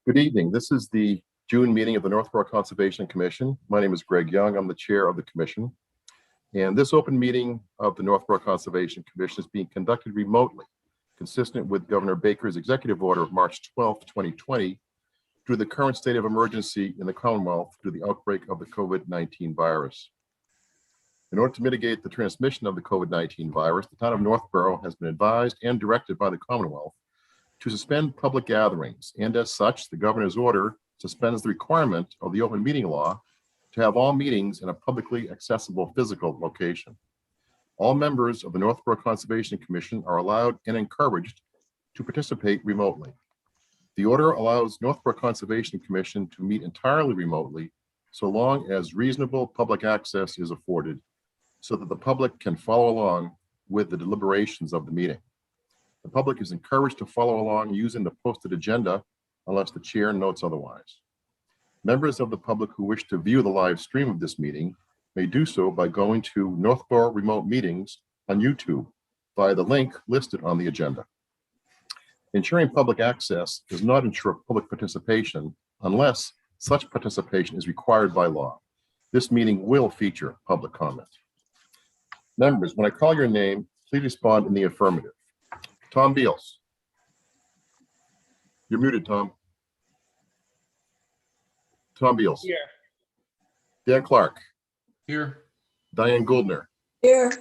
Good evening. This is the June meeting of the Northboro Conservation Commission. My name is Greg Young. I'm the chair of the commission. And this open meeting of the Northboro Conservation Commission is being conducted remotely, consistent with Governor Baker's executive order of March 12, 2020, due to the current state of emergency in the Commonwealth due to the outbreak of the COVID-19 virus. In order to mitigate the transmission of the COVID-19 virus, the town of Northboro has been advised and directed by the Commonwealth to suspend public gatherings, and as such, the governor's order suspends the requirement of the open meeting law to have all meetings in a publicly accessible physical location. All members of the Northboro Conservation Commission are allowed and encouraged to participate remotely. The order allows Northboro Conservation Commission to meet entirely remotely so long as reasonable public access is afforded so that the public can follow along with the deliberations of the meeting. The public is encouraged to follow along using the posted agenda unless the chair notes otherwise. Members of the public who wish to view the live stream of this meeting may do so by going to Northboro Remote Meetings on YouTube via the link listed on the agenda. Ensuring public access does not ensure public participation unless such participation is required by law. This meeting will feature public comment. Members, when I call your name, please respond in the affirmative. Tom Beals. You're muted, Tom. Tom Beals. Here. Dan Clark. Here. Diane Gouldner. Here.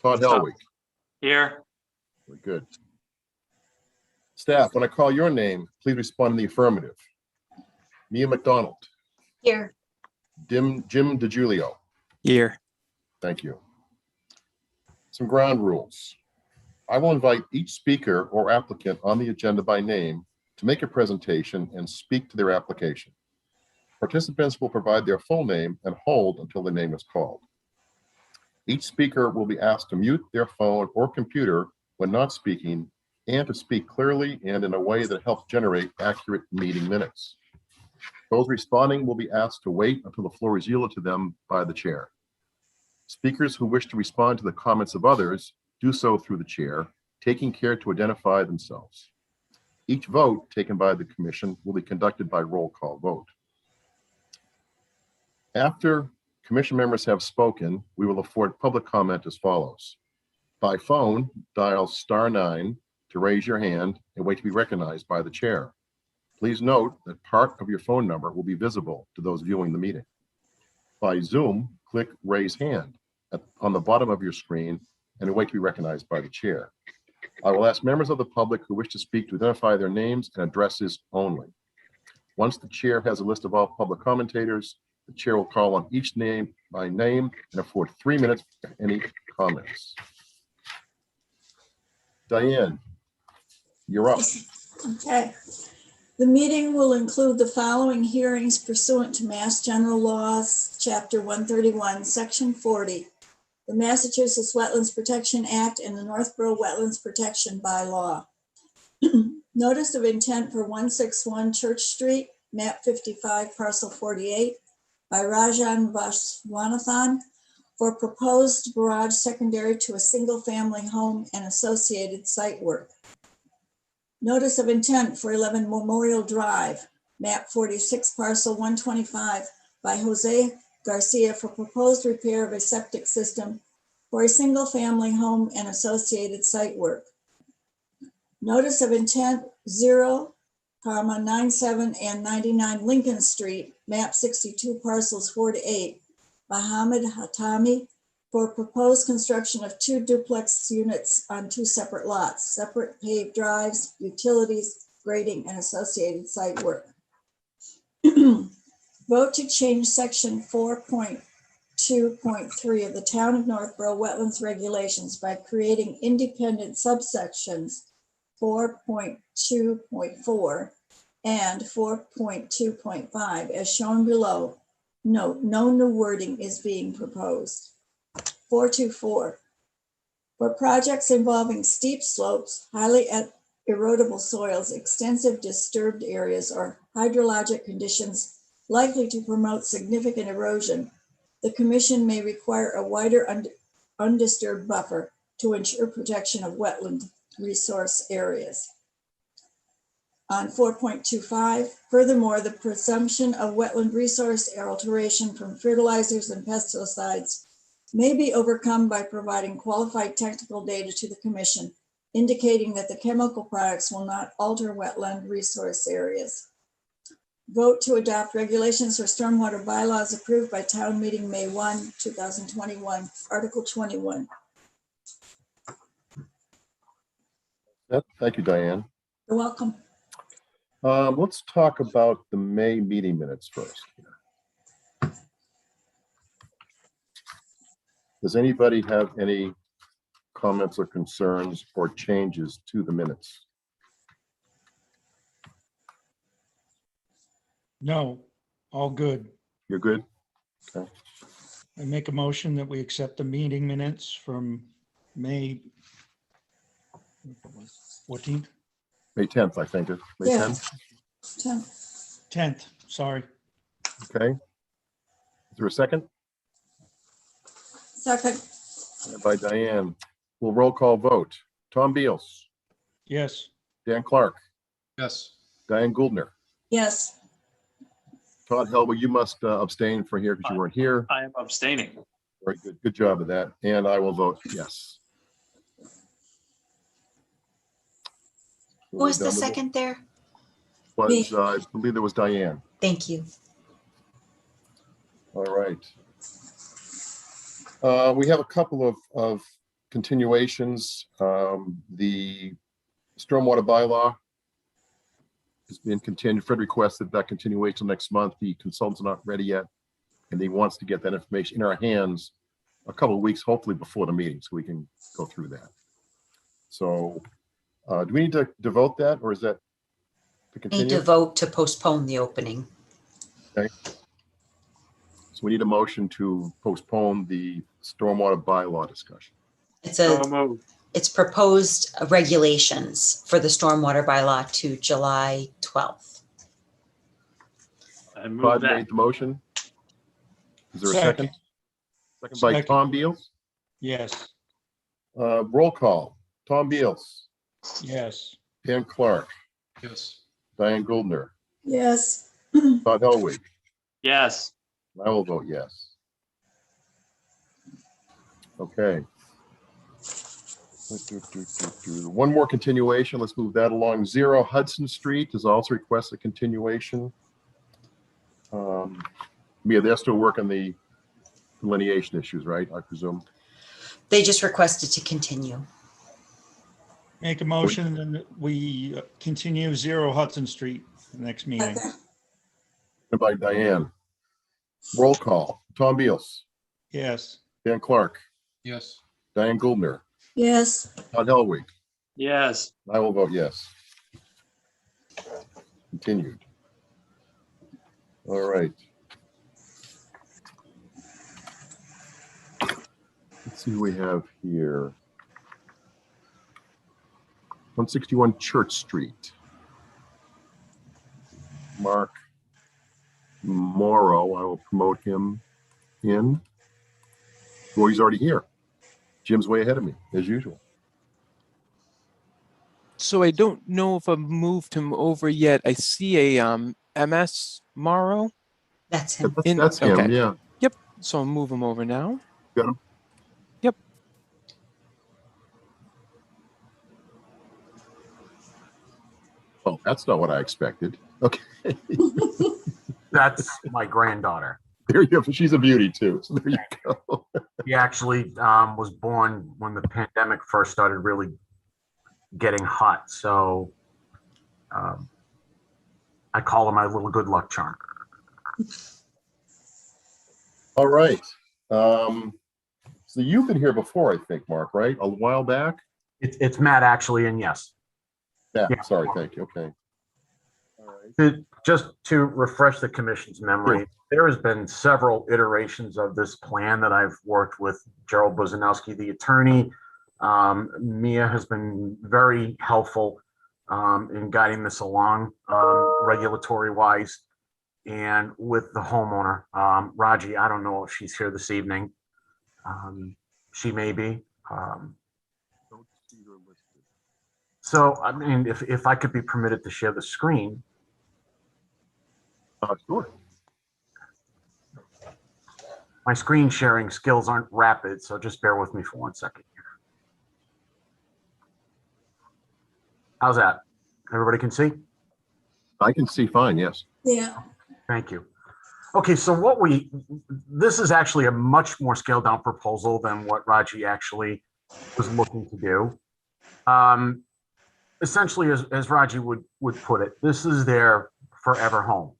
Todd Helwig. Here. Very good. Staff, when I call your name, please respond in the affirmative. Mia McDonald. Here. Jim DiGiulio. Here. Thank you. Some ground rules. I will invite each speaker or applicant on the agenda by name to make a presentation and speak to their application. Participants will provide their full name and hold until the name is called. Each speaker will be asked to mute their phone or computer when not speaking and to speak clearly and in a way that helps generate accurate meeting minutes. Those responding will be asked to wait until the floor is yielded to them by the chair. Speakers who wish to respond to the comments of others do so through the chair, taking care to identify themselves. Each vote taken by the commission will be conducted by roll call vote. After commission members have spoken, we will afford public comment as follows. By phone, dial *9 to raise your hand and wait to be recognized by the chair. Please note that part of your phone number will be visible to those viewing the meeting. By Zoom, click raise hand on the bottom of your screen and wait to be recognized by the chair. I will ask members of the public who wish to speak to identify their names and addresses only. Once the chair has a list of all public commentators, the chair will call on each name by name and afford 3 minutes for any comments. Diane, you're up. Okay. The meeting will include the following hearings pursuant to Mass General Laws, Chapter 131, Section 40, the Massachusetts Wetlands Protection Act, and the Northboro Wetlands Protection Bylaw. Notice of intent for 161 Church Street, map 55, parcel 48, by Rajan Vashwanathan for proposed garage secondary to a single-family home and associated site work. Notice of intent for 11 Memorial Drive, map 46, parcel 125, by Jose Garcia for proposed repair of a septic system for a single-family home and associated site work. Notice of intent 0, 97 and 99 Lincoln Street, map 62, parcels 4 to 8, by Hamid Hatami for proposed construction of 2 duplex units on 2 separate lots, separate paved drives, utilities, grading, and associated site work. Vote to change section 4.2.3 of the Town of Northboro Wetlands Regulations by creating independent subsections 4.2.4 and 4.2.5 as shown below. Note, no new wording is being proposed. 4.2.4. For projects involving steep slopes, highly erodible soils, extensive disturbed areas, or hydrologic conditions likely to promote significant erosion, the commission may require a wider undisturbed buffer to ensure protection of wetland resource areas. on 4.25. Furthermore, the presumption of wetland resource alteration from fertilizers and pesticides may be overcome by providing qualified technical data to the Commission, indicating that the chemical products will not alter wetland resource areas. Vote to adopt regulations for stormwater bylaws approved by town meeting May 1, 2021, Article 21. Yep, thank you, Diane. You're welcome. Let's talk about the May meeting minutes first. Does anybody have any comments or concerns or changes to the minutes? No, all good. You're good? I make a motion that we accept the meeting minutes from May 14th, May 10th, I think. May Yeah. 10th? 10th, sorry. Okay. Is there a second? Second. By Diane. We'll roll call vote. Tom Beals, Yes, Dan Clark, Yes. Diane Gouldner, Yes. Todd Helwig, you must abstain for here because you weren't here. I am abstaining. Very good. Good job of that. And I will vote yes. Who was We're the done with it. second there? Was, I believe it was Diane. Thank you. All right. We have a couple of continuations. The stormwater bylaw has been continued. Fred requested that continuation next month. The consultant's not ready yet, and he wants to get that information in our hands a couple of weeks, hopefully before the meeting, so we can go through that. So do we need to devote that, or is that to Need continue? to vote to postpone the opening. So we need a motion to postpone the stormwater bylaw discussion. So moved. It's proposed regulations for the stormwater bylaw to July 12th. I move Todd that. made the motion. Is there a second? Second by Second. Tom Beals. yes, Roll call. Tom Beals, yes, Dan Clark, Yes. Diane Gouldner, Yes. Todd Helwig. Yes. I will vote yes. Okay. One more continuation. Let's move that along. 0 Hudson Street has also requested a continuation. Mia, they're still working the delineation issues, right? I presume. They just requested to continue. make a motion and we continue 0 Hudson Street, the next meeting. By Diane. Roll call. Tom Beals, Yes, Dan Clark, Yes. Diane Gouldner, Yes. Todd Helwig. Yes. I will vote yes. Continued. All right. Let's see who we have here. 161 Church Street. Mark Morrow, I will promote him in. Well, he's already here. Jim's way ahead of me, as usual. So I don't know if I've moved him over yet. I see a MS Morrow. That's him. That's him, okay. yeah. Yep. So I'll move him over now. Got him? Yep. Oh, that's not what I expected. Okay. That's my granddaughter. There you go. She's a beauty too. So there you go. She actually was born when the pandemic first started really getting hot. So I call her my little good luck charm. All right. So you've been here before, I think, Mark, right? A while back? It's Matt actually, and yes. Yeah, Yeah. sorry. Thank you. Okay. All right. Just to refresh the commission's memory, there has been several iterations of this plan that I've worked with Gerald Buzanowski, the attorney. Mia has been very helpful in guiding this along regulatory wise, and with the homeowner. Raji, I don't know if she's here this evening. She may be. Don't see her listed. So, I mean, if I could be permitted to share the screen. Sure. My screen sharing skills aren't rapid, so just bear with me for 1 second here. How's that? Everybody can see? I can see fine, yes. Yeah, Thank you. Okay, so this is actually a much more scaled down proposal than what Raji actually was looking to do. Essentially, as Raji would put it, this is their forever home.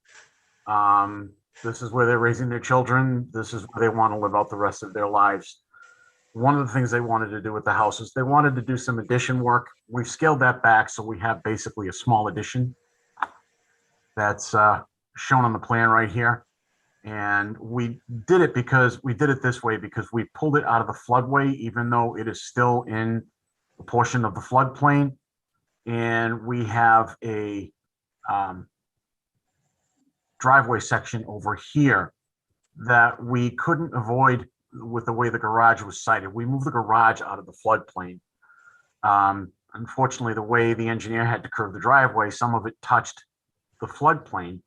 This is where they're raising their children. This is where they want to live out the rest of their lives. One of the things they wanted to do with the house is they wanted to do some addition work. We've scaled that back, so we have basically a small addition that's shown on the plan right here. And we did it this way because we pulled it out of the floodway, even though it is still in a portion of the floodplain. And we have a driveway section over here that we couldn't avoid with the way the garage was sited. We moved the garage out of the floodplain. Unfortunately, the way the engineer had to curve the driveway, some of it touched the floodplain.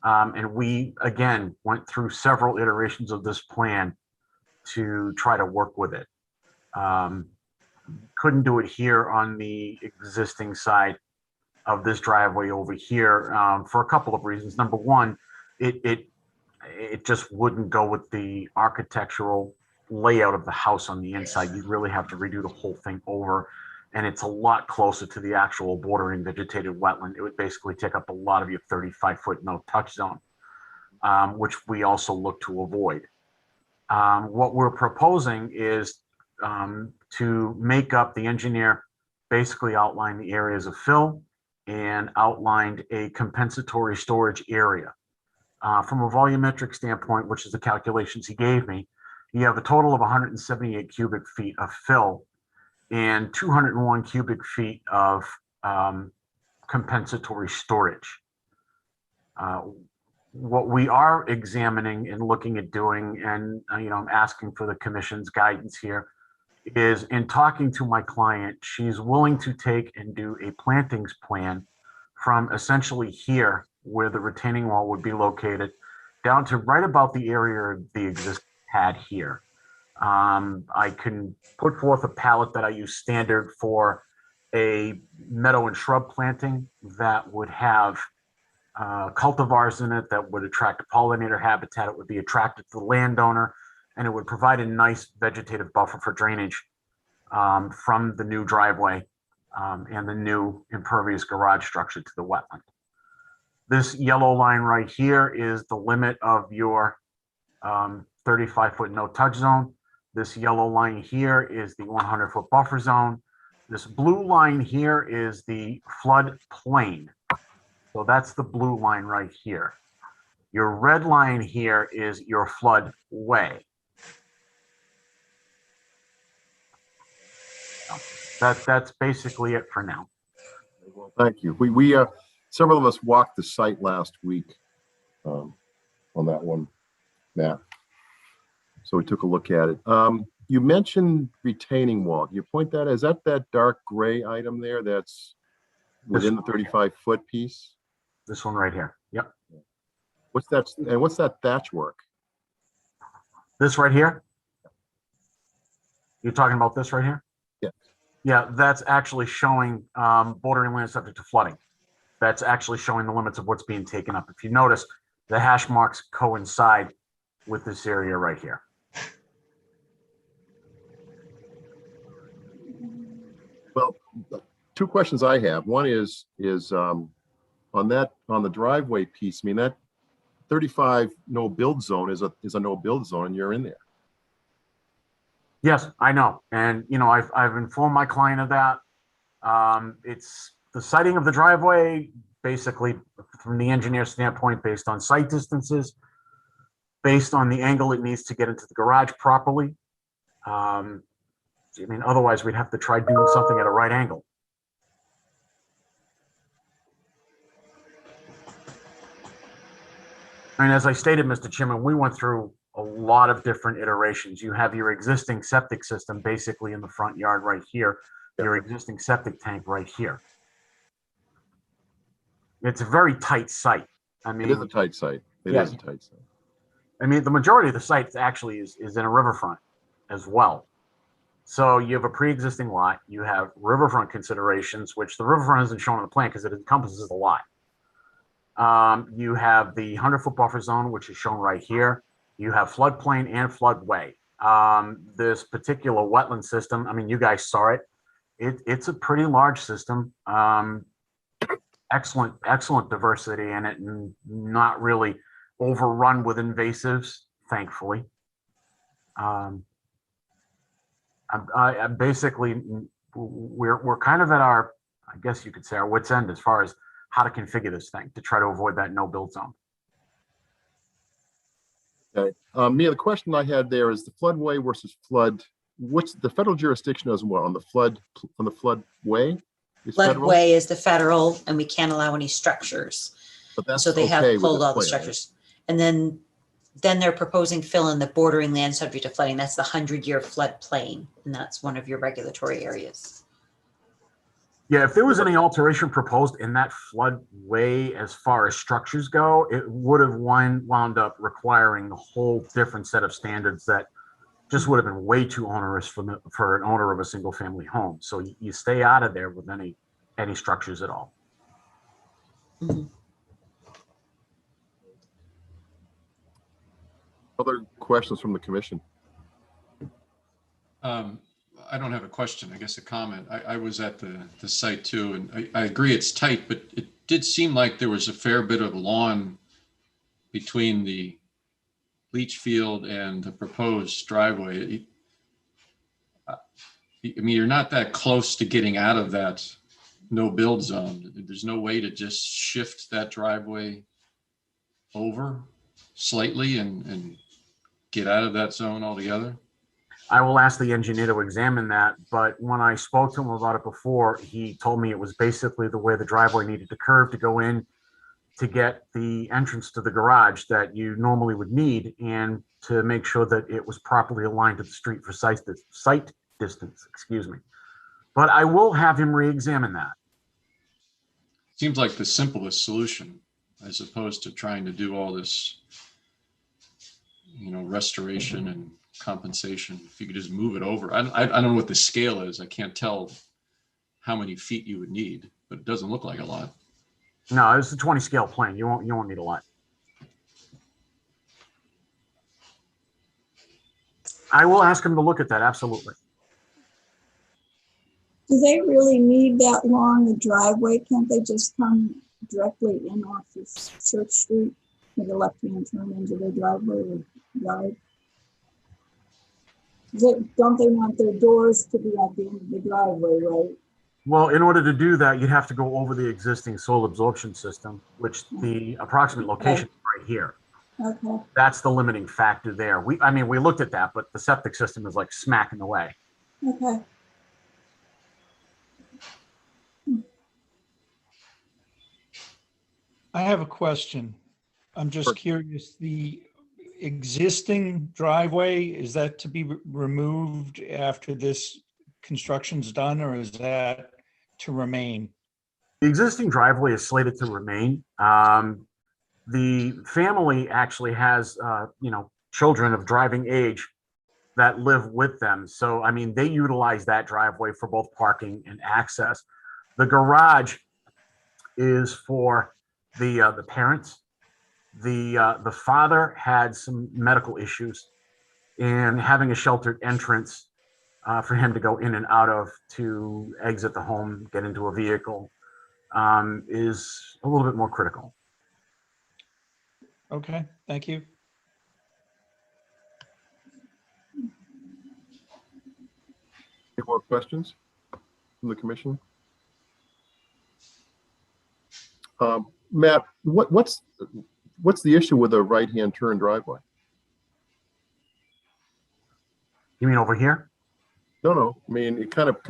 And we, again, went through several iterations of this plan to try to work with it. Couldn't do it here on the existing side of this driveway over here for a couple of reasons. Number one, it just wouldn't go with the architectural layout of the house on the inside. You'd really have to redo the whole thing over. And it's a lot closer to the actual bordering vegetated wetland. It would basically take up a lot of your 35-foot no-touch zone, which we also look to avoid. What we're proposing is to make up, the engineer basically outlined the areas of fill and outlined a compensatory storage area. From a volumetric standpoint, which is the calculations he gave me, you have a total of 178 cubic feet of fill and 201 cubic feet of compensatory storage. What we are examining and looking at doing, and I'm asking for the commission's guidance here, is in talking to my client, she's willing to take and do a plantings plan from essentially here, where the retaining wall would be located, down to right about the area of the existing pad here. I can put forth a palette that I use standard for a meadow and shrub planting that would have cultivars in it that would attract a pollinator habitat. It would be attractive to the landowner, and it would provide a nice vegetative buffer for drainage from the new driveway and the new impervious garage structure to the wetland. This yellow line right here is the limit of your 35-foot no-touch zone. This yellow line here is the 100-foot buffer zone. This blue line here is the flood plain. So that's the blue line right here. Your red line here is your flood way. That's basically it for now. Well, thank you. We several of us walked the site last week on that one, Matt. So we took a look at it. You mentioned retaining wall. Can you point that? Is that dark gray item there that's within the 35-foot piece? This one right here. Yep. What's that? And what's that thatch work? This right here? You're talking about this right here? Yeah. Yeah, that's actually showing bordering land subject to flooding. That's actually showing the limits of what's being taken up. If you notice, the hash marks coincide with this area right here. Well, two questions I have. One is on the driveway piece. I mean, that 35 no build zone is a no build zone, and you're in there. Yes, I know, and I've informed my client of that. It's the siting of the driveway, basically from the engineer standpoint, based on site distances, based on the angle it needs to get into the garage properly. I mean, otherwise we'd have to try doing something at a right angle. And as I stated, Mr. Chairman, we went through a lot of different iterations. You have your existing septic system basically in the front yard right here. your existing septic tank right here. It's a very tight site. I It is a mean, tight site. It Yeah. is a tight site. I mean, the majority of the site actually is in a riverfront as well. So you have a pre-existing lot, you have riverfront considerations, which the riverfront isn't shown on the plan because it encompasses the lot. You have the 100-foot buffer zone, which is shown right here. You have floodplain and floodway. This particular wetland system, I mean, you guys saw it. It's a pretty large system. Excellent diversity in it, and not really overrun with invasives, thankfully. I basically, we're kind of at our, I guess you could say, our wit's end as far as how to configure this thing to try to avoid that no build zone. Okay. Mia, the question I had there is the floodway versus flood. What's the federal jurisdiction is what on the floodway? Is federal? Floodway is the federal, and we can't allow any structures. But that's So they have okay with pulled this all the plan, right? structures. And then they're proposing fill in the bordering land subject to flooding. That's the 100-year floodplain, and that's one of your regulatory areas. Yeah, if there was any alteration proposed in that floodway as far as structures go, it would have wound up requiring a whole different set of standards that just would have been way too onerous for an owner of a single family home. So you stay out of there with any structures at all. Mhm. Other questions from the commission? I don't have a question, I guess a comment. I was at the site too, and I agree it's tight, but it did seem like there was a fair bit of lawn between the leach field and the proposed driveway. I mean, you're not that close to getting out of that no build zone. There's no way to just shift that driveway over slightly and get out of that zone altogether. I will ask the engineer to examine that, but when I spoke to him about it before, he told me it was basically the way the driveway needed to curve to go in to get the entrance to the garage that you normally would need, and to make sure that it was properly aligned to the street for site distance, excuse me. But I will have him re-examine that. Seems like the simplest solution, as opposed to trying to do all this, restoration and compensation. If you could just move it over. I don't know what the scale is. I can't tell how many feet you would need, but it doesn't look like a lot. No, it's a 20 scale plan. You won't need a lot. I will ask him to look at that, absolutely. Do they really need that long a driveway? Can't they just come directly in off of Church Street with a left-hand turn into their driveway or drive? Don't they want their doors to be at the end of the driveway, right? Well, in order to do that, you'd have to go over the existing soil absorption system, which the approximate location is right here. Okay. That's the limiting factor there. We looked at that, but the septic system is like smack in the way. Okay. I have a question. I'm just curious, the existing driveway, is that to be removed after this construction's done, or is that to remain? The existing driveway is slated to remain. The family actually has, children of driving age that live with them. So, I mean, they utilize that driveway for both parking and access. The garage is for the parents. The father had some medical issues, and having a sheltered entrance for him to go in and out of to exit the home, get into a vehicle, is a little bit more critical. Okay, thank you. Any more questions from the commission? Matt, what's the issue with a right-hand turn driveway? You mean over here? No. I mean, it kind of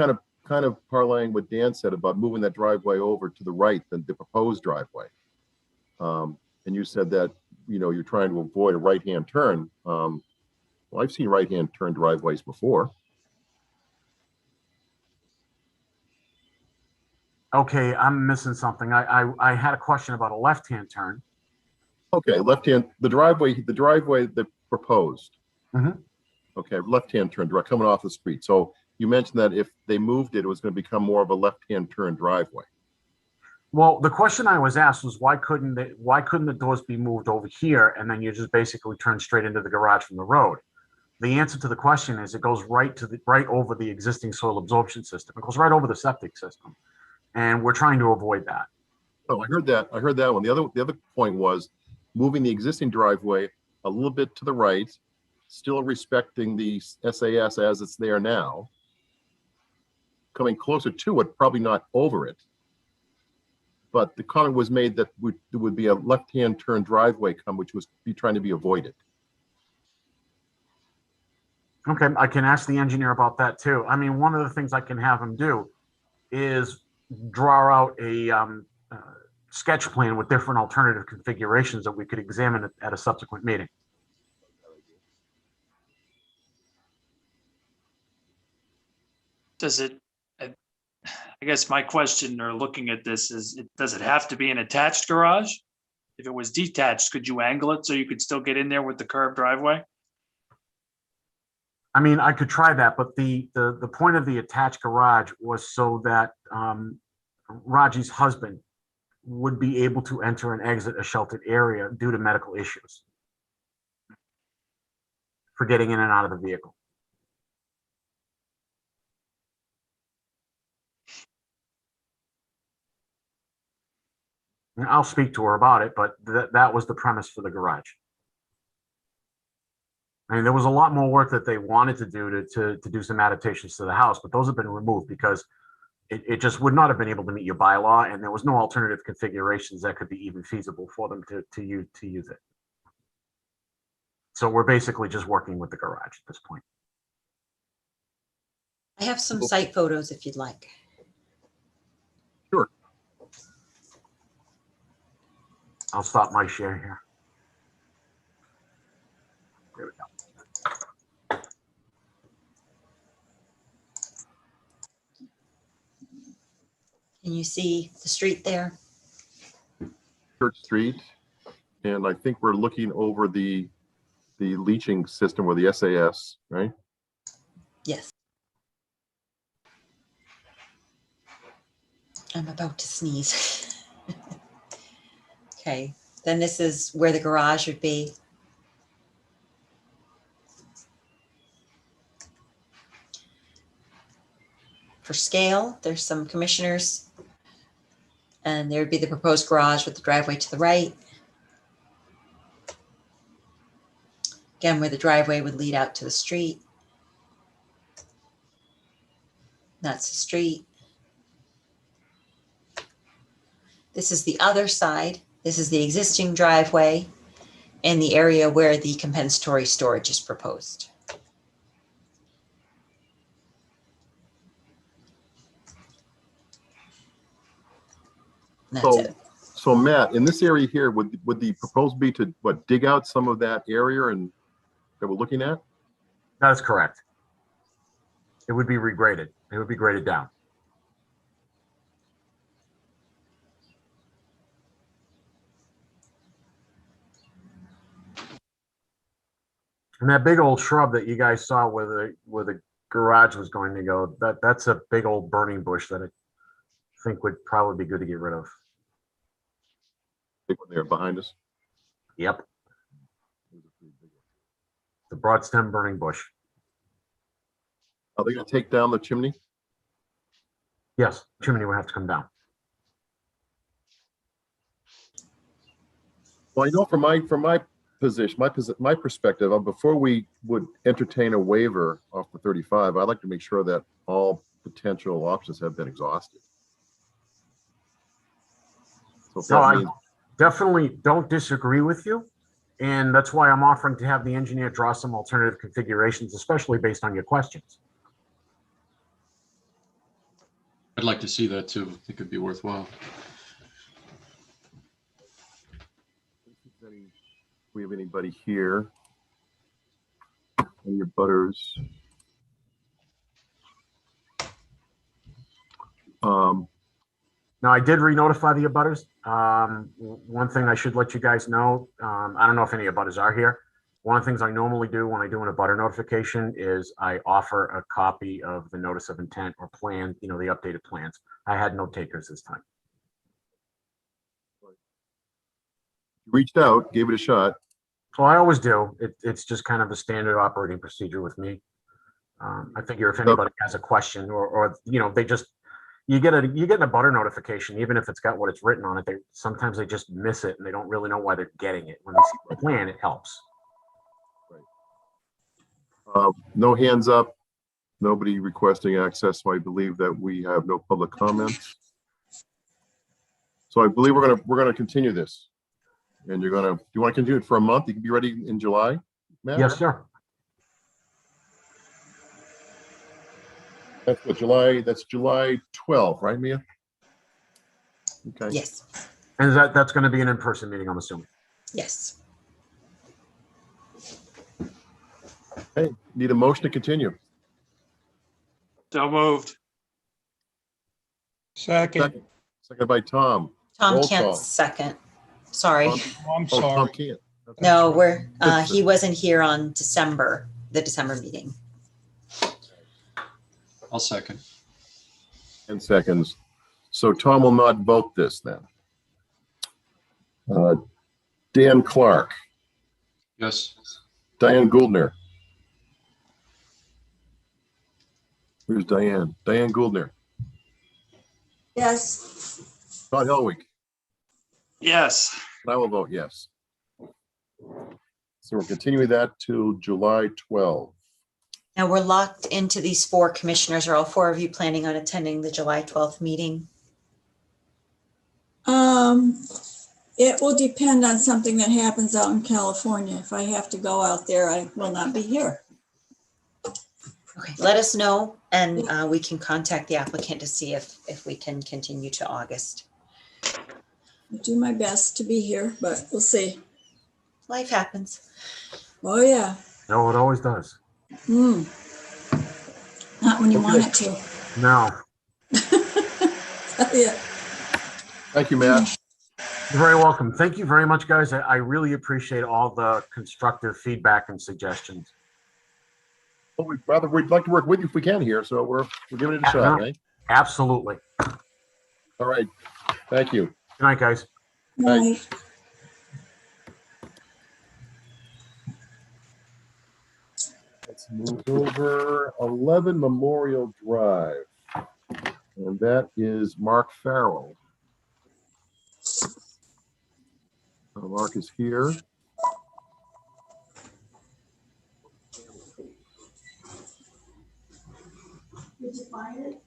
parlaying what Dan said about moving that driveway over to the right than the proposed driveway. And you said that, you're trying to avoid a right-hand turn. Well, I've seen right-hand turn driveways before. Okay, I'm missing something. I had a question about a left-hand turn. Okay, left-hand, the driveway that proposed. Mhm. Okay, left-hand turn, direct, coming off the street. So you mentioned that if they moved it, it was going to become more of a left-hand turn driveway. Well, the question I was asked was why couldn't the doors be moved over here and then you just basically turn straight into the garage from the road? The answer to the question is it goes right over the existing soil absorption system. It goes right over the septic system. And we're trying to avoid that. Oh, I heard that. I heard that one. The other point was moving the existing driveway a little bit to the right, still respecting the SAS as it's there now, coming closer to it, probably not over it. But the comment was made that there would be a left-hand turn driveway which was trying to be avoided. Okay, I can ask the engineer about that too. I mean, one of the things I can have him do is draw out a sketch plan with different alternative configurations that we could examine at a subsequent meeting. Does it, I guess my question or looking at this is, does it have to be an attached garage? If it was detached, could you angle it so you could still get in there with the curved driveway? I mean, I could try that, but the point of the attached garage was so that Raji's husband would be able to enter and exit a sheltered area due to medical issues for getting in and out of the vehicle. And I'll speak to her about it, but that was the premise for the garage. I mean, there was a lot more work that they wanted to do to do some adaptations to the house, but those have been removed because it just would not have been able to meet your bylaw, and there was no alternative configurations that could be even feasible for them to use it. So we're basically just working with the garage at this point. I have some site photos if you'd like. Sure. I'll stop my share here. There we go. Can you see the street there? Church Street, and I think we're looking over the leaching system or the SAS, right? Yes. I'm about to sneeze. Okay, then this is where the garage would be. For scale, there's some commissioners. And there would be the proposed garage with the driveway to the right. Again, where the driveway would lead out to the street. That's the street. This is the other side. This is the existing driveway and the area where the compensatory storage is proposed. And that's it. So Matt, in this area here, would the proposal be to dig out some of that area and that we're looking at? That is correct. It would be regraded. It would be graded down. And that big old shrub that you guys saw where the garage was going to go, that's a big old burning bush that I think would probably be good to get rid of. Big one there behind us. Yep. The broad stem burning bush. Are they going to take down the chimney? Yes, chimney would have to come down. Well, you know, from my position, my perspective, before we would entertain a waiver off the 35, I'd like to make sure that all potential options have been exhausted. So if No, that I means, definitely don't disagree with you. And that's why I'm offering to have the engineer draw some alternative configurations, especially based on your questions. I'd like to see that too. I think it'd be worthwhile. we have anybody here? Any butters? Now, I did re-notify the abutters. One thing I should let you guys know, I don't know if any abutters are here. One of the things I normally do when I do an abutter notification is I offer a copy of the notice of intent or plan, the updated plans. I had no takers this time. You reached out, gave it a shot. Well, I always do. It's just kind of a standard operating procedure with me. I figure if anybody has a question or they just, you get an abutter notification, even if it's got what it's written on it, sometimes they just miss it and they don't really know why they're getting it. When they see the plan, it helps. No hands up, nobody requesting access, so I believe that we have no public comments. So I believe we're gonna continue this. And do you want to continue it for a month? You can be ready in July, Matt? Yes, sir. That's what, that's July 12th, right, Mia? Okay. Yes, And that's going to be an in-person meeting, I'm assuming. yes. Hey, need a motion to continue. So moved. Second. Second by Tom. Tom Roll can't call. second. Sorry. Tom- I'm Oh, Tom sorry. can't. Okay. No, he wasn't here on the December meeting. I'll second. 10 seconds. So Tom will not vote this then. Dan Clark, Yes. Diane Gouldner. Where's Diane? Diane Gouldner. Yes. Todd Helwig. Yes. And I will vote yes. So we're continuing that till July 12th. Now we're locked into these 4 commissioners. Are all 4 of you planning on attending the July 12th meeting? It will depend on something that happens out in California. If I have to go out there, I will not be here. Okay, let us know and we can contact the applicant to see if we can continue to August. I'll do my best to be here, but we'll see. Life happens. Oh, yeah. No, it always does. Not when you want it to. No. Yeah. Thank you, Matt. You're very welcome. Thank you very much, guys. I really appreciate all the constructive feedback and suggestions. Well, we'd like to work with you if we can here, so we're giving it a shot, right? Absolutely. All right. Thank you. Good night, guys. Right. Let's move over 11 Memorial Drive. And that is Mark Farrell. Mark is here. Did you find it?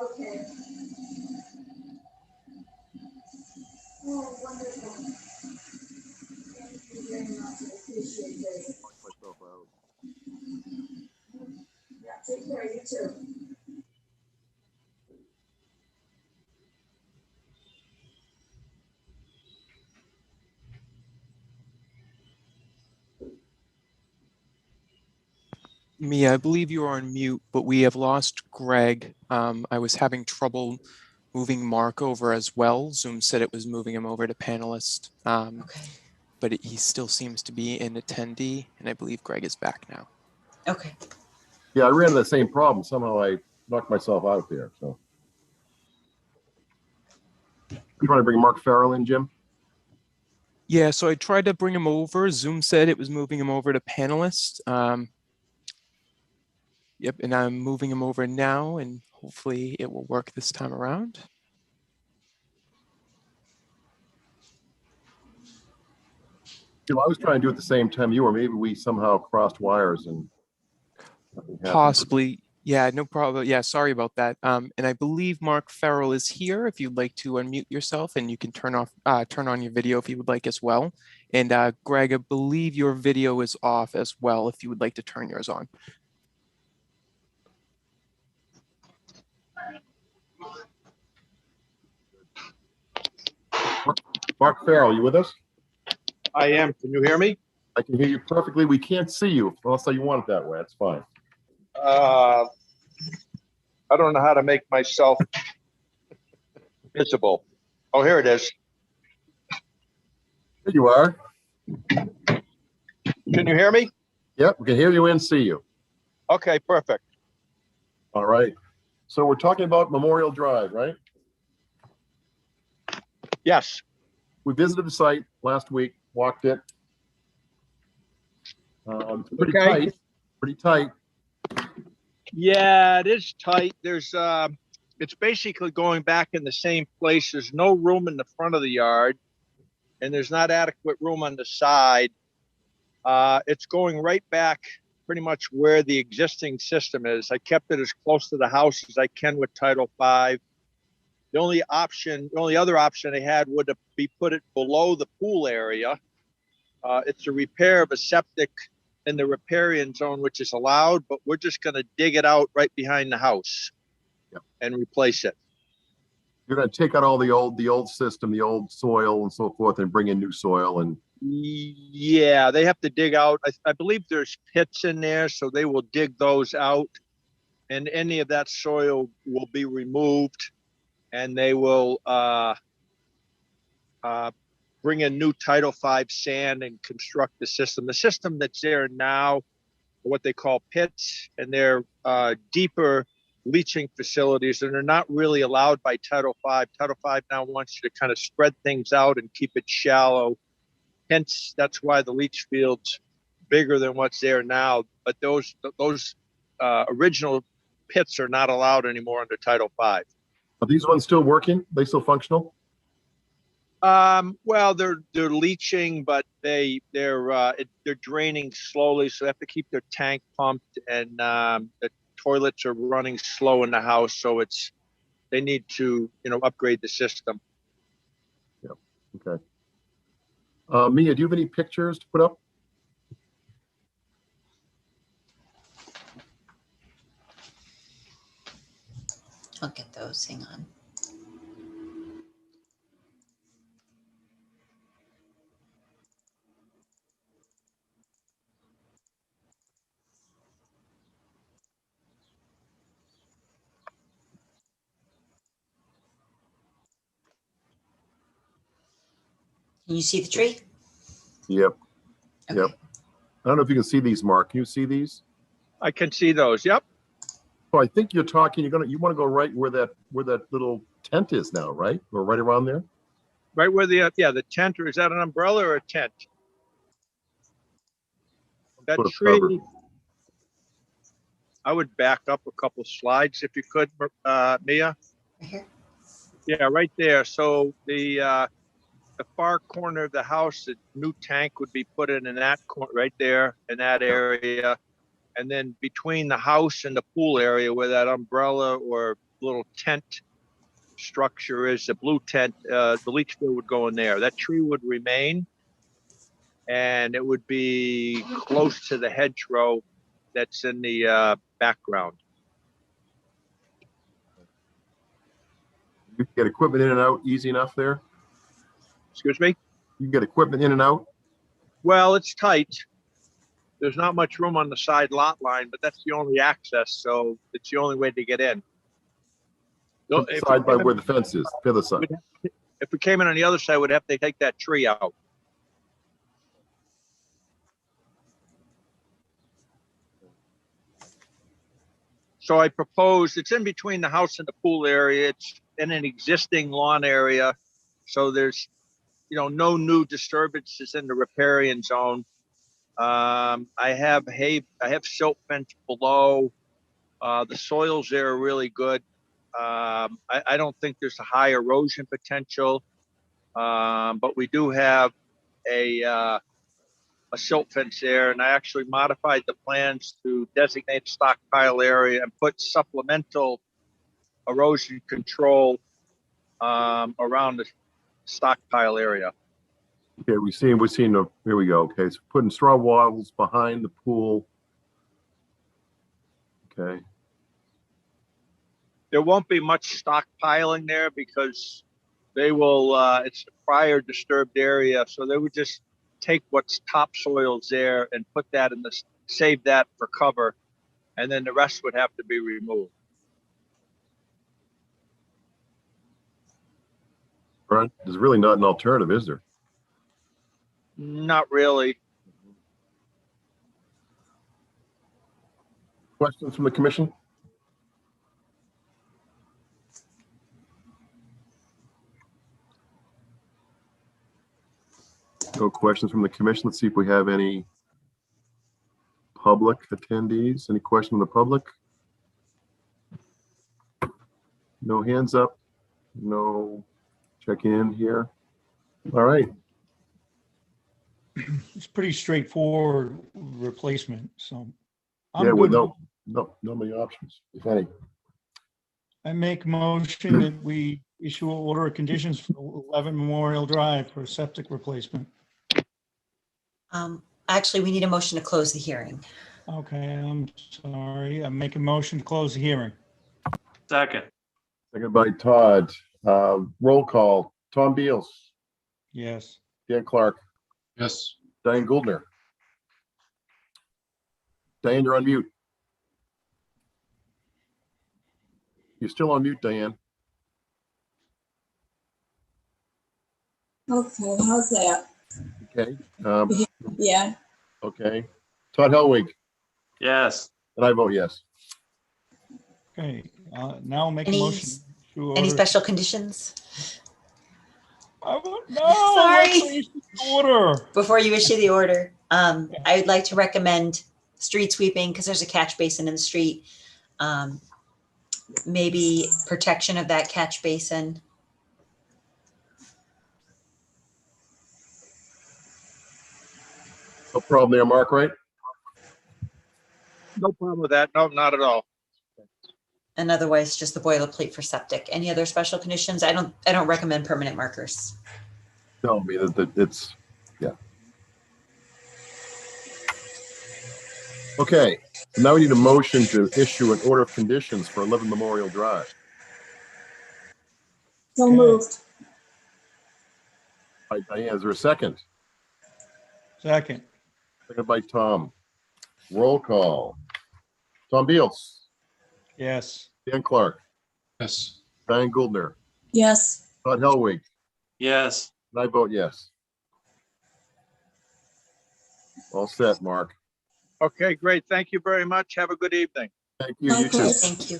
Okay. Oh, wonderful. Thank you very much. I appreciate this. Yeah, take care. You too. Mia, I believe you are on mute, but we have lost Greg. I was having trouble moving Mark over as well. Zoom said it was moving him over to panelist, Okay. but he still seems to be an attendee, and I believe Greg is back now. Okay. Yeah, I ran into the same problem. Somehow I knocked myself out there. So you want to bring Mark Farrell in, Jim? Yeah, so I tried to bring him over. Zoom said it was moving him over to panelist. Yep, and I'm moving him over now, and hopefully it will work this time around. You know, I was trying to do it at the same time you were. Maybe we somehow crossed wires and nothing happened. Possibly. Yeah, no problem. Yeah, sorry about that. And I believe Mark Farrell is here if you'd like to unmute yourself, and you can turn on your video if you would like as well. And Greg, I believe your video is off as well if you would like to turn yours on. Mark Farrell, you with us? I am. Can you hear me? I can hear you perfectly. We can't see you. Unless you want it that way. That's fine. I don't know how to make myself visible. Oh, here it is. There you are. Can you hear me? Yep, we can hear you and see you. Okay, perfect. All right. So we're talking about Memorial Drive, right? Yes. We visited the site last week, walked it. Pretty Okay. tight, pretty tight. Yeah, it is tight. There's it's basically going back in the same place. There's no room in the front of the yard, and there's not adequate room on the side. It's going right back pretty much where the existing system is. I kept it as close to the house as I can with Title V. The only other option I had would be put it below the pool area. It's a repair of a septic in the riparian zone, which is allowed, but we're just going to dig it out right behind the house. Yep. And replace it. You're going to take out all the old system, the old soil and so forth, and bring in new soil. And Yeah, they have to dig out. I believe there's pits in there, so they will dig those out, and any of that soil will be removed, and they will bring in new Title V sand and construct the system. The system that's there now, what they call pits, and they're deeper leaching facilities, and they're not really allowed by Title V. Title V now wants you to kind of spread things out and keep it shallow. Hence, that's why the leach field's bigger than what's there now. But those original pits are not allowed anymore under Title V. are these ones still working? They still functional? Well, they're leaching, but they're draining slowly, so they have to keep their tank pumped, and the toilets are running slow in the house, so they need to upgrade the system. Yeah. Okay. Mia, do you have any pictures to put up? I'll get those. Hang on. Can you see the tree? Yep. Okay. Yep. I don't know if you can see these, Mark. Can you see these? I can see those. Yep. Oh, I think you're talking. You want to go right where that little tent is now, right? Or right around there? Right where the tent, or is that an umbrella or a tent? That Sort of tree. cover. I would back up a couple slides if you could, Mia. Right here. Yeah, right there. So the far corner of the house, the new tank would be put in that corner right there in that area. And then between the house and the pool area where that umbrella or little tent structure is, the blue tent, the leach field would go in there. That tree would remain, and it would be close to the hedgerow that's in the background. You can get equipment in and out easy enough there? Excuse me? You can get equipment in and out? Well, it's tight. There's not much room on the side lot line, but that's the only access, so it's the only way to get in. So Side by where the fence is, the other side. if we came in on the other side, we'd have to take that tree out. So I proposed, it's in between the house and the pool area. It's in an existing lawn area. So there's, no new disturbances in the riparian zone. I have silt fence below. The soils there are really good. I don't think there's a high erosion potential, but we do have a silt fence there, and I actually modified the plans to designate stockpile area and put supplemental erosion control around the stockpile area. Okay, here we go. Okay, so putting straw walls behind the pool. Okay. There won't be much stockpiling there because they will, it's a prior disturbed area. So they would just take what's topsoils there and put that save that for cover. and then the rest would have to be removed. Right? There's really not an alternative, is there? Not really. Questions from the commission? No questions from the commission. Let's see if we have any public attendees. Any question from the public? No hands up. No check in here. All right. It's pretty straightforward replacement, so. I'm Yeah, with good. no many options, if any. I make a motion that we issue an order of conditions for 11 Memorial Drive for septic replacement. Actually, we need a motion to close the hearing. Okay, I'm sorry. I make a motion to close the hearing. Second. Second by Todd. Roll call. Tom Beals, Yes. Dan Clark, Yes. Diane Gouldner. Diane, you're on mute. You're still on mute, Diane. Okay, how's that? Okay. Yeah, Okay. Todd Helwig, Yes. and I vote yes. Okay, now I'll make a Any- motion. to Any order- special conditions? No, Sorry. let's issue the order. Before you issue the order, I would like to recommend street sweeping because there's a catch basin in the street. Maybe protection of that catch basin. No problem there, Mark, right? No problem with that. No, not at all. And otherwise just the boilerplate for septic. Any other special conditions? I don't recommend permanent markers. No, I mean, it's, yeah. Okay, now we need a motion to issue an order of conditions for 11 Memorial Drive. so Okay. moved. By Diane, is there a second? Second. Second by Tom. Roll call. Tom Beals, Yes. Dan Clark, Yes. Diane Gouldner, Yes, Todd Helwig, Yes. and I vote yes. All set, Mark. Okay, great. Thank you very much. Have a good evening. Thank you, you Okay. too. Thank you.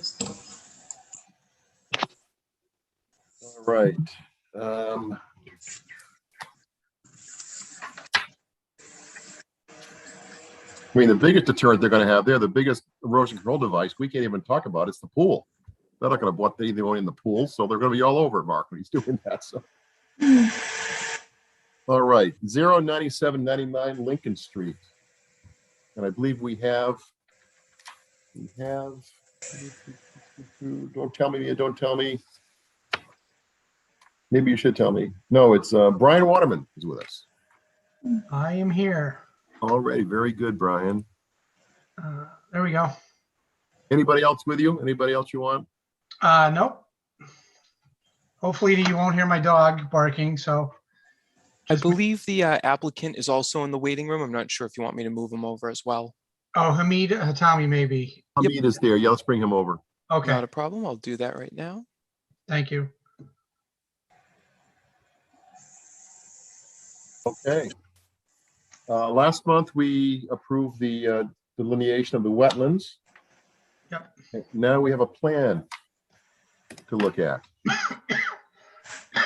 All right. I mean, the biggest deterrent they're gonna have there, the biggest erosion control device, we can't even talk about, it's the pool. They're not gonna want anyone in the pool, so they're gonna be all over it, Mark, when he's doing that, so. All right, 09799 Lincoln Street. And I believe we have, don't tell me. Maybe you should tell me. No, it's Brian Waterman is with us. I am here. All right, very good, Brian. There we go. Anybody else with you? Anybody else you want? Nope. Hopefully you won't hear my dog barking, so. I believe the applicant is also in the waiting room. I'm not sure if you want me to move him over as well. Oh, Hamid Hatami, maybe. Hamid is there. Yeah, let's bring him over. Okay, Not a problem. I'll do that right now. thank you. Okay. Last month, we approved the delineation of the wetlands. Yep. Now we have a plan to look at.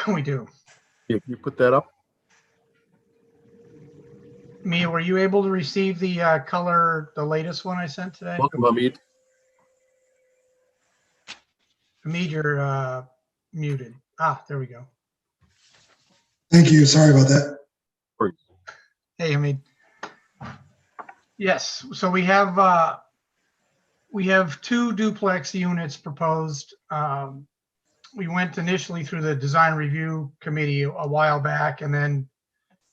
We do. If you put that up, Mia, were you able to receive the the latest one I sent today? welcome, Hamid. Hamid, you're muted. Ah, there we go. Thank you. Sorry about that. Hey, Hamid. Yes, so we have two duplex units proposed. We went initially through the design review committee a while back, and then,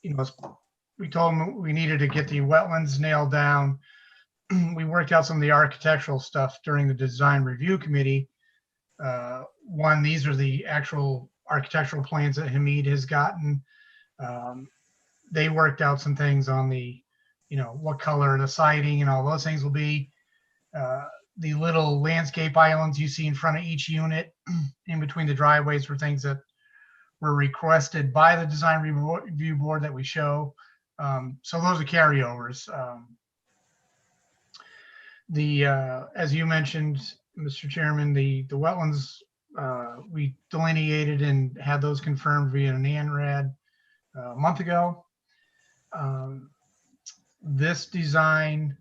we told them we needed to get the wetlands nailed down. We worked out some of the architectural stuff during the design review committee. These are the actual architectural plans that Hamid has gotten. They worked out some things on the, what color the siding and all those things will be. The little landscape islands you see in front of each unit in between the driveways were things that were requested by the design review board that we show. So those are carryovers. As you mentioned, Mr. Chairman, the wetlands, we delineated and had those confirmed via an ANRAD a month ago. This design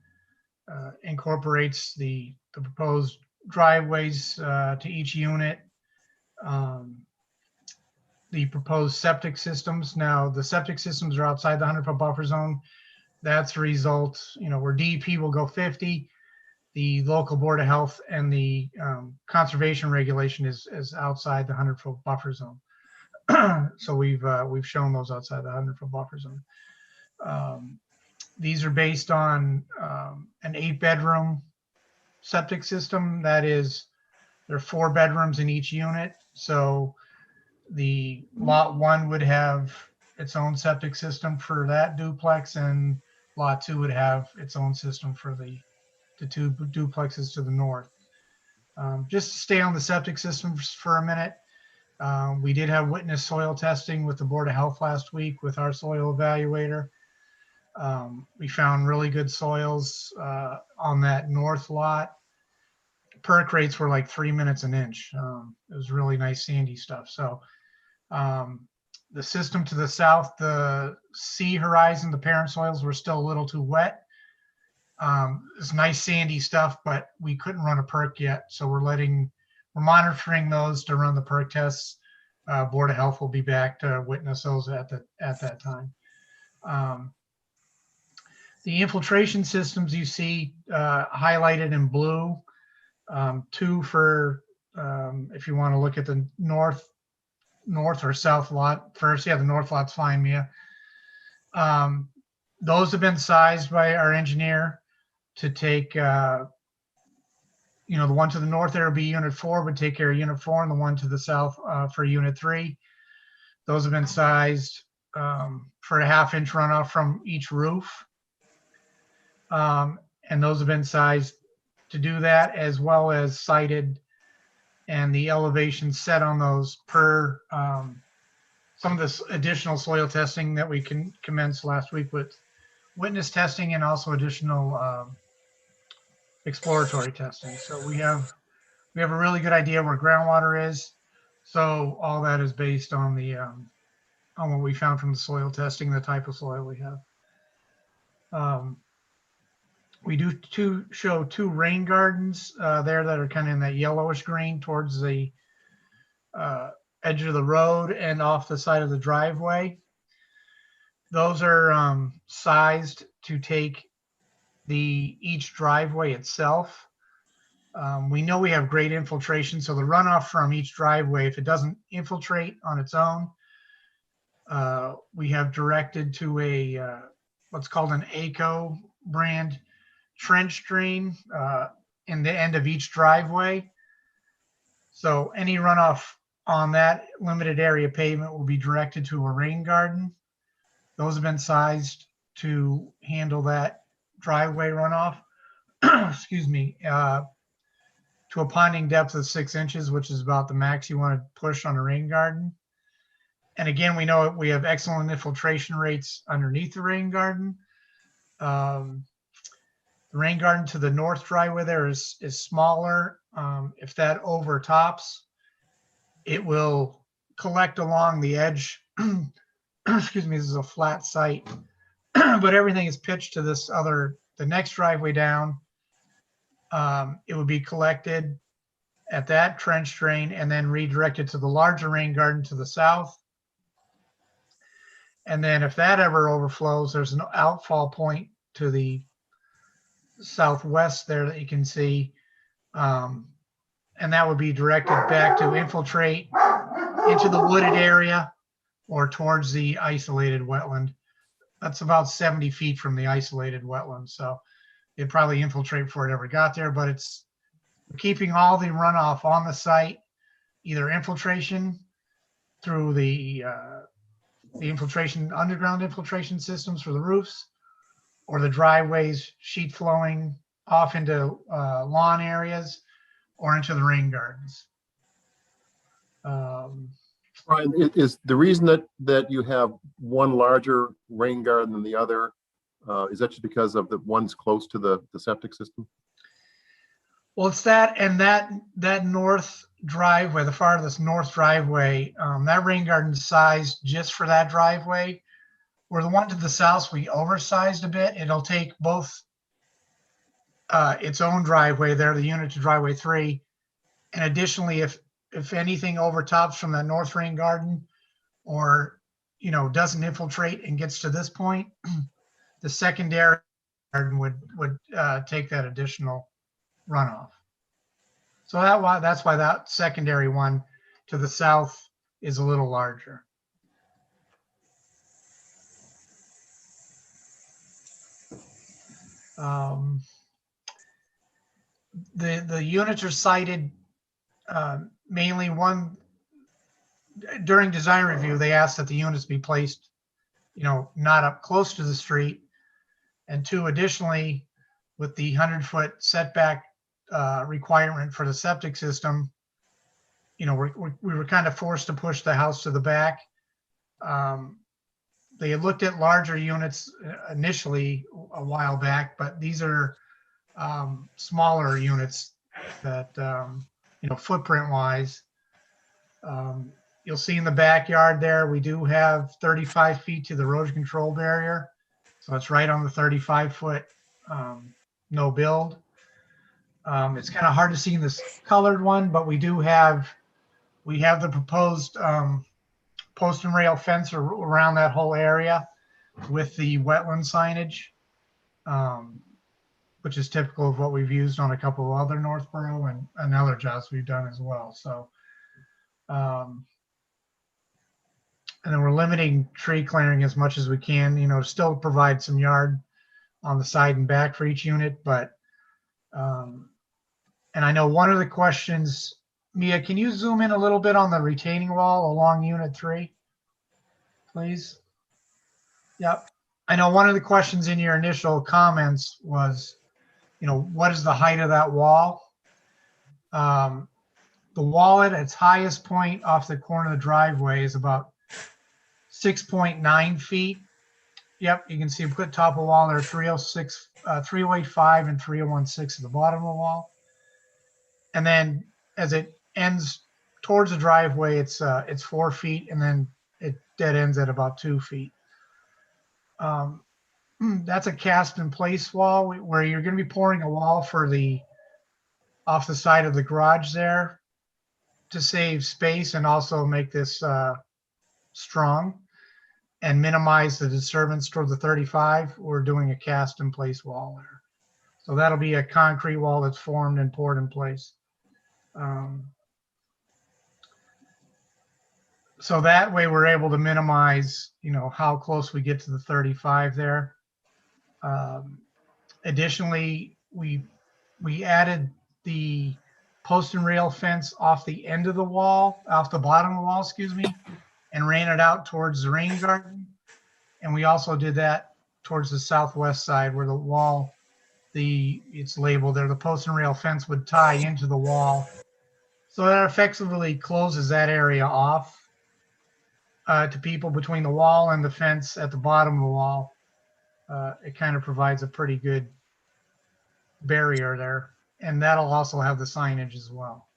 incorporates the proposed driveways to each unit, the proposed septic systems. Now, the septic systems are outside the 100-foot buffer zone. That's a result, where DEP will go 50, the local board of health and the conservation regulation is outside the 100-foot buffer zone. So we've shown those outside the 100-foot buffer zone. These are based on an 8-bedroom septic system. That is, there are 4 bedrooms in each unit. So the lot 1 would have its own septic system for that duplex, and lot 2 would have its own system for the 2 duplexes to the north. Just to stay on the septic systems for a minute, we did have witness soil testing with the Board of Health last week with our soil evaluator. We found really good soils on that north lot. Perk rates were like 3 minutes an inch. It was really nice sandy stuff. So the system to the south, the sea horizon, the parent soils were still a little too wet. It's nice sandy stuff, but we couldn't run a perk yet. So we're monitoring those to run the perk tests. Board of Health will be back to witness those at that time. The infiltration systems you see highlighted in blue, 2 for, if you want to look at the north or south lot first. Yeah, the north lot's fine, Mia. Those have been sized by our engineer to take, the one to the north there will be unit 4, would take care of unit 4, and the one to the south for unit 3. Those have been sized for a 1/2-inch runoff from each roof. And those have been sized to do that, as well as sited and the elevation set on those per some of this additional soil testing that we can commence last week with witness testing, and also additional exploratory testing. So we have a really good idea where groundwater is. So all that is based on the on what we found from the soil testing, the type of soil we have. We do show 2 rain gardens there that are kind of in that yellowish green towards the edge of the road and off the side of the driveway. Those are sized to take each driveway itself. We know we have great infiltration, so the runoff from each driveway, if it doesn't infiltrate on its own, we have directed to a what's called an ACO brand trench drain in the end of each driveway. So any runoff on that limited area pavement will be directed to a rain garden. Those have been sized to handle that driveway runoff, excuse me, to a ponding depth of 6 inches, which is about the max you want to push on a rain garden. And again, we know we have excellent infiltration rates underneath the rain garden. The rain garden to the north driveway there is smaller. If that overtops, it will collect along the edge. Excuse me, this is a flat site, but everything is pitched to the next driveway down. It would be collected at that trench drain and then redirected to the larger rain garden to the south. And then if that ever overflows, there's an outfall point to the southwest there that you can see. And that would be directed back to infiltrate into the wooded area or towards the isolated wetland. That's about 70 feet from the isolated wetland. So it'd probably infiltrate before it ever got there, but it's keeping all the runoff on the site, either infiltration through the underground infiltration systems for the roofs, or the driveways sheet flowing off into lawn areas or into the rain gardens. Brian, is the reason that you have one larger rain garden than the other, is that just because of the one's close to the septic system? Well, it's that, and that north driveway, the farthest north driveway, that rain garden's sized just for that driveway. Where the one to the south, we oversized a bit. It'll take both its own driveway there, the unit to driveway 3. And additionally, if anything overtops from that north rain garden or, you know, doesn't infiltrate and gets to this point, the secondary garden would take that additional runoff. So that's why that secondary one to the south is a little larger. The units are sited mainly one during design review. They asked that the units be placed, you know, not up close to the street, and 2, additionally, with the 100-foot setback requirement for the septic system, you know, we were kind of forced to push the house to the back. They had looked at larger units initially a while back, but these are smaller units that, you know, footprint wise. You'll see in the backyard there, we do have 35 feet to the erosion control barrier. So it's right on the 35-foot no build. It's kind of hard to see in this colored one, but we have the proposed post and rail fence around that whole area with the wetland signage, which is typical of what we've used on a couple of other Northboro and other jobs we've done as well. So, and then we're limiting tree clearing as much as we can, you know, still provide some yard on the side and back for each unit. But, and I know one of the questions, Mia, can you zoom in a little bit on the retaining wall along unit 3, please? Yep. I know one of the questions in your initial comments was, you know, what is the height of that wall? The wall at its highest point off the corner of the driveway is about 6.9 feet. Yep, you can see we put top of the wall there, 306, 3085 and 3016 at the bottom of the wall. And then as it ends towards the driveway, it's 4 feet, and then it dead ends at about 2 feet. That's a cast in place wall where you're going to be pouring a wall for off the side of the garage there to save space and also make this strong and minimize the disturbance toward the 35. We're doing a cast in place wall there. So that'll be a concrete wall that's formed and poured in place. So that way we're able to minimize, you know, how close we get to the 35 there. Additionally, we added the post and rail fence off the end of the wall, off the bottom of the wall, excuse me, and ran it out towards the rain garden. And we also did that towards the southwest side where the wall, it's labeled there, the post and rail fence would tie into the wall. So that effectively closes that area off to people between the wall and the fence at the bottom of the wall. It kind of provides a pretty good barrier there. And that'll also have the signage as well.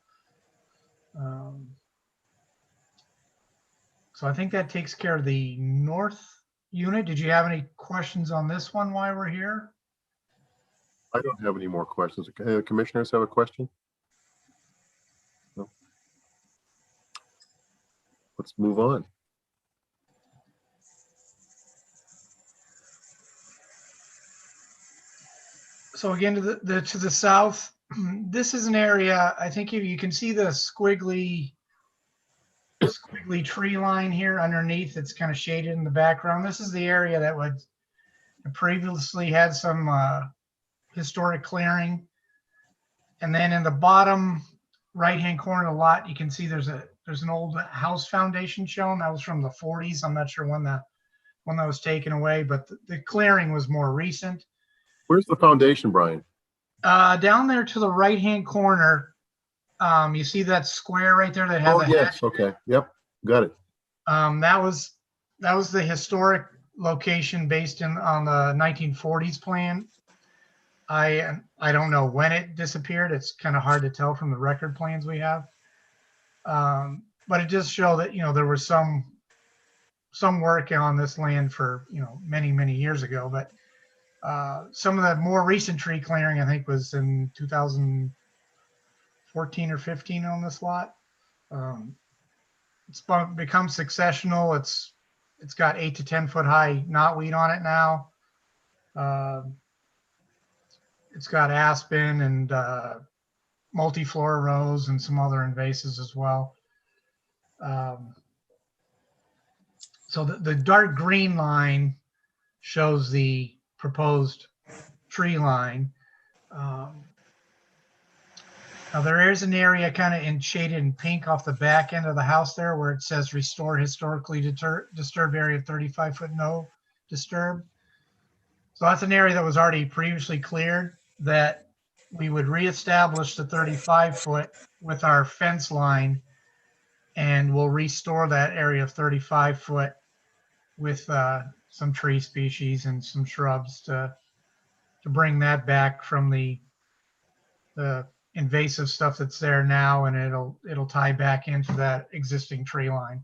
So I think that takes care of the north unit. Did you have any questions on this one while we're here? I don't have any more questions. Commissioners have a question? No. Let's move on. So again, to the south, this is an area, I think if you can see the squiggly tree line here underneath, it's kind of shaded in the background. This is the area that would previously had some historic clearing. And then in the bottom right-hand corner of the lot, you can see there's an old house foundation shown. That was from the 40s. I'm not sure when that was taken away, but the clearing was more recent. Where's the foundation, Brian? Down there to the right-hand corner, you see that square right there that has Oh, a yes, okay, yep, got it. that was the historic location based on the 1940s plan. I don't know when it disappeared. It's kind of hard to tell from the record plans we have. But it does show that, there was some work on this land for, many, many years ago. But some of the more recent tree clearing, I think, was in 2014 or 15 on this lot. It's become successional. It's got 8 to 10 foot high knotweed on it now. It's got aspen and multiflora rose and some other invasives as well. So the dark green line shows the proposed tree line. Now there is an area kind of shaded in pink off the back end of the house there where it says restore historically disturbed area 35 foot no disturb. So that's an area that was already previously cleared that we would reestablish the 35 foot with our fence line, and we'll restore that area of 35 foot with some tree species and some shrubs to bring that back from the invasive stuff that's there now, and it'll tie back into that existing tree line.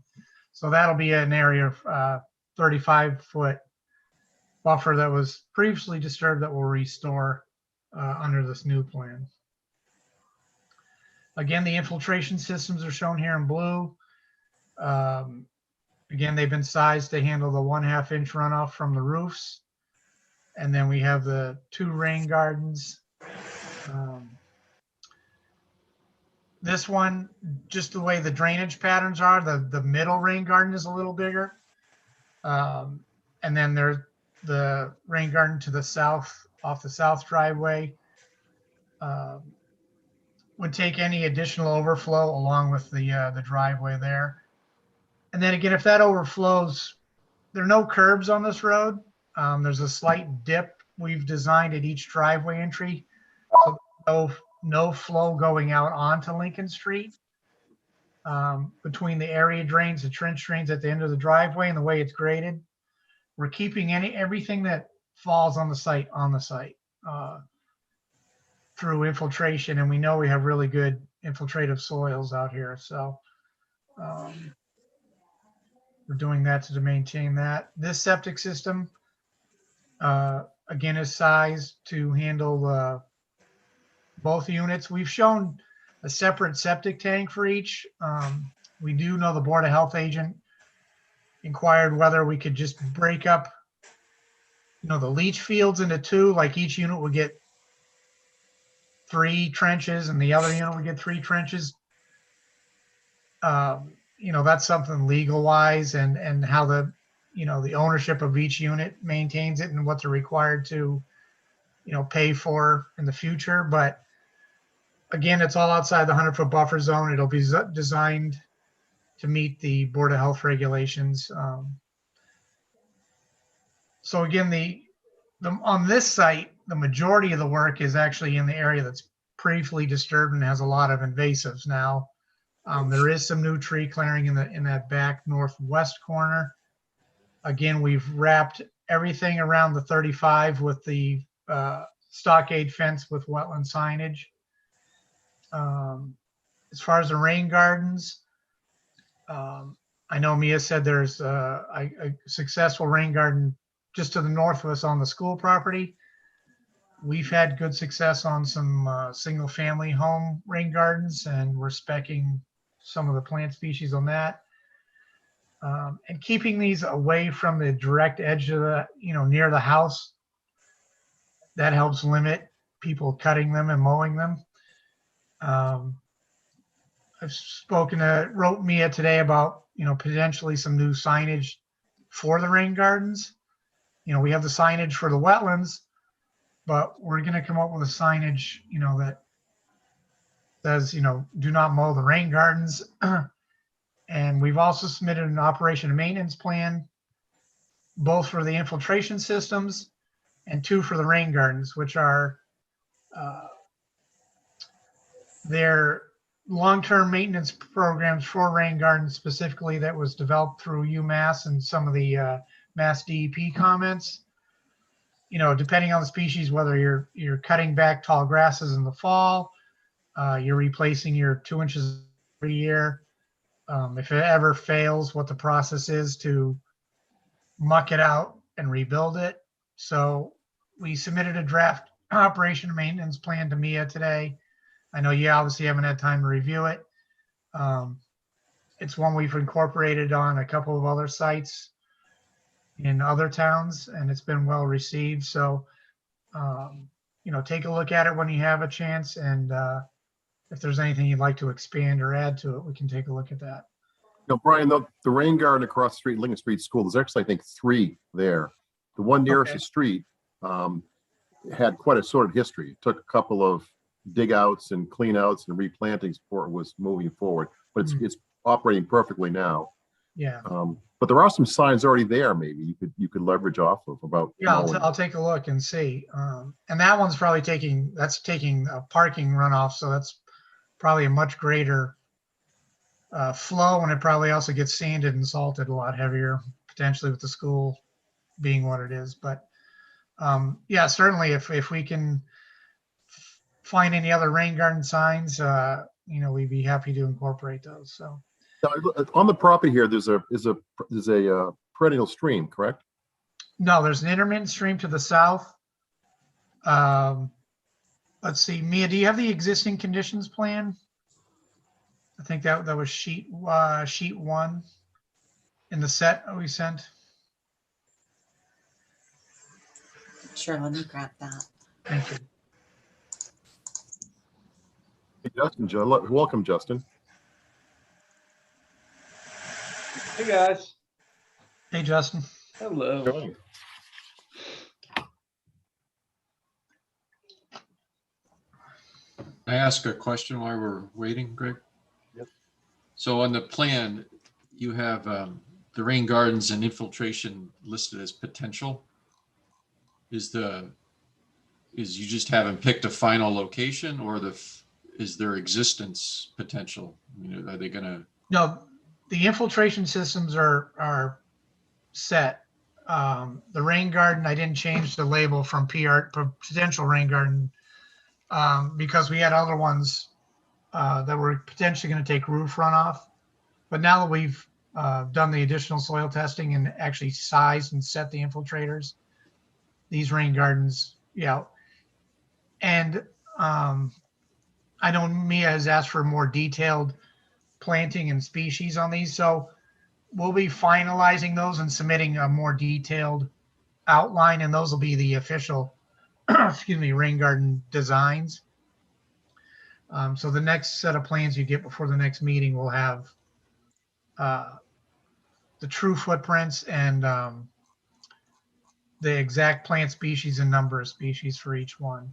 So that'll be an area of 35 foot buffer that was previously disturbed that will restore under this new plan. Again, the infiltration systems are shown here in blue. Again, they've been sized to handle the 1/2 inch runoff from the roofs. And then we have the 2 rain gardens. This one, just the way the drainage patterns are, the middle rain garden is a little bigger. And then there's the rain garden to the south, off the south driveway. Would take any additional overflow along with the driveway there. And then again, if that overflows, there are no curbs on this road. There's a slight dip we've designed at each driveway entry. So no flow going out onto Lincoln Street. Between the area drains, the trench drains at the end of the driveway and the way it's graded. We're keeping everything that falls on the site through infiltration, and we know we have really good infiltrative soils out here. So we're doing that to maintain that. This septic system, again, is sized to handle both units. We've shown a separate septic tank for each. We do know the Board of Health agent inquired whether we could just break up, the leach fields into 2, like each unit would get 3 trenches and the other unit would get 3 trenches. That's something legal wise and how the ownership of each unit maintains it and what they're required to, pay for in the future. But again, it's all outside the 100-foot buffer zone. It'll be designed to meet the Board of Health regulations. So again, on this site, the majority of the work is actually in the area that's previously disturbed and has a lot of invasives now. There is some new tree clearing in that back northwest corner. Again, we've wrapped everything around the 35 with the stockade fence with wetland signage. As far as the rain gardens, I know Mia said there's a successful rain garden just to the north of us on the school property. We've had good success on some single family home rain gardens, and we're speccing some of the plant species on that. And keeping these away from the direct edge of the, near the house, that helps limit people cutting them and mowing them. I've wrote Mia today about, potentially some new signage for the rain gardens. We have the signage for the wetlands, but we're going to come up with a signage, that says, do not mow the rain gardens. And we've also submitted an operation and maintenance plan, both for the infiltration systems and 2 for the rain gardens, which are their long-term maintenance programs for rain gardens specifically that was developed through UMass and some of the Mass DEP comments. You know, depending on the species, whether you're cutting back tall grasses in the fall, you're replacing your 2 inches every year. If it ever fails, what the process is to muck it out and rebuild it. So we submitted a draft operation and maintenance plan to Mia today. I know you obviously haven't had time to review it. It's one we've incorporated on a couple of other sites in other towns, and it's been well received. So, you know, take a look at it when you have a chance, and if there's anything you'd like to expand or add to it, we can take a look at that. Now, Brian, the rain garden across the street, Lincoln Street School, there's actually, I think, 3 there. The one nearest the street had quite a sordid history. It took a couple of dig outs and clean outs and replantings before it was moving forward, but it's operating perfectly now. Yeah. But there are some signs already there. Maybe you could leverage off of about. Yeah, I'll take a look and see. And that one's probably taking a parking runoff, so that's probably a much greater flow, and it probably also gets sanded and salted a lot heavier, potentially with the school being what it is. But yeah, certainly if we can find any other rain garden signs, you know, we'd be happy to incorporate those. So now, on the property here, there's a perennial stream, correct? no, there's an intermittent stream to the south. Let's see, Mia, do you have the existing conditions plan? I think that was sheet 1 in the set we sent. Sure, let me grab that. Thank you. Hey, Justin, welcome, Justin. Hey guys. Hey, Justin. Hello. Good. Can I ask a question while we're waiting, Greg? Yep. So on the plan, you have the rain gardens and infiltration listed as potential. Is you just haven't picked a final location, or is there existence potential? I mean, are they gonna? No, the infiltration systems are set. The rain garden, I didn't change the label from potential rain garden because we had other ones that were potentially going to take roof runoff. But now that we've done the additional soil testing and actually sized and set the infiltrators, these rain gardens, yeah. And I know Mia has asked for more detailed planting and species on these, so we'll be finalizing those and submitting a more detailed outline, and those will be the official excuse me, rain garden designs. So the next set of plans you get before the next meeting will have the true footprints and the exact plant species and number of species for each one.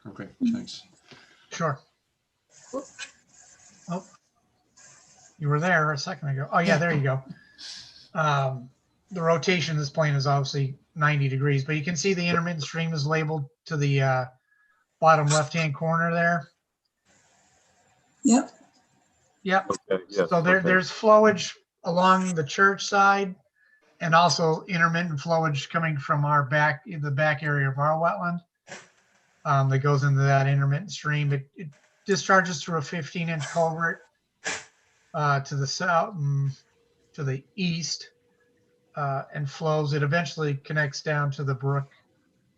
Okay, thanks. Sure. Oh, you were there a second ago. Oh yeah, there you go. The rotation of this plane is obviously 90 degrees, but you can see the intermittent stream is labeled to the bottom left-hand corner there. Yep. Yep. Okay, yes, So there's flowage along the church side, and also intermittent flowage coming from the back area of our wetland that goes into that intermittent stream. It discharges through a 15-inch culvert to the south and to the east and flows. It eventually connects down to the brook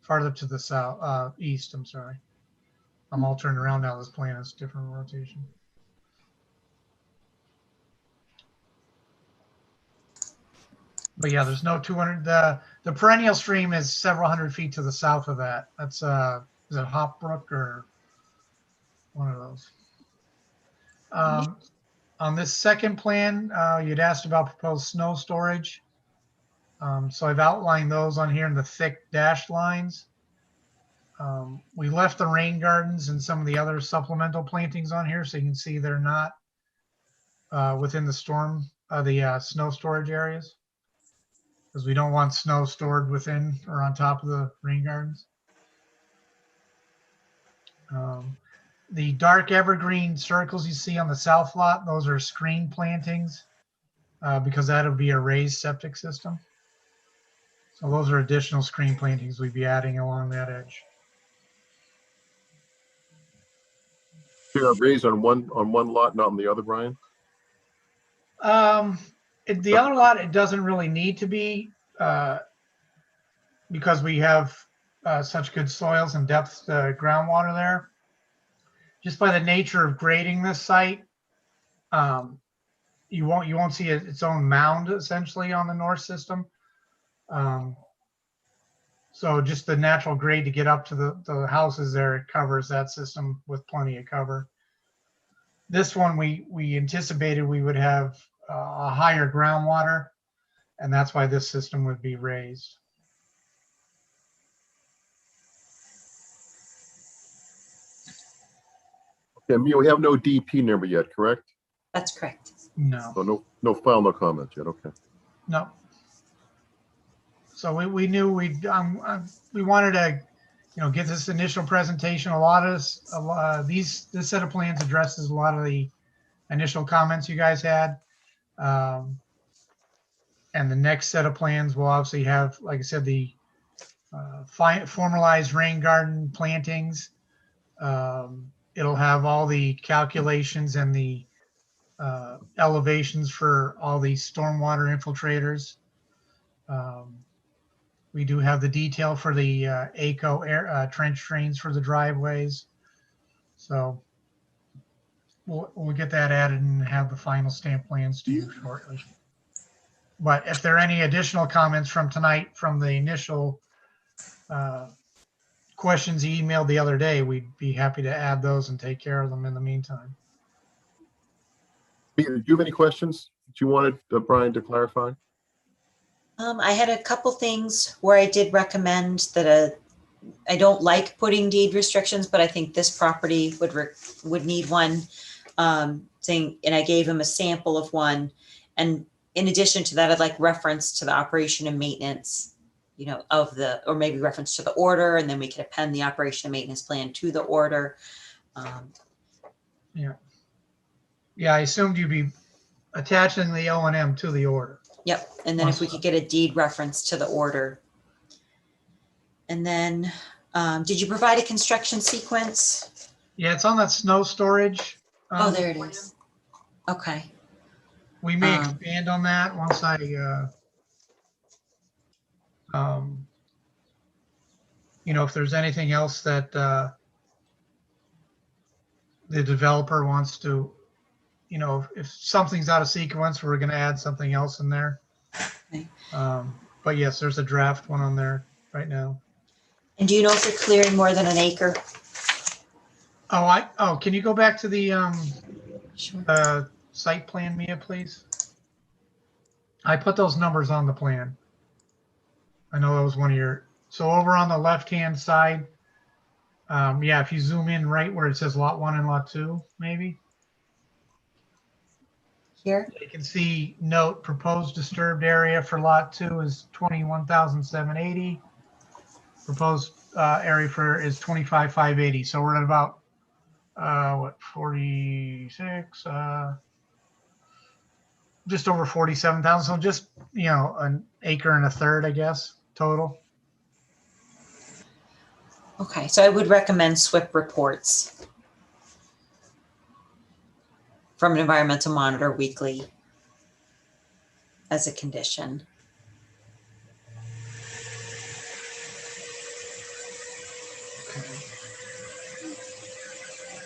farther to the south, east, I'm sorry. I'm all turned around now. This plan has different rotation. But yeah, there's no 200. The perennial stream is several hundred feet to the south of that. That's is it Hop Brook or one of those? On this second plan, you'd asked about proposed snow storage. So I've outlined those on here in the thick dashed lines. We left the rain gardens and some of the other supplemental plantings on here, so you can see they're not within the snow storage areas, because we don't want snow stored within or on top of the rain gardens. The dark evergreen circles you see on the south lot, those are screen plantings because that'll be a raised septic system. So those are additional screen plantings we'd be adding along that edge. Chair, raised on one lot, not on the other, Brian? The other lot, it doesn't really need to be because we have such good soils and depth groundwater there. Just by the nature of grading this site, you won't see its own mound essentially on the north system. So just the natural grade to get up to the houses there, it covers that system with plenty of cover. This one, we anticipated we would have a higher groundwater, and that's why this system would be raised. Okay, Mia, we have no DP number yet, correct? That's correct. No. So no file, no comment yet, okay. No. So we knew we wanted to, get this initial presentation. This set of plans addresses a lot of the initial comments you guys had. And the next set of plans will obviously have, like I said, the formalized rain garden plantings. It'll have all the calculations and the elevations for all the stormwater infiltrators. We do have the detail for the ACO trench drains for the driveways. So we'll get that added and have the final stamp plans to you shortly. But if there are any additional comments from tonight from the initial questions you emailed the other day, we'd be happy to add those and take care of them in the meantime. Mia, do you have any questions that you wanted Brian to clarify? I had a couple things where I did recommend that I don't like putting deed restrictions, but I think this property would need one thing, and I gave him a sample of one. And in addition to that, I'd like reference to the operation and maintenance, or maybe reference to the order, and then we can append the operation and maintenance plan to the order. Yeah, I assumed you'd be attaching the O&M to the order. Yep, and then if we could get a deed reference to the order. And then, did you provide a construction sequence? Yeah, it's on that snow storage. Oh, there it is. Okay. We may expand on that once I, if there's anything else that the developer wants to, if something's out of sequence, we're going to add something else in there. Okay. But yes, there's a draft one on there right now. And do you know if you're clearing more than an acre? Can you go back to the Sure. Site plan, Mia, please? I put those numbers on the plan. I know that was one of your, so over on the left-hand side, if you zoom in right where it says lot 1 and lot 2, maybe. Here? You can see note proposed disturbed area for lot 2 is 21,780. Proposed area for is 25,580. So we're at about 46, just over 47,000. So just, an acre and a third, I guess, total. Okay, so I would recommend SWIP reports from an environmental monitor weekly as a condition.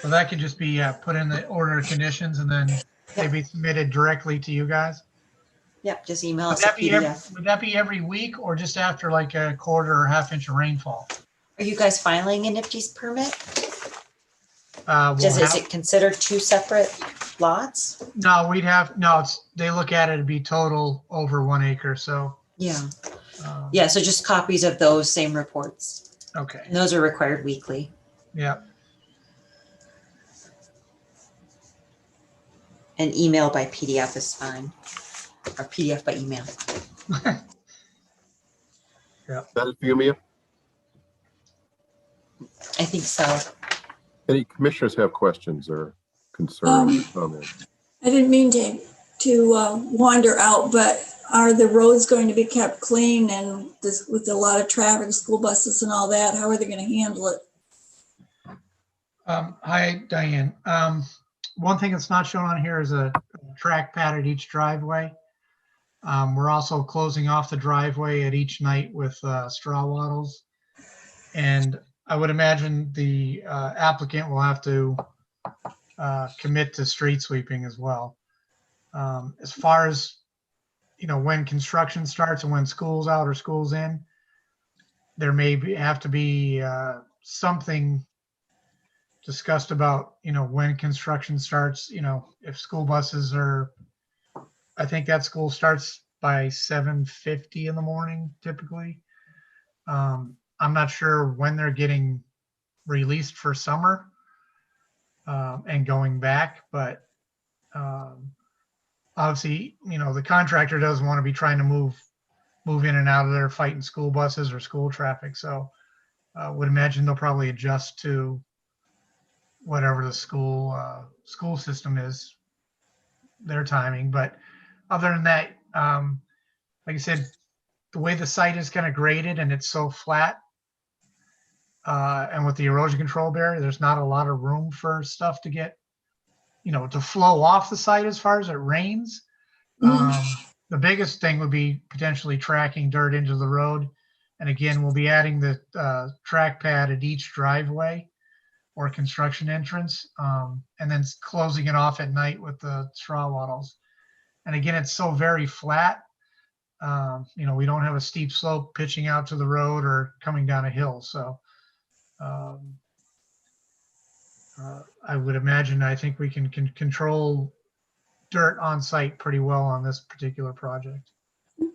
So that could just be put in the order of conditions and then they be submitted directly to you guys. Yep, just email Would us a that be PDF. would that be every week or just after like a quarter or half-inch of rainfall? Are you guys filing a NIPD's permit? Is Is it considered two separate lots? No, they look at it to be total over 1 acre. So Yeah. Yeah, so just copies of those same reports. Okay. And those are required weekly. Yeah. And email by PDF is fine. Or PDF by email. That is for you, Mia? I think so. Any commissioners have questions or concerns, comments? I didn't mean to wander out, but are the roads going to be kept clean and this, with a lot of traffic, school buses and all that? How are they going to handle it? Hi, Diane. One thing that's not shown on here is a track pad at each driveway. We're also closing off the driveway at each night with straw wattles. And I would imagine the applicant will have to commit to street sweeping as well. As far as, you know, when construction starts and when school's out or school's in, there may have to be something discussed about, you know, when construction starts, you know, if school buses are, I think that school starts by 7:50 in the morning typically. I'm not sure when they're getting released for summer and going back, but obviously, you know, the contractor doesn't want to be trying to move in and out of there fighting school buses or school traffic. So would imagine they'll probably adjust to whatever the school system is, their timing. But other than that, like I said, the way the site is kind of graded and it's so flat, and with the erosion control barrier, there's not a lot of room for stuff to get, you know, to flow off the site as far as it rains. The biggest thing would be potentially tracking dirt into the road. And again, we'll be adding the track pad at each driveway or construction entrance, and then closing it off at night with the straw wattles. And again, it's so very flat. You know, we don't have a steep slope pitching out to the road or coming down a hill. So I would imagine, I think we can control dirt on site pretty well on this particular project.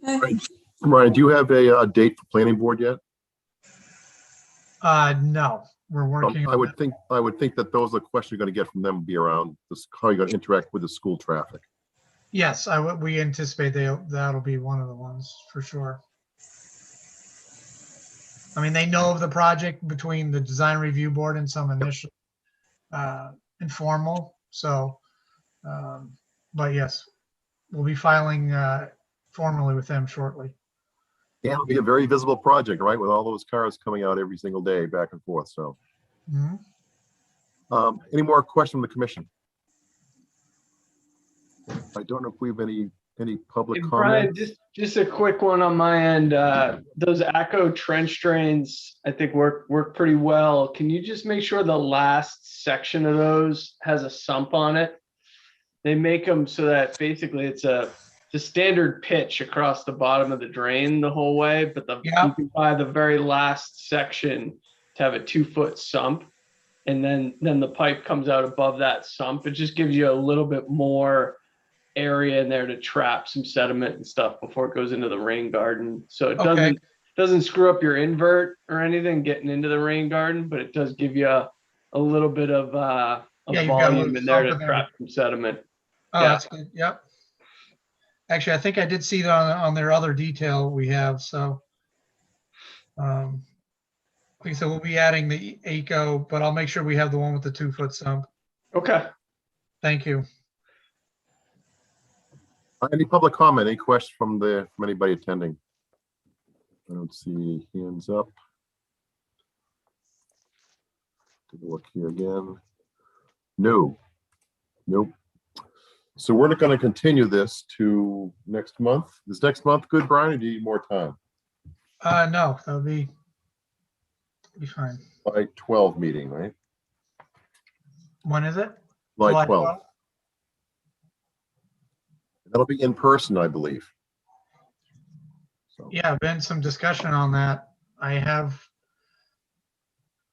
Okay. Ryan, do you have a date for planning board yet? No, we're working. I would think that those are the questions you're going to get from them will be around this, how you're going to interact with the school traffic. Yes, we anticipate that'll be one of the ones for sure. I mean, they know of the project between the design review board and some initial informal. So, but yes, we'll be filing formally with them shortly. Yeah, it'll be a very visible project, right? With all those cars coming out every single day back and forth. So, any more questions from the commission? I don't know if we have any public Hey, Brian, comments. just a quick one on my end. Those ACO trench drains, I think work pretty well. Can you just make sure the last section of those has a sump on it? They make them so that basically it's the standard pitch across the bottom of the drain the whole way, but you can buy the very last section to have a 2-foot sump, and then the pipe comes out above that sump. It just gives you a little bit more area in there to trap some sediment and stuff before it goes into the rain garden. So it doesn't screw up your invert or anything getting into the rain garden, but it does give you a little bit of volume in there to trap some sediment. Oh, yeah. That's good. Yep. Actually, I think I did see that on their other detail we have. So, like I said, we'll be adding the ACO, but I'll make sure we have the one with the 2-foot sump. Okay. Thank you. Any public comment? Any questions from anybody attending? I don't see hands up. Take a look here again. No. Nope. So we're not going to continue this to next month. Is next month good, Brian, or do you need more time? No, that'll be fine. July 12 meeting, right? When is it? July 12. That'll be in person, I believe. So. Yeah, been some discussion on that. I have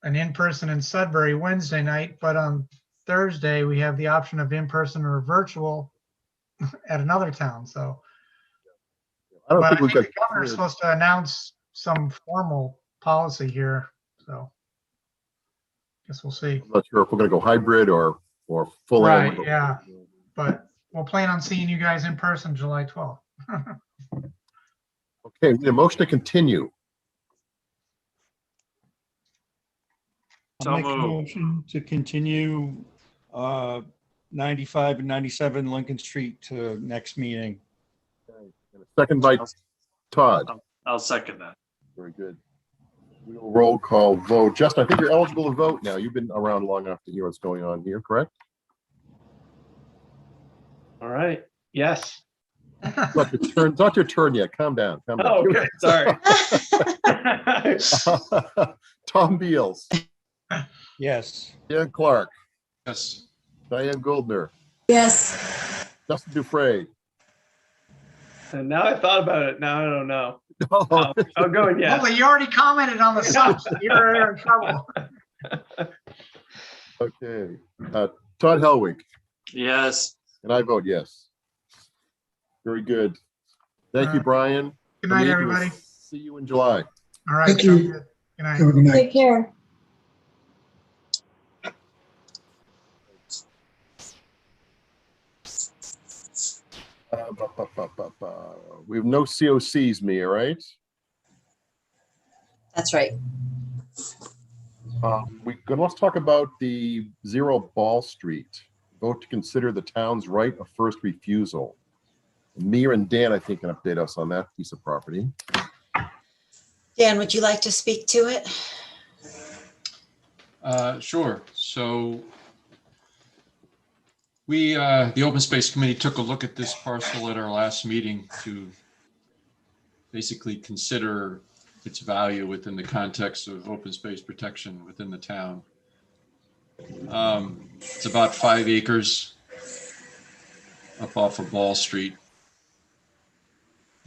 an in-person in Sudbury Wednesday night, but on Thursday we have the option of in-person or virtual at another town. So I think the governor's supposed to announce some formal policy here. So guess we'll see. I'm not sure if we're going to go hybrid or full. Right, yeah. But we'll plan on seeing you guys in person July 12th. Okay, we need a motion to continue. So I'll make a moved. motion to continue 95 and 97 Lincoln Street to next meeting. And a second by Todd. I'll second that. Very good. We will roll call vote. Justin, I think you're eligible to vote now. You've been around long enough to hear what's going on here, correct? All right. Yes. It's not your turn. It's not your turn yet. Calm down. Calm down. Oh, okay. Sorry. Tom Beals, Yes. Dan Clark, Yes. Diane Goldner, Yes, Justin Dufresne. And now I thought about it. Now I don't know. Oh, I'll go with Oh, yes. but you already commented on the Sump, so you're in trouble. okay. Todd Helwig, Yes. and I vote yes. Very good. Thank you, Brian. Good The night, meeting will everybody. See you in July. All right. Thank sounds you. good. Good night. Have a good night. take care. We have no COCs, Mia, right? That's right. Let's talk about the 0 Ball Street. Vote to consider the town's right of first refusal. Mia and Dan, I think, can update us on that piece of property. Dan, would you like to speak to it? Sure. So the Open Space Committee took a look at this parcel at our last meeting to basically consider its value within the context of open space protection within the town. It's about 5 acres up off of Ball Street.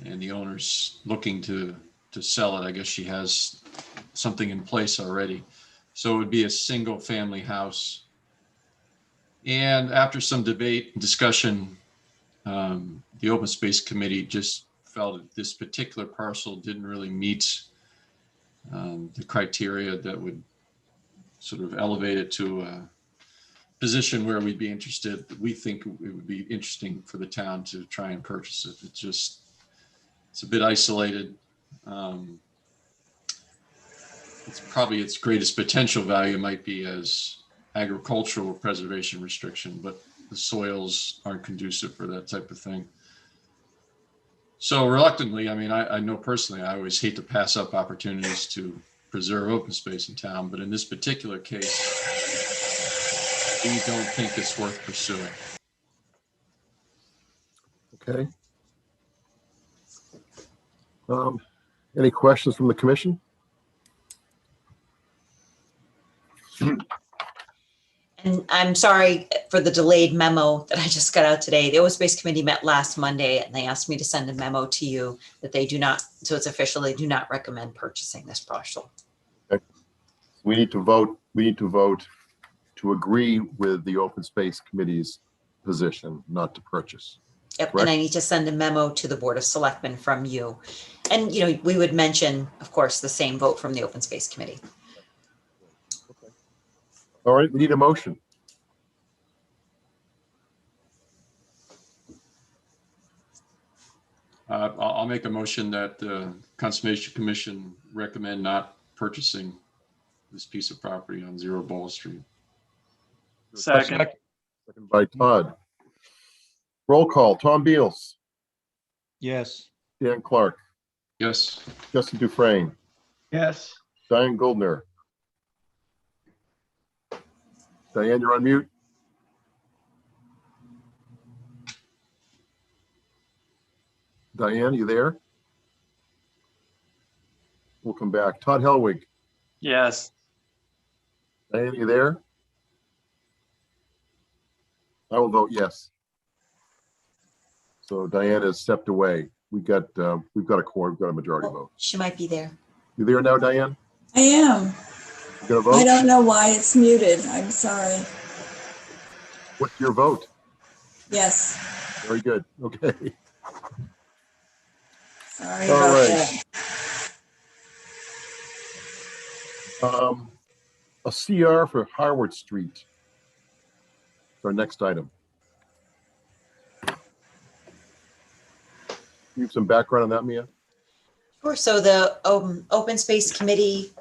And the owner's looking to sell it. I guess she has something in place already. So it would be a single family house. And after some debate and discussion, the Open Space Committee just felt that this particular parcel didn't really meet the criteria that would sort of elevate it to a position where we'd be interested. We think it would be interesting for the town to try and purchase it. It's a bit isolated. It's probably its greatest potential value might be as agricultural preservation restriction, but the soils aren't conducive for that type of thing. So reluctantly, I mean, I know personally, I always hate to pass up opportunities to preserve open space in town, but in this particular case, we don't think it's worth pursuing. Okay. Any questions from the commission? And I'm sorry for the delayed memo that I just got out today. The Open Space Committee met last Monday and they asked me to send a memo to you that they do not, so it's official, they do not recommend purchasing this parcel. Okay. We need to vote. We need to vote to agree with the Open Space Committee's position not to purchase. Yep, Correct. and I need to send a memo to the Board of Selectmen from you. And, you know, we would mention, of course, the same vote from the Open Space Committee. Okay. All right, we need a motion. I'll make a motion that the Conservation Commission recommend not purchasing this piece of property on 0 Ball Street. Second. Second by Todd. Roll call, Tom Beals, Yes. Dan Clark, Yes. Justin Dufresne, Yes. Diane Goldner. Diane, you're on mute. Diane, you there? We'll come back. Todd Helwig, Yes. Diane, you there? I will vote yes. So Diane has stepped away. We've got a quorum, we've got a majority vote. She might be there. You there now, Diane? I am. You gonna vote? I don't know why it's muted. I'm sorry. What's your vote? Yes, Very good. Okay. sorry All about right. that. A CR for Harvard Street. Our next item. You have some background on that, Mia? Sure. So the Open Space Committee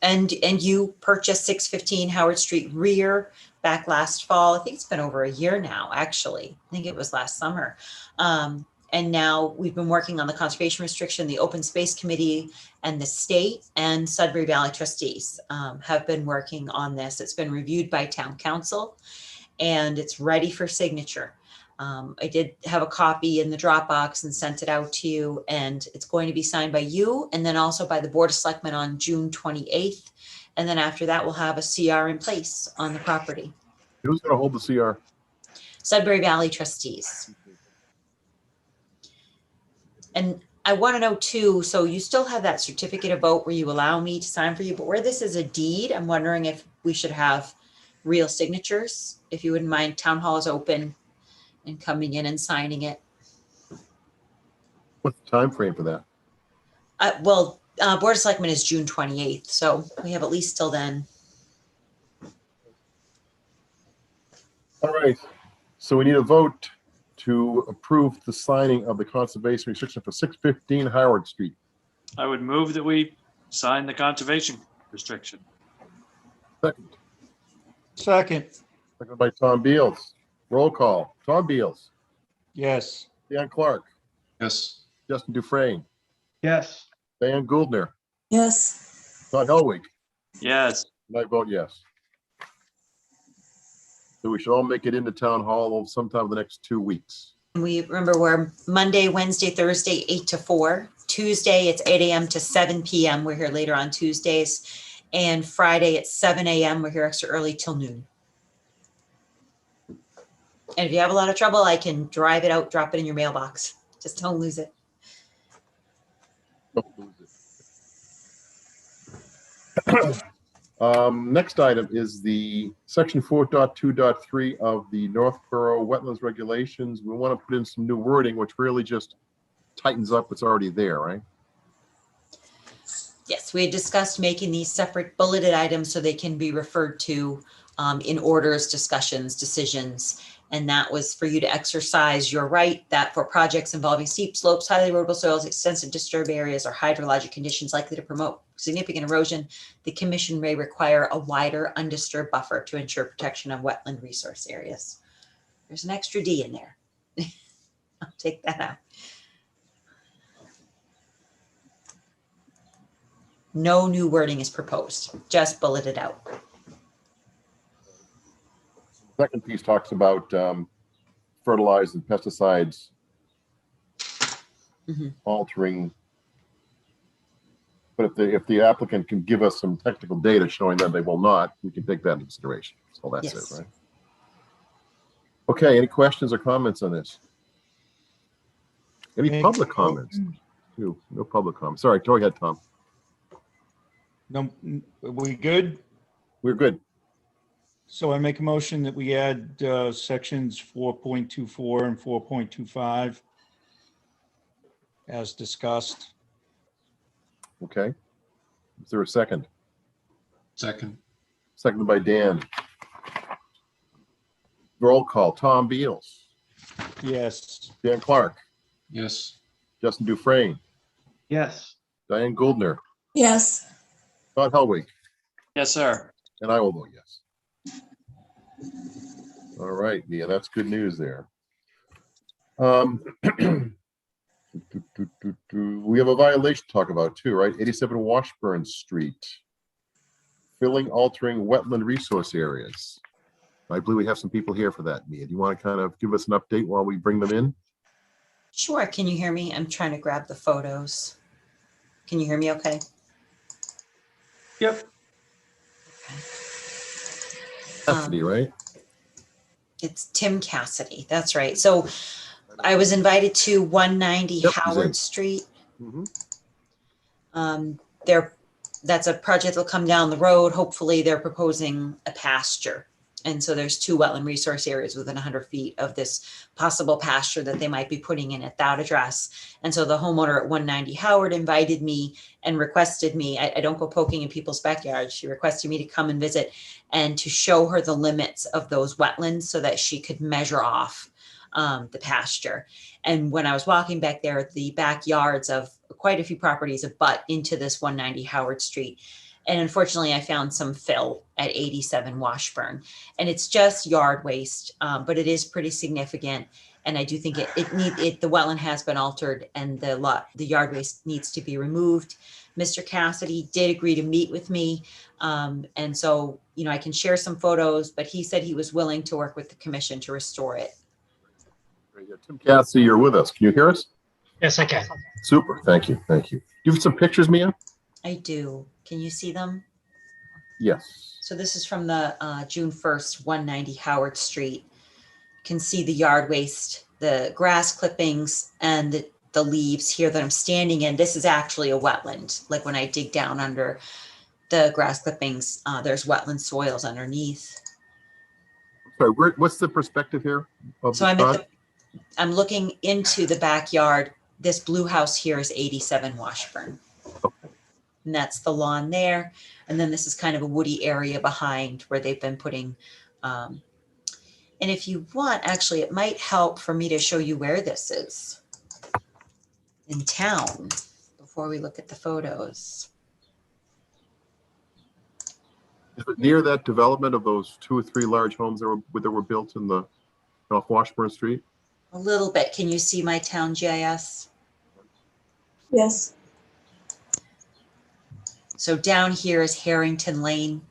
And you purchased 615 Howard Street rear back last fall. I think it's been over a year now, actually. I think it was last summer. And now we've been working on the conservation restriction, the open space committee, and the state and Sudbury Valley trustees have been working on this. It's been reviewed by town council and it's ready for signature. I did have a copy in the Dropbox and sent it out to you, and it's going to be signed by you and then also by the Board of Selectmen on June 28th. And then after that, we'll have a CR in place on the property. Who's going to hold the CR? Sudbury Valley trustees. And I want to know too, so you still have that certificate of vote where you allow me to sign for you, but where this is a deed, I'm wondering if we should have real signatures. If you wouldn't mind, town hall is open and coming in and signing it. What's the time frame for that? Board of Selectmen is June 28th, so we have at least till then. All right. So we need a vote to approve the signing of the conservation restriction for 615 Howard Street. I would move that we sign the conservation restriction. Second. Second by Tom Beals. Roll call. Tom Beals. Yes. Dan Clark. Yes. Justin Dufresne. Yes. Diane Gouldner. Yes. Todd Helwig. Yes. And I vote yes. So we should all make it into town hall sometime in the next 2 weeks. We remember we're Monday, Wednesday, Thursday, 8 to 4. Tuesday, it's 8 a.m. to 7 p.m. We're here later on Tuesdays. And Friday, it's 7 a.m. We're here extra early till noon. And if you have a lot of trouble, I can drive it out, drop it in your mailbox. Just don't lose it. Don't lose it. Next item is the section 4.2.3 of the Northboro Wetlands regulations. We want to put in some new wording, which really just tightens up what's already there, right? Yes, we had discussed making these separate bulleted items so they can be referred to in orders, discussions, decisions. And that was for you to exercise your right that for projects involving steep slopes, highly erodible soils, extensive disturbed areas, or hydrologic conditions likely to promote significant erosion, the commission may require a wider undisturbed buffer to ensure protection of wetland resource areas. There's an extra D in there. I'll take that out. No new wording is proposed, just bulleted out. Second piece talks about fertilizers and pesticides altering. But if the applicant can give us some technical data showing that they will not, we can take that into consideration. That's all that says, right? Okay, any questions or comments on this? Any public comments? No public comments. Sorry, go ahead, Tom. No, are we good? We're good. So I make a motion that we add sections 4.24 and 4.25 as discussed. Okay. Is there a second? Second. Seconded by Dan. Roll call. Tom Beals. Yes. Dan Clark. Yes. Justin Dufresne. Yes. Diane Gouldner. Yes. Todd Helwig. Yes, sir. And I will vote yes. All right, yeah, that's good news there. We have a violation to talk about too, right? 87 Washburn Street. Filling, altering wetland resource areas. I believe we have some people here for that, Mia. Do you want to kind of give us an update while we bring them in? Sure, can you hear me? I'm trying to grab the photos. Can you hear me okay? Yep. Cassidy, right? It's Tim Cassidy, that's right. So I was invited to 190 Yep, he's in. Howard Street. Mm-hmm. That's a project that'll come down the road. Hopefully they're proposing a pasture. And so there's 2 wetland resource areas within 100 feet of this possible pasture that they might be putting in at that address. And so the homeowner at 190 Howard invited me and requested me, I don't go poking in people's backyards. She requested me to come and visit and to show her the limits of those wetlands so that she could measure off the pasture. And when I was walking back there, the backyards of quite a few properties abut into this 190 Howard Street. And unfortunately, I found some fill at 87 Washburn, and it's just yard waste, but it is pretty significant. And I do think the wetland has been altered, and the yard waste needs to be removed. Mr. Cassidy did agree to meet with me. And so, I can share some photos, but he said he was willing to work with the commission to restore it. Very good. Tim Cassidy, you're with us. Can you hear us? Yes, I can. Super. Thank you. Thank you. You have some pictures, Mia? I do. Can you see them? Yes. So this is from the June 1st, 190 Howard Street. You can see the yard waste, the grass clippings, and the leaves here that I'm standing in. This is actually a wetland. Like when I dig down under the grass clippings, there's wetland soils underneath. Sorry, what's the perspective here? So I'm looking into the backyard. This blue house here is 87 Washburn. Okay. And that's the lawn there. And then this is kind of a woody area behind where they've been putting. And if you want, actually, it might help for me to show you where this is in town before we look at the photos. Is it near that development of those 2 or 3 large homes that were built in the off Washburn Street? A little bit. Can you see my town GIS? Yes. So down here is Harrington Lane.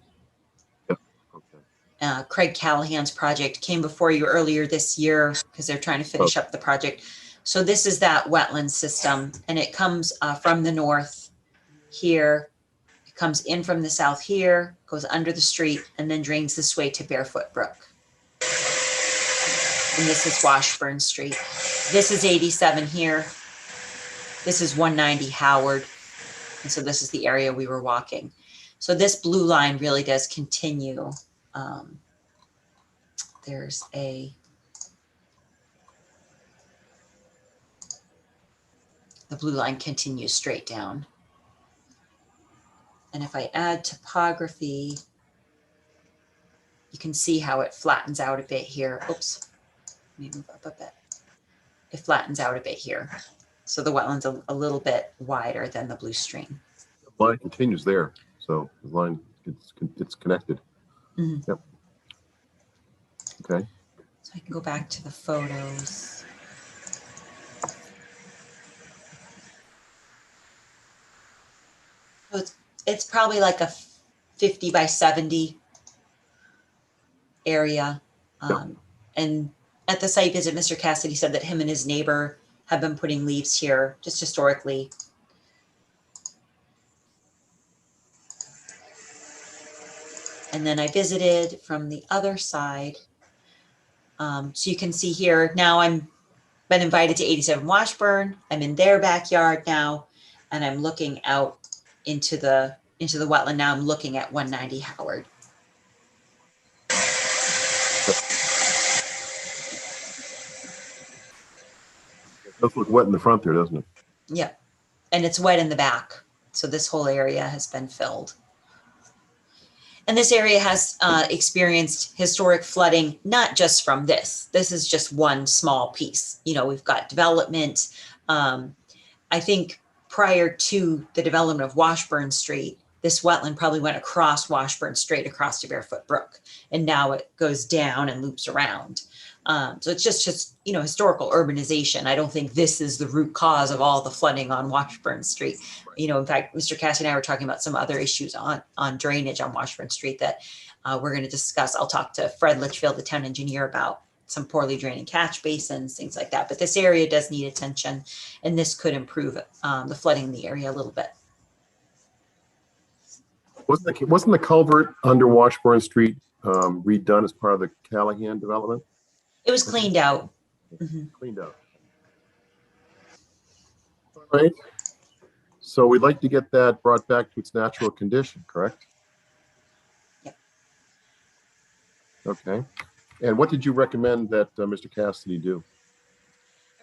Yep. Okay. Craig Callahan's project came before you earlier this year because they're trying to finish up the project. So this is that wetland system, and it comes from the north here. It comes in from the south here, goes under the street, and then drains this way to Barefoot Brook. And this is Washburn Street. This is 87 here. This is 190 Howard. And so this is the area we were walking. So this blue line really does continue. There's the blue line continues straight down. And if I add topography, you can see how it flattens out a bit here. Oops, let me move up a bit. It flattens out a bit here. So the wetland's a little bit wider than the blue stream. The line continues there. So the line, it's connected. Mm-hmm. Yep. Okay. So I can go back to the photos. So it's probably like a 50 by 70 area. And at the site visit, Mr. Cassidy said that him and his neighbor have been putting leaves here just historically. And then I visited from the other side. So you can see here, now I'm been invited to 87 Washburn. I'm in their backyard now, and I'm looking out into the wetland. Now I'm looking at 190 Howard. It does look wet in the front there, doesn't it? Yeah, and it's wet in the back. So this whole area has been filled. And this area has experienced historic flooding, not just from this. This is just one small piece. We've got development. I think prior to the development of Washburn Street, this wetland probably went across Washburn straight across to Barefoot Brook. And now it goes down and loops around. So it's just historical urbanization. I don't think this is the root cause of all the flooding on Washburn Street. In fact, Mr. Cassidy and I were talking about some other issues on drainage on Washburn Street that we're going to discuss. I'll talk to Fred Litchfield, the town engineer, about some poorly draining catch basins, things like that. But this area does need attention, and this could improve the flooding in the area a little bit. Wasn't the culvert under Washburn Street redone as part of the Callahan development? It was cleaned out. Mm-hmm. Cleaned out. All right. So we'd like to get that brought back to its natural condition, correct? Yep. Okay. And what did you recommend that Mr. Cassidy do?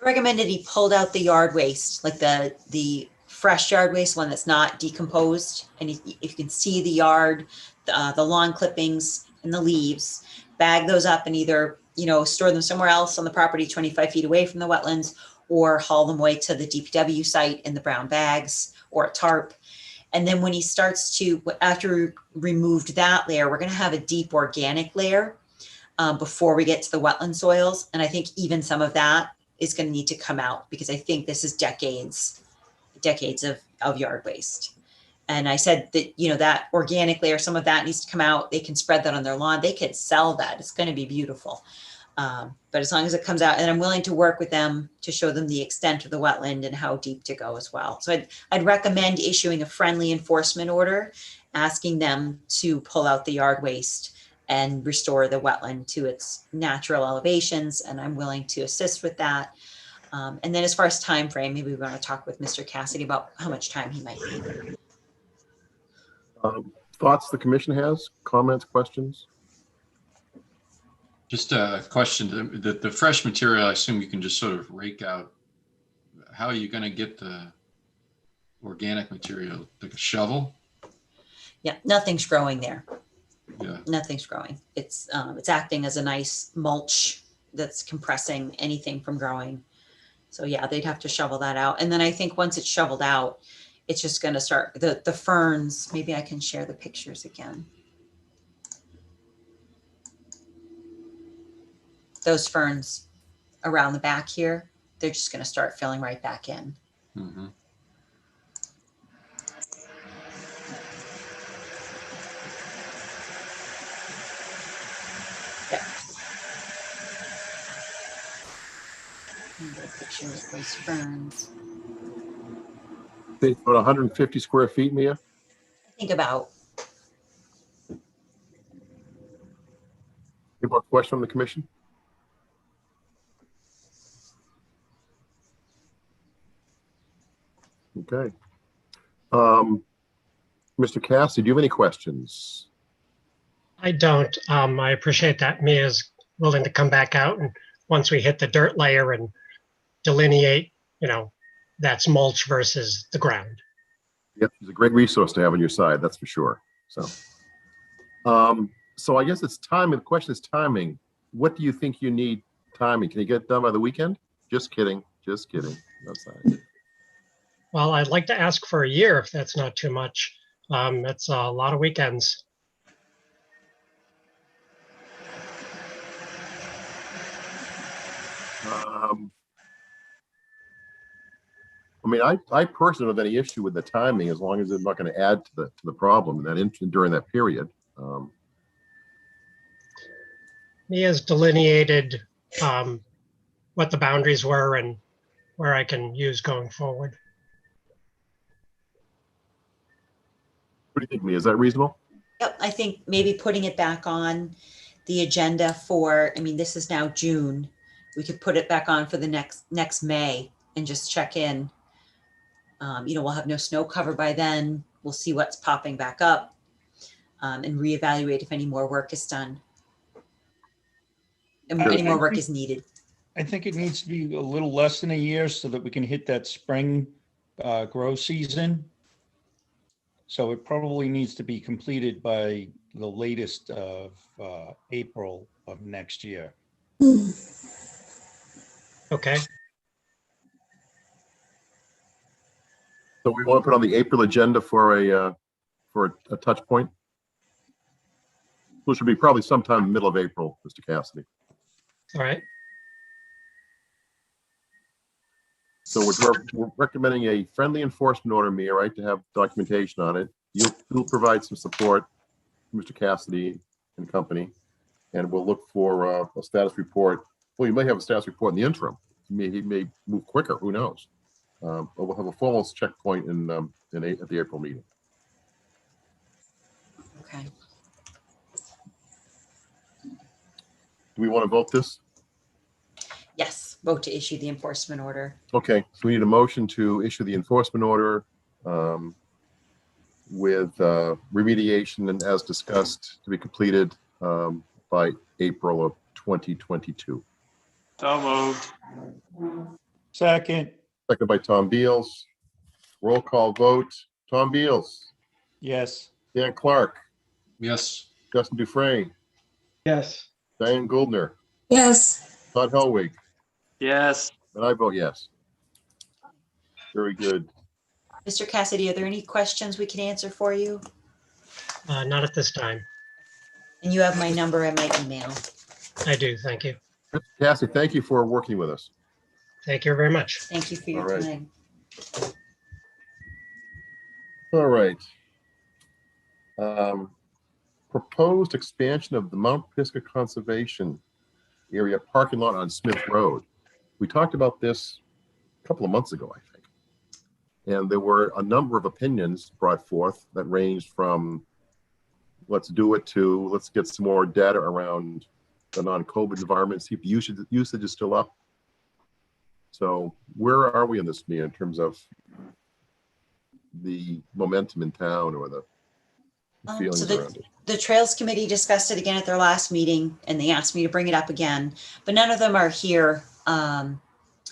I recommended he pulled out the yard waste, like the fresh yard waste, one that's not decomposed. And if you can see the yard, the lawn clippings and the leaves, bag those up and either store them somewhere else on the property 25 feet away from the wetlands, or haul them away to the DPW site in the brown bags or a tarp. And then when he starts to, after we removed that layer, we're going to have a deep organic layer before we get to the wetland soils. And I think even some of that is going to need to come out because I think this is decades of yard waste. And I said that, you know, that organic layer, some of that needs to come out. They can spread that on their lawn. They could sell that. It's going to be beautiful. But as long as it comes out, and I'm willing to work with them to show them the extent of the wetland and how deep to go as well. So I'd recommend issuing a friendly enforcement order, asking them to pull out the yard waste and restore the wetland to its natural elevations. And I'm willing to assist with that. And then as far as time frame, maybe we want to talk with Mr. Cassidy about how much time he might need. Thoughts the commission has, comments, questions? Just a question, the fresh material, I assume you can just sort of rake out. How are you going to get the organic material? Like a shovel? Yeah, nothing's growing there. Yeah. Nothing's growing. It's acting as a nice mulch that's compressing anything from growing. So yeah, they'd have to shovel that out. And then I think once it's shoveled out, it's just going to start the ferns. Maybe I can share the pictures again. Those ferns around the back here, they're just going to start filling right back in. Mm-hmm. And the picture of those ferns. About 150 square feet, Mia? I think about. Any more question from the commission? Okay. Mr. Cassidy, do you have any questions? I don't. I appreciate that Mia's willing to come back out and once we hit the dirt layer and delineate, you know, that's mulch versus the ground. Yep, she's a great resource to have on your side, that's for sure. So, so I guess it's timing. The question is timing. What do you think you need timing? Can you get it done by the weekend? Just kidding. Just kidding. Outside. Well, I'd like to ask for a year if that's not too much. That's a lot of weekends. I mean, I personally don't have any issue with the timing as long as it's not going to add to the problem during that period. Mia's delineated what the boundaries were and where I can use going forward. What do you think, Mia? Is that reasonable? Yep, I think maybe putting it back on the agenda for, I mean, this is now June. We could put it back on for the next May and just check in. You know, we'll have no snow cover by then. We'll see what's popping back up and reevaluate if any more work is done. And any more work is needed. I think it needs to be a little less than a year so that we can hit that spring grow season. So it probably needs to be completed by the latest of April of next year. Okay. So we want to put on the April agenda for a touch point, which should be probably sometime in the middle of April, Mr. Cassidy. All right. So we're recommending a friendly enforcement order, Mia, right, to have documentation on it. You'll provide some support, Mr. Cassidy and company, and we'll look for a status report. Well, you may have a status report in the interim. He may move quicker. Who knows? But we'll have a formal checkpoint at the April meeting. Okay. Do we want to vote this? Yes, vote to issue the enforcement order. Okay, so we need a motion to issue the enforcement order with remediation and as discussed to be completed by April of 2022. So moved. Second, Second by Tom Beals. Roll call vote. Tom Beals, yes. Dan Clark, Yes. Justin Dufresne, Yes. Diane Goldner, Yes, Todd Helwig, Yes. and I vote yes. Very good. Mr. Cassidy, are there any questions we can answer for you? Not at this time. And you have my number and my email. I do. Thank you. Cassie, thank you for working with us. Thank you very much. Thank you for your All right. time. All right. Proposed expansion of the Mount Pisgah Conservation Area parking lot on Smith Road. We talked about this a couple of months ago, I think. And there were a number of opinions brought forth that ranged from let's do it to let's get some more data around the non-COVID environment, see if the usage is still up. So where are we in this, Mia, in terms of the momentum in town or the feelings around it? The Trails Committee discussed it again at their last meeting, and they asked me to bring it up again, but none of them are here.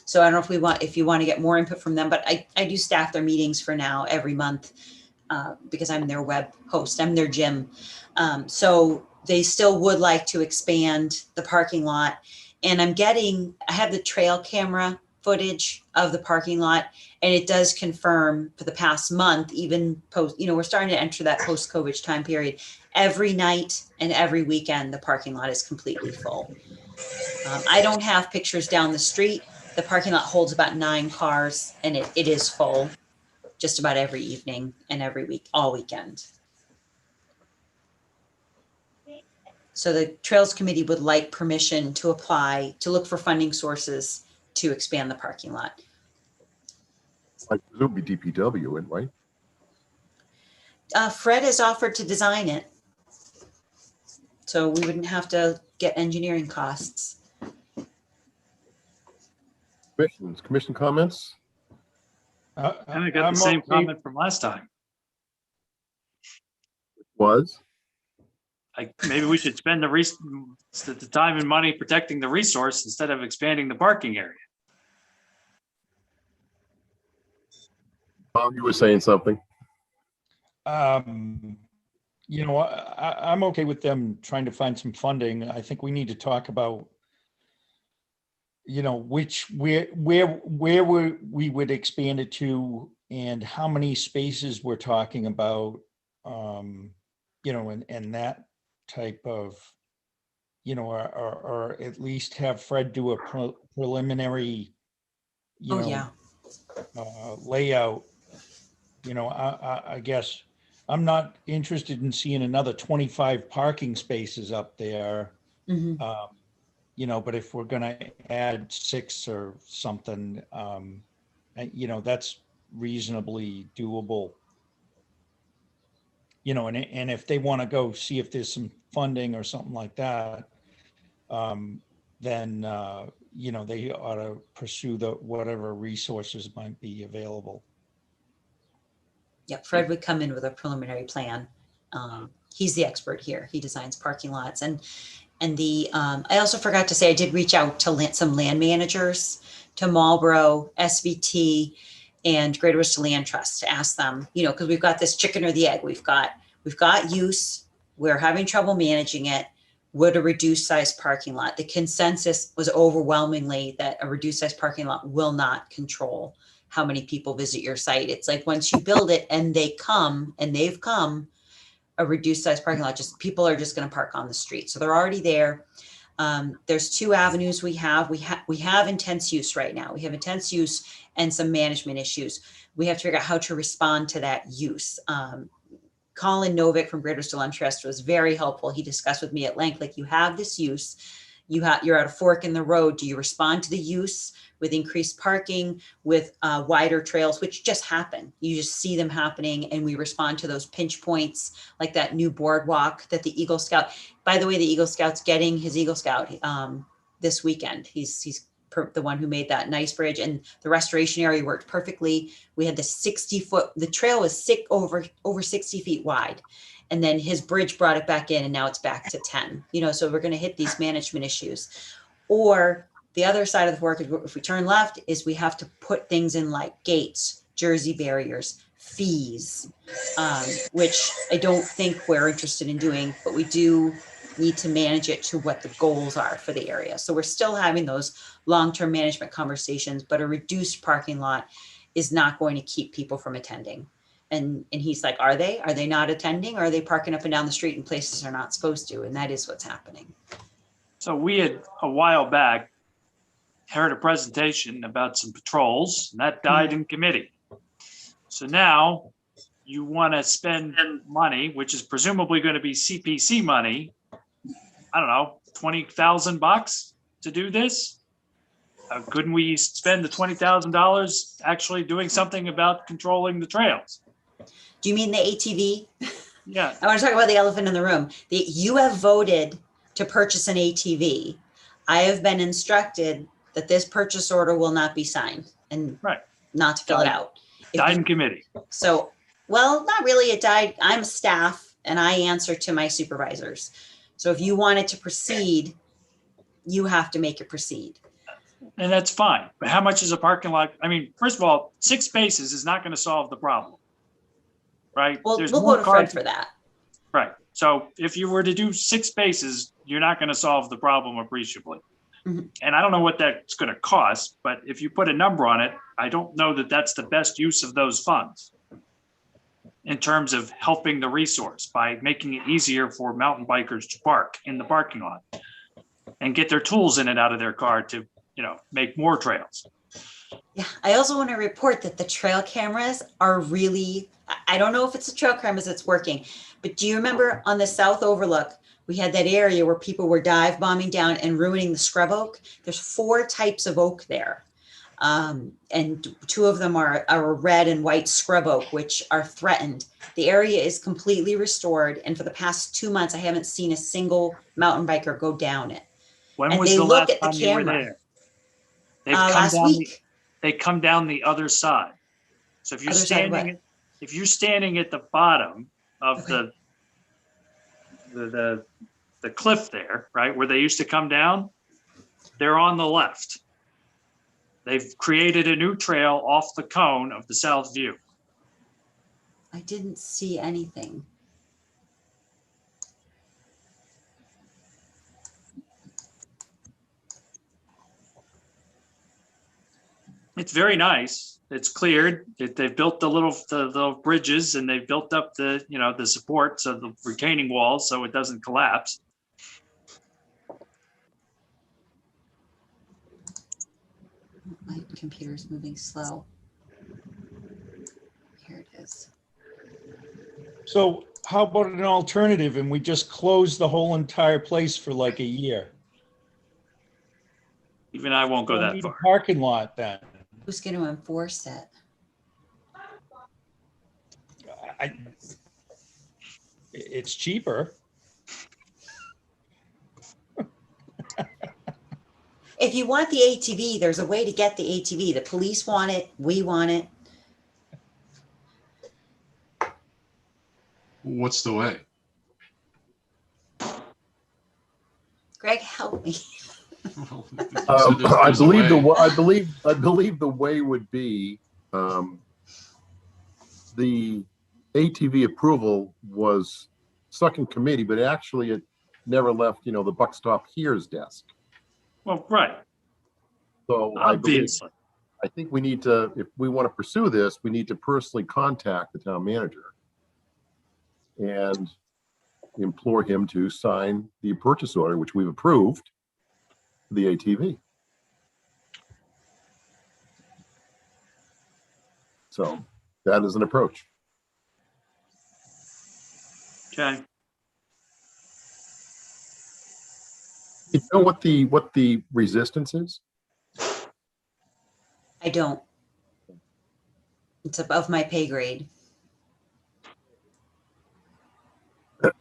So I don't know if you want to get more input from them, but I do staff their meetings for now every month because I'm their web host, I'm their gym. So they still would like to expand the parking lot. And I have the trail camera footage of the parking lot, and it does confirm for the past month, even post, we're starting to enter that post-COVID time period. Every night and every weekend, the parking lot is completely full. I don't have pictures down the street. The parking lot holds about 9 cars, and it is full just about every evening and every week, all weekend. So the Trails Committee would like permission to apply, to look for funding sources to expand the parking lot. I presume it would be DPW, right? Fred has offered to design it, so we wouldn't have to get engineering costs. Commission comments? And I got the same comment from last time. Maybe we should spend the time and money protecting the resource instead of expanding the parking area. Bob, you were saying something. I'm okay with them trying to find some funding. I think we need to talk about, where we would expand it to and how many spaces we're talking about, and that type of, or at least have Fred do a preliminary, layout. I guess I'm not interested in seeing another 25 parking spaces up there. Mm-hmm. But if we're gonna add 6 or something, that's reasonably doable. And if they want to go see if there's some funding or something like that, then they ought to pursue whatever resources might be available. Yeah, Fred would come in with a preliminary plan. He's the expert here. He designs parking lots. And I also forgot to say, I did reach out to some land managers, to Marlboro, SVT, and Greater Worcester Land Trust to ask them, because we've got this chicken or the egg. We've got use, we're having trouble managing it. Would a reduced size parking lot? The consensus was overwhelmingly that a reduced size parking lot will not control how many people visit your site. It's like once you build it and they've come, a reduced size parking lot, people are just going to park on the street. So they're already there. There's 2 avenues we have. We have intense use right now. We have intense use and some management issues. We have to figure out how to respond to that use. Colin Novick from Greater Worcester Land Trust was very helpful. He discussed with me at length, like, you have this use, you're at a fork in the road. Do you respond to the use with increased parking, with wider trails, which just happen? You just see them happening, and we respond to those pinch points, like that new boardwalk that the Eagle Scout, by the way, the Eagle Scout's getting his Eagle Scout this weekend. He's the one who made that nice bridge, and the restoration area worked perfectly. We had the 60-foot, the trail was over 60 feet wide. And then his bridge brought it back in, and now it's back to 10, so we're going to hit these management issues. Or the other side of the fork, if we turn left, is we have to put things in like gates, Jersey barriers, fees, which I don't think we're interested in doing, but we do need to manage it to what the goals are for the area. So we're still having those long-term management conversations, but a reduced parking lot is not going to keep people from attending. And he's like, are they not attending? Or are they parking up and down the street in places they're not supposed to? And that is what's happening. So we had a while back heard a presentation about some patrols, and that died in committee. So now you want to spend money, which is presumably going to be CPC money. I don't know, $20,000 to do this. Couldn't we spend the $20,000 actually doing something about controlling the trails? Do you mean the ATV? Yeah. I want to talk about the elephant in the room. You have voted to purchase an ATV. I have been instructed that this purchase order will not be signed and not to fill it out. Died in committee. So, well, not really. It died. I'm staff and I answer to my supervisors. So if you wanted to proceed, you have to make it proceed. And that's fine. But how much is a parking lot? I mean, first of all, 6 spaces is not going to solve the problem. Right? Well, There's we'll more go to Fred cars- for that. Right. So if you were to do 6 spaces, you're not going to solve the problem appreciably. Mhm. And I don't know what that's going to cost, but if you put a number on it, I don't know that that's the best use of those funds in terms of helping the resource by making it easier for mountain bikers to park in the parking lot and get their tools in and out of their car to, make more trails. Yeah. I also want to report that the trail cameras are really, I don't know if it's the trail cameras that's working, but do you remember on the South Overlook, we had that area where people were dive bombing down and ruining the scrub oak? There's 4 types of oak there. And 2 of them are a red and white scrub oak, which are threatened. The area is completely restored. And for the past 2 months, I haven't seen a single mountain biker go down it. When And was they the look last at the time you were camera. there? They've Last week. They come down the other side. So if you're Other side standing, what? if you're standing at the bottom of Okay. the cliff there, right, where they used to come down, they're on the left. They've created a new trail off the cone of the South View. I didn't see anything. It's very nice. It's cleared. They've built the little bridges, and they've built up the supports of the retaining walls so it doesn't collapse. My computer's moving slow. Here it is. So how about an alternative and we just close the whole entire place for like a year? Even I won't go Don't that need a far. parking lot then. Who's going to enforce it? It's cheaper. If you want the ATV, there's a way to get the ATV. The police want it. We want it. What's the way? Greg, help me. I believe the way would be the ATV approval was stuck in committee, but actually it never left, the buck stop here's desk. Well, right. So Obviously. I think we need to, if we want to pursue this, we need to personally contact the town manager and implore him to sign the purchase order, which we've approved, the ATV. So that is an approach. Okay. You know what the resistance is? I don't. It's above my pay grade.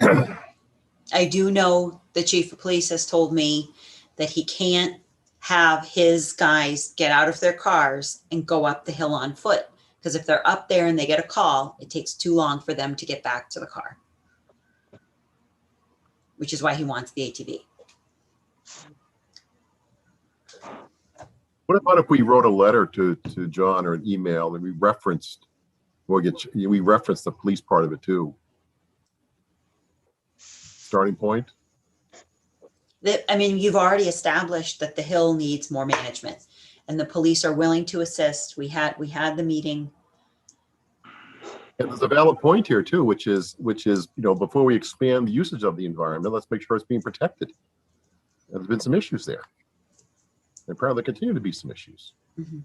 I do know the chief of police has told me that he can't have his guys get out of their cars and go up the hill on foot. Because if they're up there and they get a call, it takes too long for them to get back to the car. Which is why he wants the ATV. What about if we wrote a letter to John or an email and we referenced the police part of it too? Starting point? I mean, you've already established that the hill needs more management. and the police are willing to assist. We had the meeting. And there's a valid point here too, which is, before we expand the usage of the environment, let's make sure it's being protected. There's been some issues there. And apparently there continue to be some issues. Mm-hmm.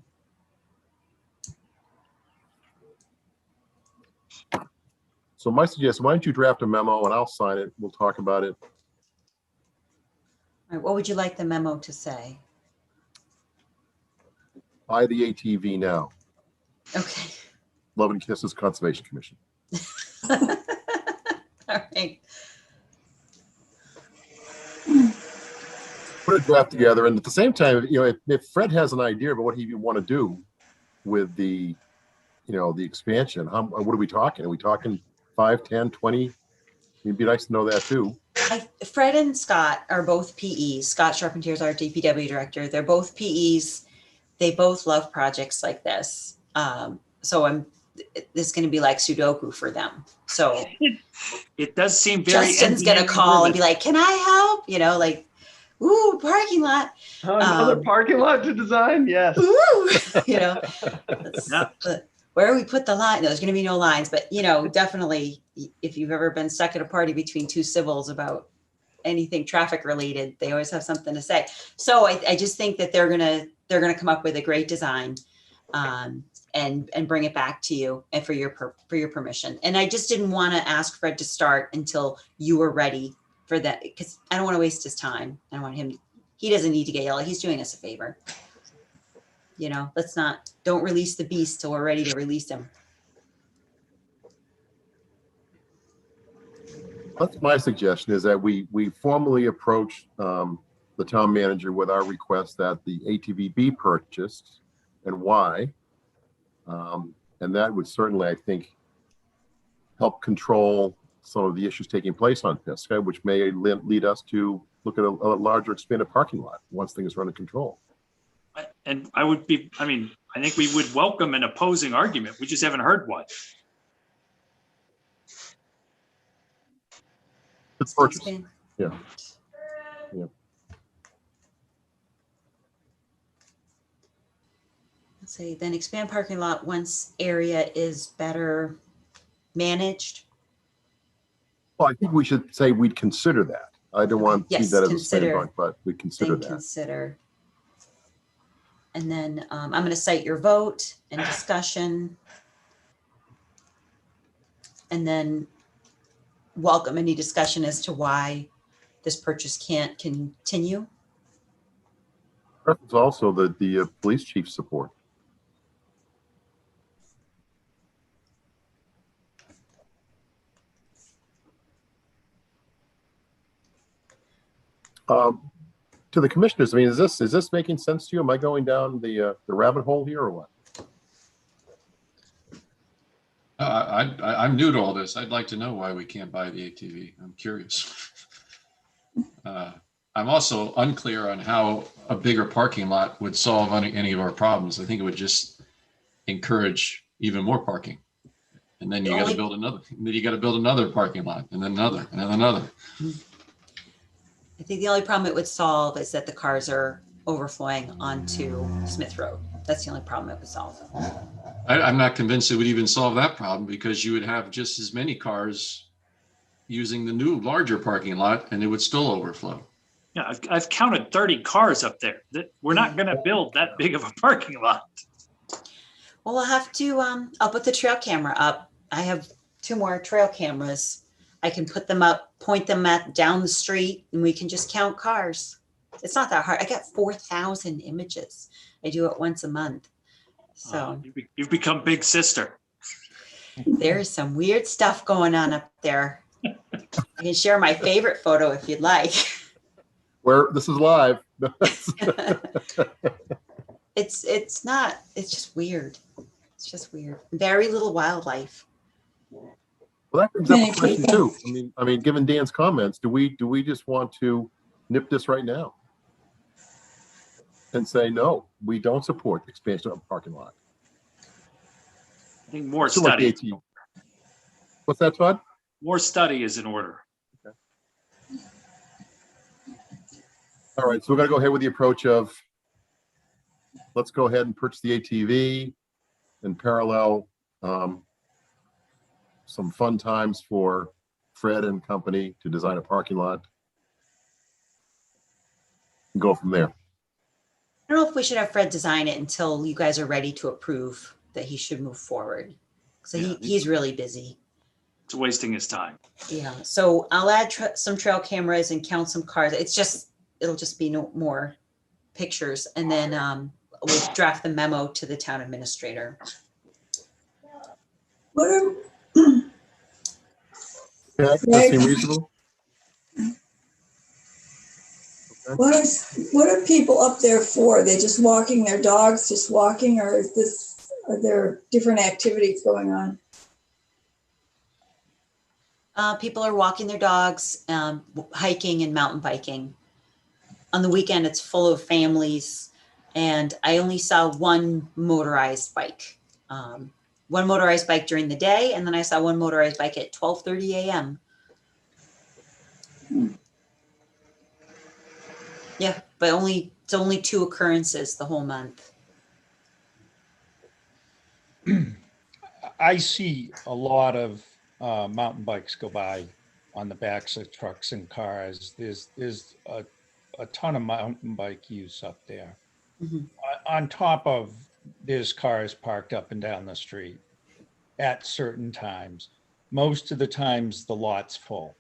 So my suggestion, why don't you draft a memo and I'll sign it. We'll talk about it. All right, what would you like the memo to say? Buy the ATV now. Okay. Love and Kisses Conservation Commission. All right. Put a draft together, and at the same time, if Fred has an idea about what he want to do with the, the expansion, what are we talking? Are we talking 5, 10, 20? It'd be nice to know that too. Fred and Scott are both PEs. Scott Charpentier is our DPW director. They're both PEs. They both love projects like this. So this is going to be like Sudoku for them. So it does seem very. Justin's going to call and be like, "Can I help?" Ooh, parking lot. Another parking lot to design. Yes. Ooh, where we put the line? No, there's going to be no lines, but definitely, if you've ever been stuck at a party between two civils about anything traffic related, they always have something to say. So I just think that they're gonna come up with a great design, and bring it back to you and for your permission. And I just didn't want to ask Fred to start until you were ready for that, because I don't want to waste his time. I don't want him. He doesn't need to get yelled. He's doing us a favor. Don't release the beast till we're ready to release him. That's my suggestion, is that we formally approach the town manager with our request that the ATV be purchased and why. And that would certainly, I think, help control some of the issues taking place on Pisgah, which may lead us to look at a larger expanded parking lot once things are under control. And I think we would welcome an opposing argument. We just haven't heard one. It's purchase. Yeah. Yeah. Let's say then expand parking lot once area is better managed. Well, I think we should say we'd consider that. I don't want to see that as a slam dunk, but we consider that. Consider. And then I'm going to cite your vote and discussion. And then welcome any discussion as to why this purchase can't continue. It's also the police chief's support. To the commissioners, is this making sense to you? Am I going down the rabbit hole here or what? I'm new to all this. I'd like to know why we can't buy the ATV. I'm curious. I'm also unclear on how a bigger parking lot would solve any of our problems. I think it would just encourage even more parking. And then you got to build another. Then you got to build another parking lot, and then another, and then another. I think the only problem it would solve is that the cars are overflowing onto Smith Road. That's the only problem it would solve. I'm not convinced it would even solve that problem, because you would have just as many cars using the new larger parking lot and it would still overflow. Yeah, I've counted 30 cars up there. We're not going to build that big of a parking lot. Well, we'll have to, I'll put the trail camera up. I have 2 more trail cameras. I can put them up, point them down the street, and we can just count cars. It's not that hard. I got 4,000 images. I do it once a month. So you've become big sister. There's some weird stuff going on up there. I can share my favorite photo if you'd like. Where this is live. It's just weird. It's just weird. Very little wildlife. Well, that brings up a question too. I mean, given Dan's comments, do we just want to nip this right now and say, no, we don't support the expansion of a parking lot? I think more study. What's that, Todd? More study is in order. Okay. All right, so we're going to go ahead with the approach of let's go ahead and purchase the ATV in parallel. Some fun times for Fred and company to design a parking lot. And go from there. I don't know if we should have Fred design it until you guys are ready to approve that he should move forward. So Yeah. he's really busy. It's wasting his time. Yeah, so I'll add some trail cameras and count some cars. It'll just be no more pictures, and then we'll draft the memo to the town administrator. What are, Okay, does that seem reasonable? what are people up there for? They're just walking their dogs, just walking, or are there different activities going on? People are walking their dogs, hiking and mountain biking. On the weekend, it's full of families, and I only saw one motorized bike. One motorized bike during the day, and then I saw one motorized bike at 12:30 a.m. Yeah, but it's only 2 occurrences the whole month. I see a lot of mountain bikes go by on the backs of trucks and cars. There's a ton of mountain bike use up there. Mhm. On top of there's cars parked up and down the street at certain times. Most of the times the lot's full.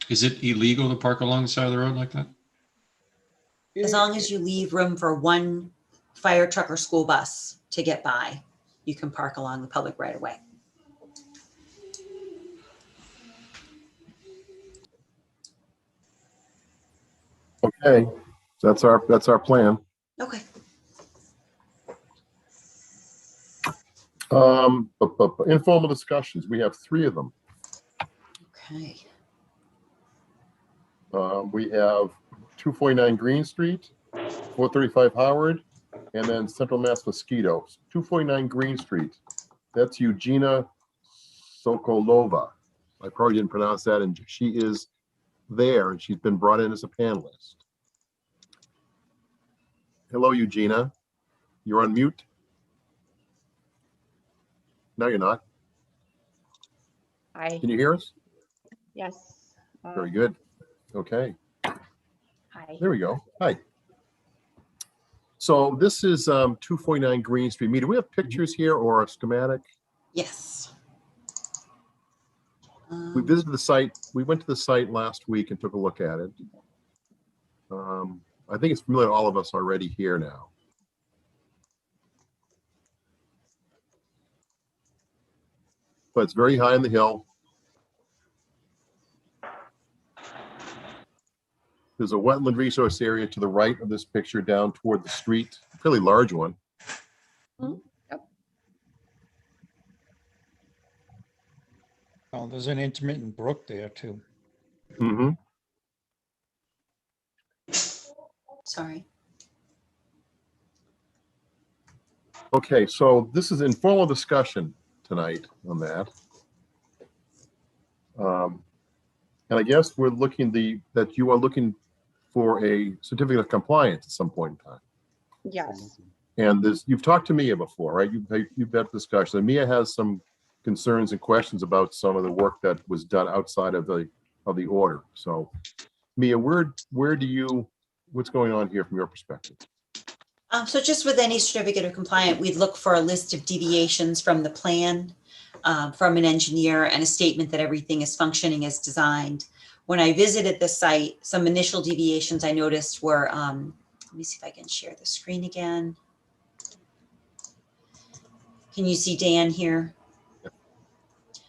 Is it illegal to park along the side of the road like that? As long as you leave room for one fire truck or school bus to get by, you can park along the public right of way. Okay, that's our plan. Okay. Informal discussions, we have 3 of them. Okay. We have 249 Green Street, 435 Howard, and then Central Mass Mosquito. 249 Green Street, that's Eugenia Sokolova. I probably didn't pronounce that, and she is there, and she's been brought in as a panelist. Hello, Eugenia. You're on mute? No, you're not. Hi. Can you hear us? Yes. Very good. Okay. Hi. There we go. Hi. So this is 249 Green Street. Do we have pictures here or a schematic? Yes. We visited the site. We went to the site last week and took a look at it. I think it's familiar to all of us already here now. But it's very high on the hill. There's a wetland resource area to the right of this picture down toward the street, a fairly large one. Yep. Oh, there's an intermittent brook there too. Mm-hmm. Sorry. Okay, so this is informal discussion tonight on that. And I guess we're looking that you are looking for a certificate of compliance at some point in time. Yes. And you've talked to Mia before, right? You've had discussion. And Mia has some concerns and questions about some of the work that was done outside of the order. So Mia, what's going on here from your perspective? So just with any certificate of compliance, we'd look for a list of deviations from the plan, from an engineer, and a statement that everything is functioning as designed. When I visited the site, some initial deviations I noticed were, let me see if I can share the screen again. Can you see Dan here?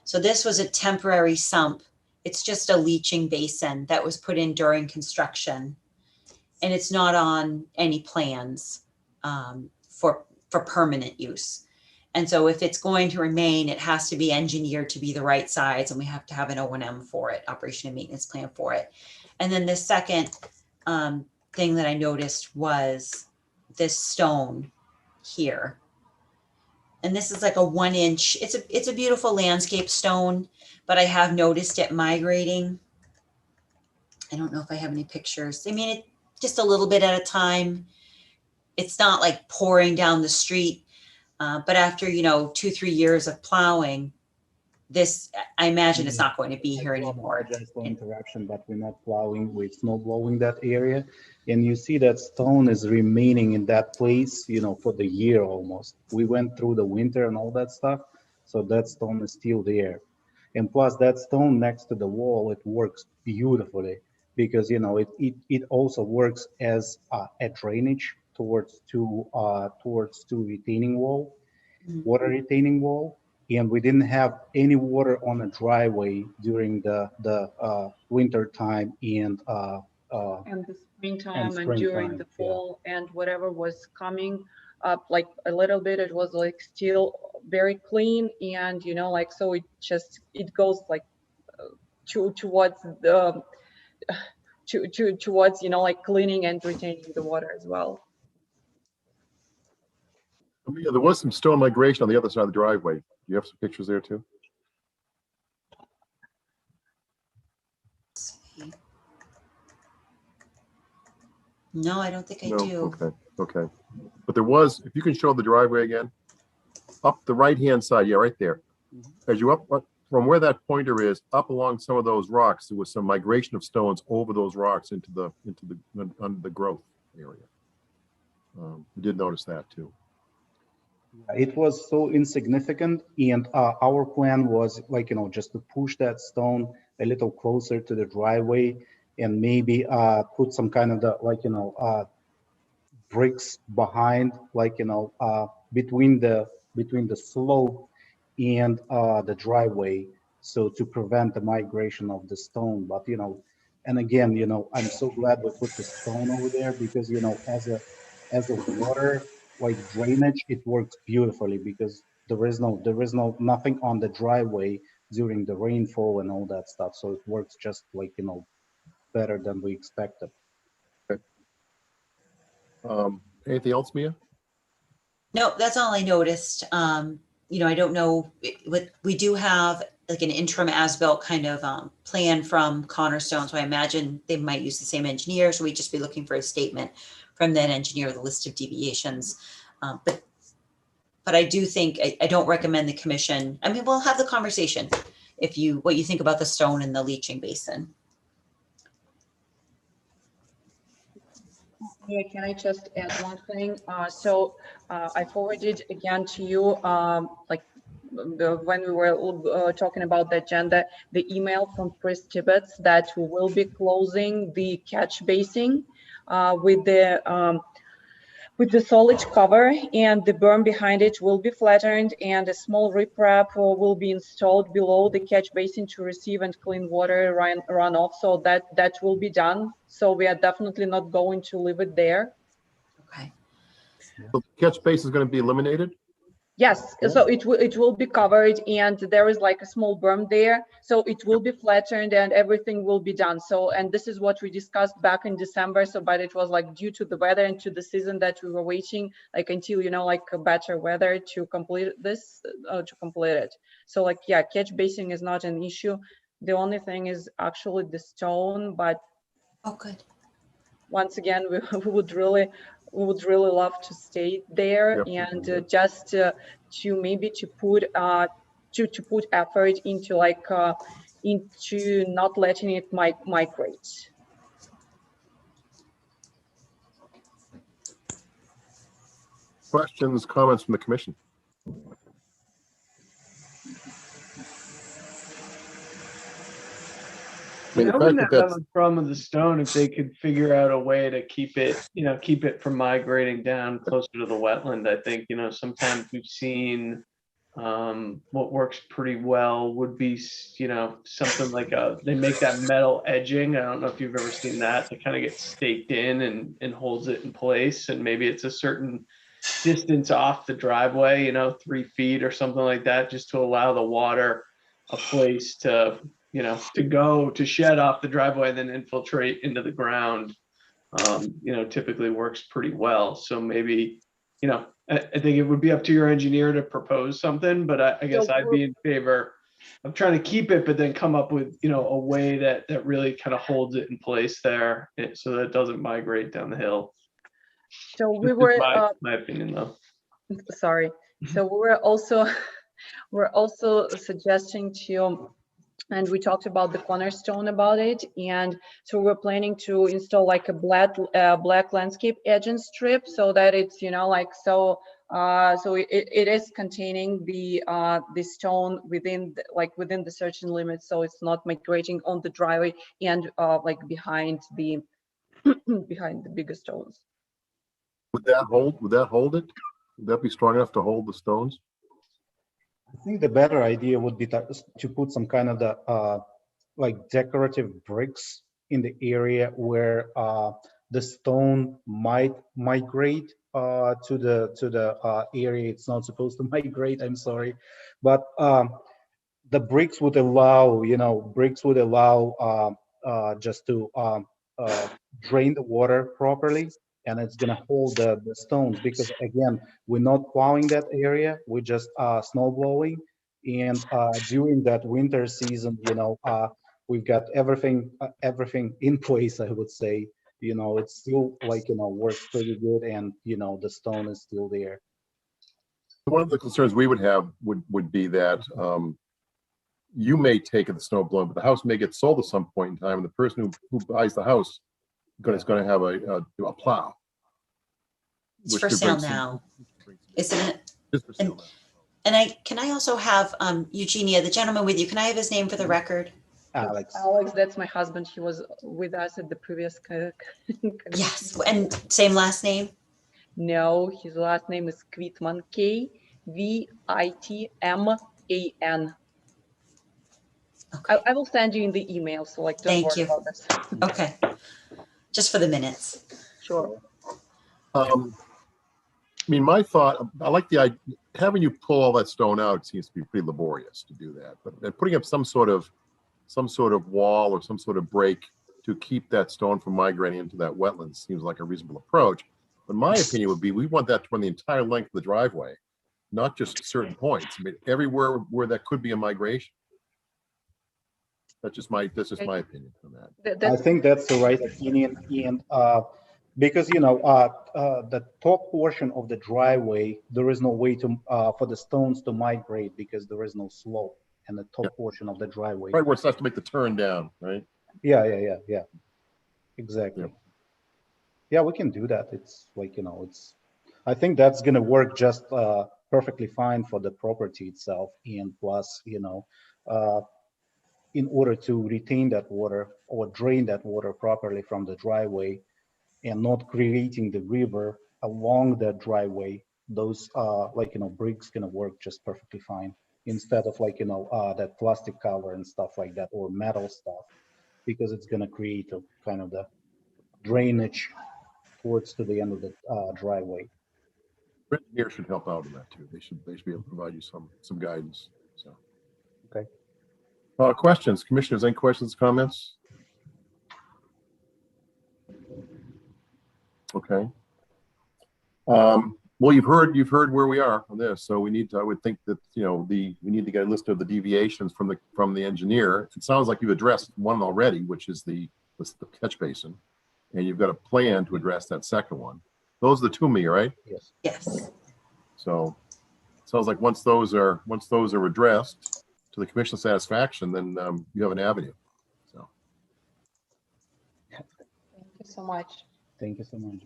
So this was a temporary sump. It's just a leaching basin that was put in during construction. And it's not on any plans for permanent use. And so if it's going to remain, it has to be engineered to be the right size, and we have to have an O&M for it, operation and maintenance plan for it. And then the second thing that I noticed was this stone here. And this is like a 1-inch, it's a beautiful landscape stone, but I have noticed it migrating. I don't know if I have any pictures. I mean, just a little bit at a time. It's not like pouring down the street, but after, 2-3 years of plowing, this, I imagine it's not going to be here anymore. Apologize for interruption, but we're not plowing, we're snow blowing that area. And you see that stone is remaining in that place, for the year almost. We went through the winter and all that stuff, so that stone is still there. And plus that stone next to the wall, it works beautifully because, it also works as a drainage towards two retaining wall, water retaining wall. And we didn't have any water on the driveway during the winter time and the springtime and during springtime, the fall, and whatever was coming up like a little bit, it was like still very clean, and so it goes like towards the towards like cleaning and retaining the water as well. Yeah, there was some stone migration on the other side of the driveway. Do you have some pictures there too? No, I don't think I do. Okay. But there was, if you can show the driveway again, up the right-hand side, yeah, right there. As you up from where that pointer is, up along some of those rocks, there was some migration of stones over those rocks into the growth area. We did notice that too. It was so insignificant, and our plan was just to push that stone a little closer to the driveway and maybe put some kind of bricks behind, between the slope and the driveway, so to prevent the migration of the stone. But and again, I'm so glad we put the stone over there because as a water drainage, it works beautifully because there is nothing on the driveway during the rainfall and all that stuff. So it works just better than we expected. Okay. Anything else, Mia? No, that's all I noticed. I don't know what we do have, like an interim as-built kind of plan from Cornerstone. So I imagine they might use the same engineer. So we'd just be looking for a statement from that engineer with a list of deviations. But I do think, I don't recommend the commission. I mean, we'll have the conversation what you think about the stone and the leaching basin. Yeah, can I just add one thing? I forwarded again to you, when we were talking about the agenda, the email from Chris Tibbetts that we will be closing the catch basin with the solid cover, and the berm behind it will be flattened, and a small riprap will be installed below the catch basin to receive and clean water runoff. So that will be done. So we are definitely not going to leave it there. Okay. So the catch basin is going to be eliminated? Yes, so it will be covered, and there is like a small berm there, so it will be flattened and everything will be done. So, and this is what we discussed back in December. So, but it was due to the weather and to the season that we were waiting until a better weather to complete this, to complete it. So yeah, catch basin is not an issue. The only thing is actually the stone, but oh, good. Once again, we would really love to stay there. Yep. And just to put effort into into not letting it migrate. Questions, comments from the commission? I wouldn't have a problem with the stone if they could figure out a way to keep it from migrating down closer to the wetland. I think, sometimes we've seen what works pretty well would be, something like they make that metal edging. I don't know if you've ever seen that. It kind of gets staked in and holds it in place. And maybe it's a certain distance off the driveway, 3 feet or something like that, just to allow the water a place to to shed off the driveway and then infiltrate into the ground, typically works pretty well. So maybe, I think it would be up to your engineer to propose something, but I guess I'd be in favor I'm trying to keep it, but then come up with, a way that really kind of holds it in place there so that it doesn't migrate down the hill. So we This is were, my opinion though. sorry. So we were also, we're also suggesting to, and we talked about the cornerstone about it. And so we're planning to install like a black landscape edging strip so that it's, so it is containing the stone within the certain limits, so it's not migrating on the driveway and like behind the behind the bigger stones. Would that hold? Would that hold it? Would that be strong enough to hold the stones? I think the better idea would be to put some kind of the like decorative bricks in the area where the stone might migrate to the area it's not supposed to migrate. I'm sorry, but the bricks would allow, just to drain the water properly, and it's gonna hold the stones, because again, we're not plowing that area, we're just snow blowing. And during that winter season, we've got everything in place, I would say. It's still works pretty good, and the stone is still there. One of the concerns we would have would be that you may take the snow blowing, but the house may get sold at some point in time, and the person who buys the house is going to have a plow. It's for sale now, isn't it? Just for sale now. And can I also have Eugenia, the gentleman with you, can I have his name for the record? Alex. Alex, that's my husband. He was with us at the previous. Yes, and same last name? No, his last name is Kvitman, Kvitman. Okay. I will send you in the email, so don't Thank worry you. about this. Okay, just for the minutes. Sure. I mean, my thought, I like the idea, having you pull all that stone out seems to be pretty laborious to do that, but putting up some sort of wall or some sort of break to keep that stone from migrating into that wetland seems like a reasonable approach. But my opinion would be, we want that to run the entire length of the driveway, not just certain points. I mean, everywhere where that could be a migration. That's just my opinion on that. I think that's the right opinion, and because the top portion of the driveway, there is no way to for the stones to migrate, because there is no slope in the top portion of the driveway. Right where it starts to make the turn down, right? Yeah, exactly. Yeah, we can do that. It's I think that's gonna work just perfectly fine for the property itself, and plus, in order to retain that water or drain that water properly from the driveway and not creating the river along the driveway, those bricks gonna work just perfectly fine, instead of that plastic cover and stuff like that, or metal stuff, because it's gonna create a kind of the drainage towards to the end of the driveway. Engineer should help out in that too. They should be able to provide you some guidance. So. Okay. Questions, commissioners? Any questions, comments? Okay. Well, you've heard where we are on this, so we need to. I would think that we need to get a list of the deviations from the engineer. It sounds like you've addressed one already, which is the catch basin, and you've got a plan to address that second one. Those are the two, right? Yes. Yes. So it sounds like once those are addressed to the commission's satisfaction, then you have an avenue. So. Thank you so much. Thank you so much.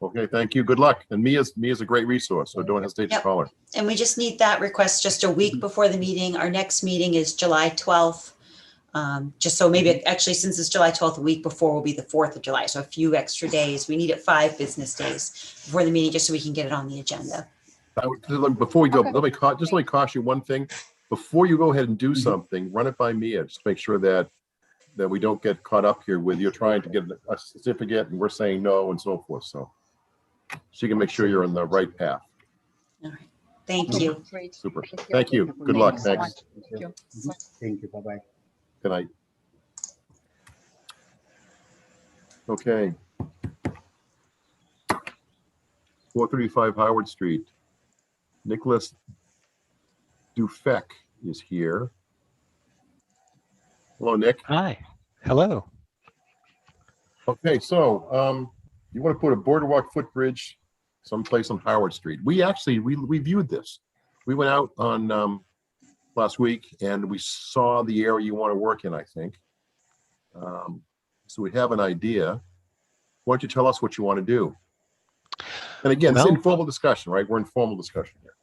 Okay, thank you. Good luck. And Mia's a great resource, so don't hesitate to call her. And we just need that request just a week before the meeting. Our next meeting is July 12th. Just so maybe actually, since it's July 12th, a week before will be the 4th of July. So a few extra days. We need it 5 business days before the meeting, just so we can get it on the agenda. Before we go, let me caution you one thing. Before you go ahead and do something, run it by Mia, just to make sure that we don't get caught up here with you trying to get a certificate and we're saying no and so forth. So she can make sure you're on the right path. All right. Thank you. Great. Super. Thank you. Good luck. Thanks. Thank you. Thank you. Bye-bye. Good night. Okay. 435 Howard Street. Nicholas Dufek is here. Hello, Nick. Hi. Hello. Okay, so you want to put a boardwalk footbridge someplace on Howard Street. We actually, we viewed this. We went out on last week and we saw the area you want to work in, I think. So we have an idea. Why don't you tell us what you want to do? And again, it's Well, informal discussion, right? We're in formal discussion here.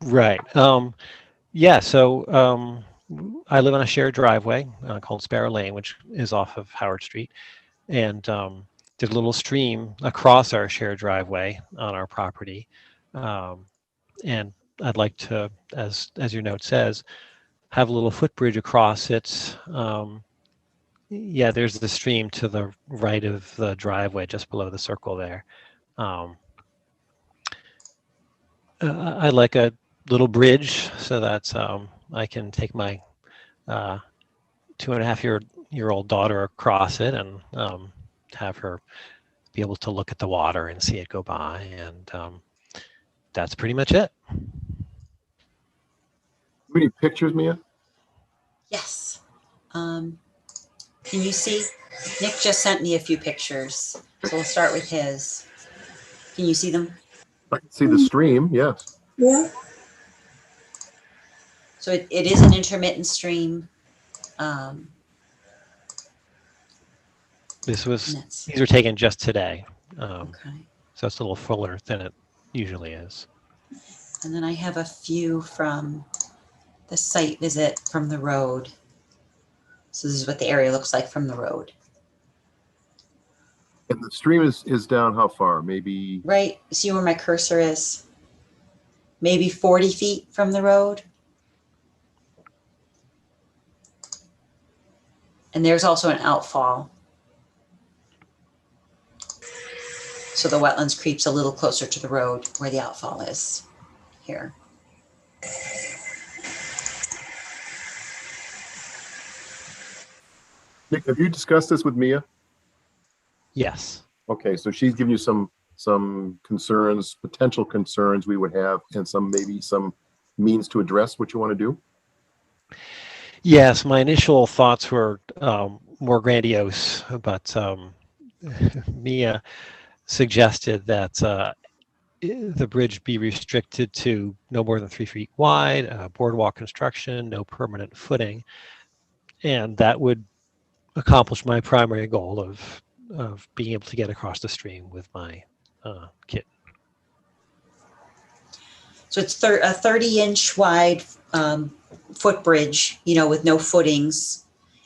right. Yeah, so I live on a shared driveway called Sparrow Lane, which is off of Howard Street. And there's a little stream across our shared driveway on our property. And I'd like to, as your note says, have a little footbridge across it. Yeah, there's the stream to the right of the driveway, just below the circle there. I'd like a little bridge so that I can take my 2.5-year-old daughter across it and have her be able to look at the water and see it go by. And that's pretty much it. Any pictures, Mia? Yes. Can you see? Nick just sent me a few pictures. So we'll start with his. Can you see them? I can see the stream, yes. Yeah. So it is an intermittent stream. These were taken just today. Okay. So it's a little fuller than it usually is. And then I have a few from the site visit from the road. So this is what the area looks like from the road. And the stream is down how far? Maybe Right, see where my cursor is? Maybe 40 feet from the road. And there's also an outfall. So the wetlands creeps a little closer to the road where the outfall is here. Nick, have you discussed this with Mia? Yes. Okay, so she's given you some concerns, potential concerns we would have, and maybe some means to address what you want to do? Yes, my initial thoughts were more grandiose, but Mia suggested that the bridge be restricted to no more than 3 feet wide, boardwalk construction, no permanent footing, and that would accomplish my primary goal of being able to get across the stream with my kit. So it's a 30-inch wide footbridge, with no footings,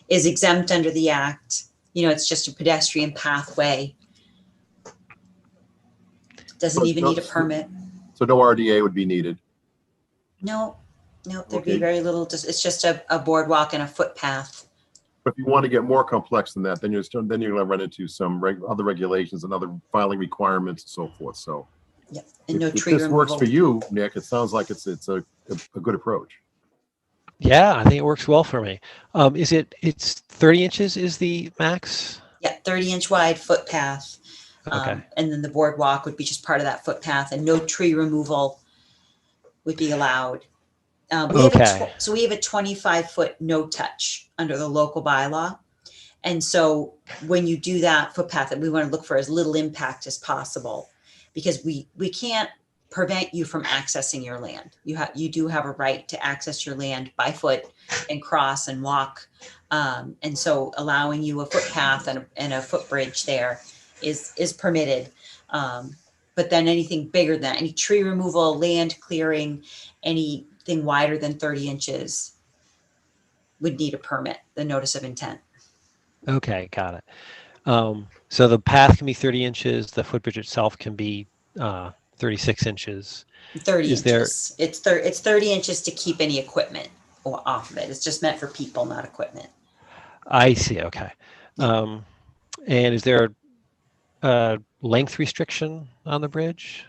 is exempt under the act. It's just a pedestrian pathway. Doesn't even need a permit. So no RDA would be needed? No, there'd Okay. be very little. It's just a boardwalk and a footpath. But if you want to get more complex than that, then you're going to run into some other regulations and other filing requirements and so forth. So Yeah, and no if tree this removal. works for you, Nick, it sounds like it's a good approach. Yeah, I think it works well for me. It's 30 inches is the max? Yeah, 30-inch wide footpath. Okay. And then the boardwalk would be just part of that footpath, and no tree removal would be allowed. We have a 25-foot no touch under the local bylaw. And so when you do that footpath, that we want to look for as little impact as possible, because we can't prevent you from accessing your land. You do have a right to access your land by foot and cross and walk. And so allowing you a footpath and a footbridge there is permitted. But then anything bigger than that, any tree removal, land clearing, anything wider than 30 inches would need a permit, the notice of intent. Okay, got it. So the path can be 30 inches, the footbridge itself can be 36 inches. 30 inches. It's 30 inches to keep any equipment off of it. It's just meant for people, not equipment. I see, okay. And is there a length restriction on the bridge?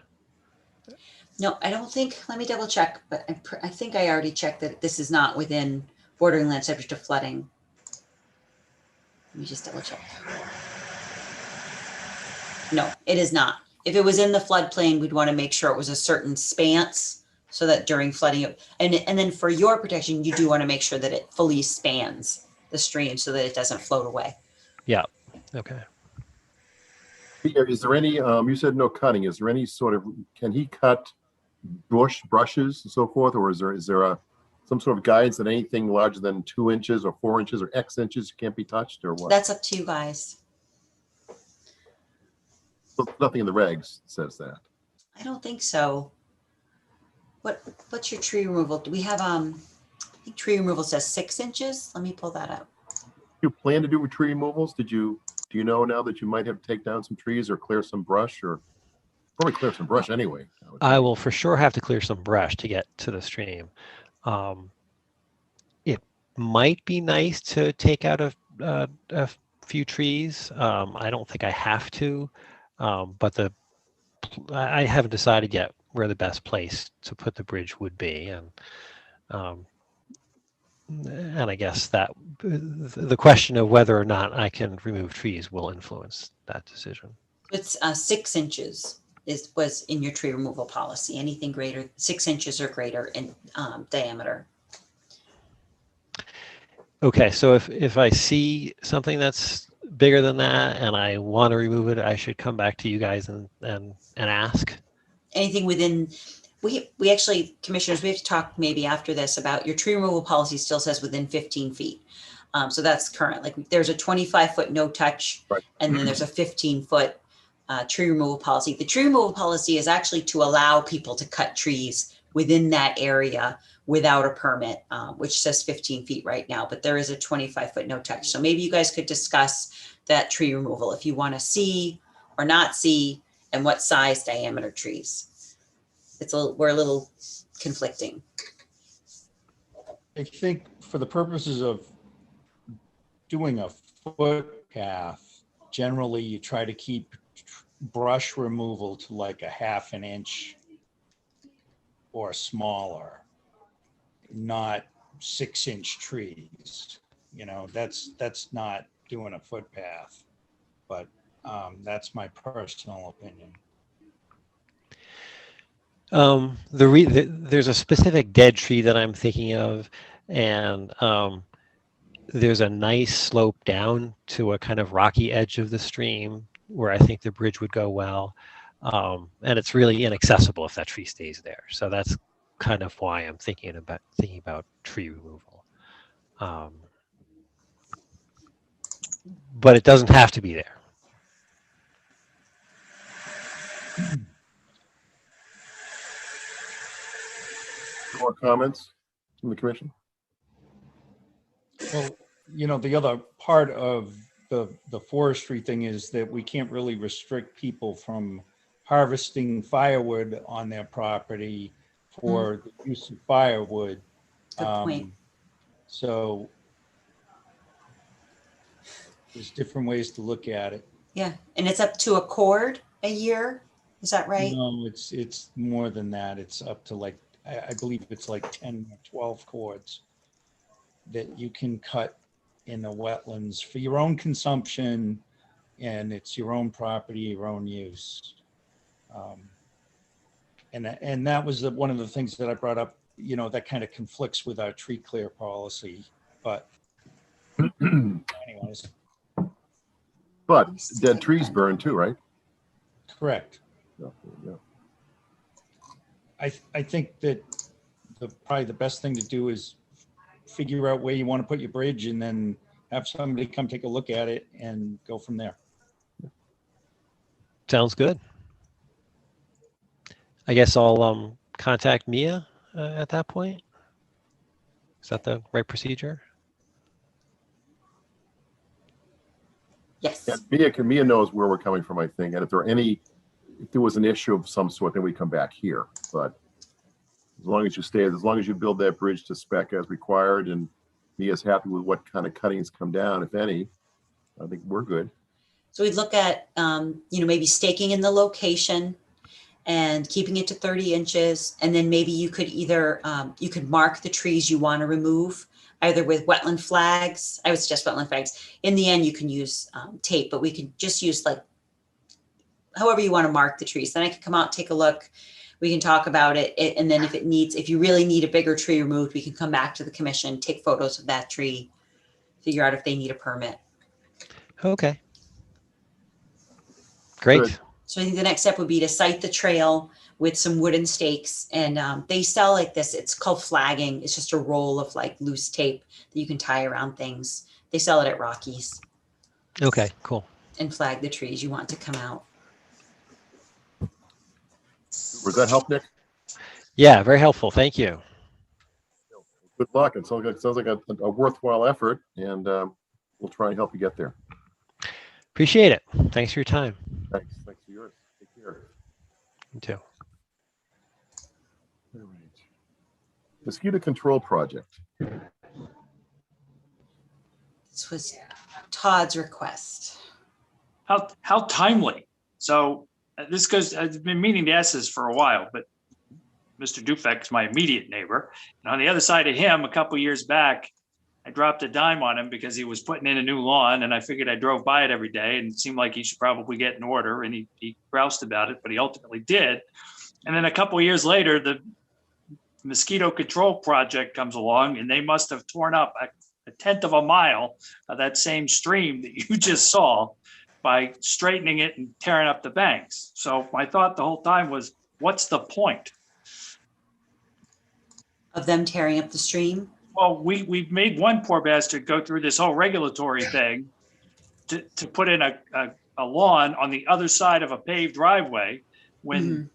No, I don't think, let me double check, but I think I already checked that this is not within bordering land subject to flooding. Let me just double check. No, it is not. If it was in the floodplain, we'd want to make sure it was a certain span so that during flooding, and then for your protection, you do want to make sure that it fully spans the stream so that it doesn't float away. Yeah. Okay. Is there any, you said no cutting, is there any sort of, can he cut brushes and so forth, or is there some sort of guidance that anything larger than 2 inches or 4 inches or X inches can't be touched, or what? That's up to you guys. Nothing in the regs says that. I don't think so. What's your tree removal? Do we have, I think tree removal says 6 inches. Let me pull that up. You plan to do tree removals? Do you know now that you might have to take down some trees or clear some brush, or probably clear some brush anyway? I will for sure have to clear some brush to get to the stream. It might be nice to take out a few trees. I don't think I have to, but I haven't decided yet where the best place to put the bridge would be, and I guess that the question of whether or not I can remove trees will influence that decision. It's 6 inches was in your tree removal policy. Anything greater, 6 inches or greater in diameter. Okay, so if I see something that's bigger than that and I want to remove it, I should come back to you guys and ask. Anything within, we actually, commissioners, we have to talk maybe after this about your tree removal policy still says within 15 feet. So that's current. Like there's a 25-foot no touch, right, and then there's a 15-foot tree removal policy. The tree removal policy is actually to allow people to cut trees within that area without a permit, which says 15 feet right now, but there is a 25-foot no touch. So maybe you guys could discuss that tree removal if you want to see or not see, and what size diameter trees. We're a little conflicting. I think for the purposes of doing a footpath, generally you try to keep brush removal to like a 1/2 inch or smaller, not 6-inch trees. You know, that's not doing a footpath, but that's my personal opinion. There's a specific dead tree that I'm thinking of, and there's a nice slope down to a kind of rocky edge of the stream where I think the bridge would go well, and it's really inaccessible if that tree stays there. So that's kind of why I'm thinking about tree removal. But it doesn't have to be there. More comments from the commission? Well, you know, the other part of the forestry thing is that we can't really restrict people from harvesting firewood on their property for the use of firewood. Good point. So there's different ways to look at it. Yeah, and it's up to a cord a year. Is that right? No, it's more than that. It's up to like, I believe it's like 10 or 12 cords that you can cut in the wetlands for your own consumption, and it's your own property, your own use. And that was one of the things that I brought up, you know, that kind of conflicts with our tree clear policy, but anyways. But dead trees burn too, right? Correct. Yeah. I think that probably the best thing to do is figure out where you want to put your bridge and then have somebody come take a look at it and go from there. Sounds good. I guess I'll contact Mia at that point. Is that the right procedure? Yes. Yeah, Mia knows where we're coming from, I think. And if there was an issue of some sort, then we come back here. But as long as you build that bridge to spec as required, and Mia's happy with what kind of cuttings come down, if any, I think we're good. So we'd look at, you know, maybe staking in the location and keeping it to 30 inches. And then maybe you could either, you could mark the trees you want to remove, either with wetland flags. I would suggest wetland flags. In the end, you can use tape, but we could just use like, however you want to mark the trees. Then I could come out, take a look. We can talk about it. And then if you really need a bigger tree removed, we can come back to the commission, take photos of that tree, figure out if they need a permit. Okay. Great. Good. So I think the next step would be to site the trail with some wooden stakes, and they sell like this. It's called flagging. It's just a roll of like loose tape that you can tie around things. They sell it at Rockies. Okay, cool. And flag the trees you want to come out. Does that help, Nick? Yeah, very helpful. Thank you. Good luck. It sounds like a worthwhile effort, and we'll try and help you get there. Appreciate it. Thanks for your time. Thanks for yours. Take care. You too. All right. Mosquito control project. This was Todd's request. How timely. So this goes, I've been meaning to ask this for a while, but Mr. Duplex, my immediate neighbor, and on the other side of him, a couple years back, I dropped a dime on him because he was putting in a new lawn, and I figured I drove by it every day and it seemed like he should probably get an order, and he groused about it, but he ultimately did. And then a couple of years later, the mosquito control project comes along, and they must have torn up a 1/10 of a mile of that same stream that you just saw by straightening it and tearing up the banks. So my thought the whole time was, what's the point? Of them tearing up the stream? Well, we've made one poor bastard go through this whole regulatory thing to put in a lawn on the other side of a paved driveway when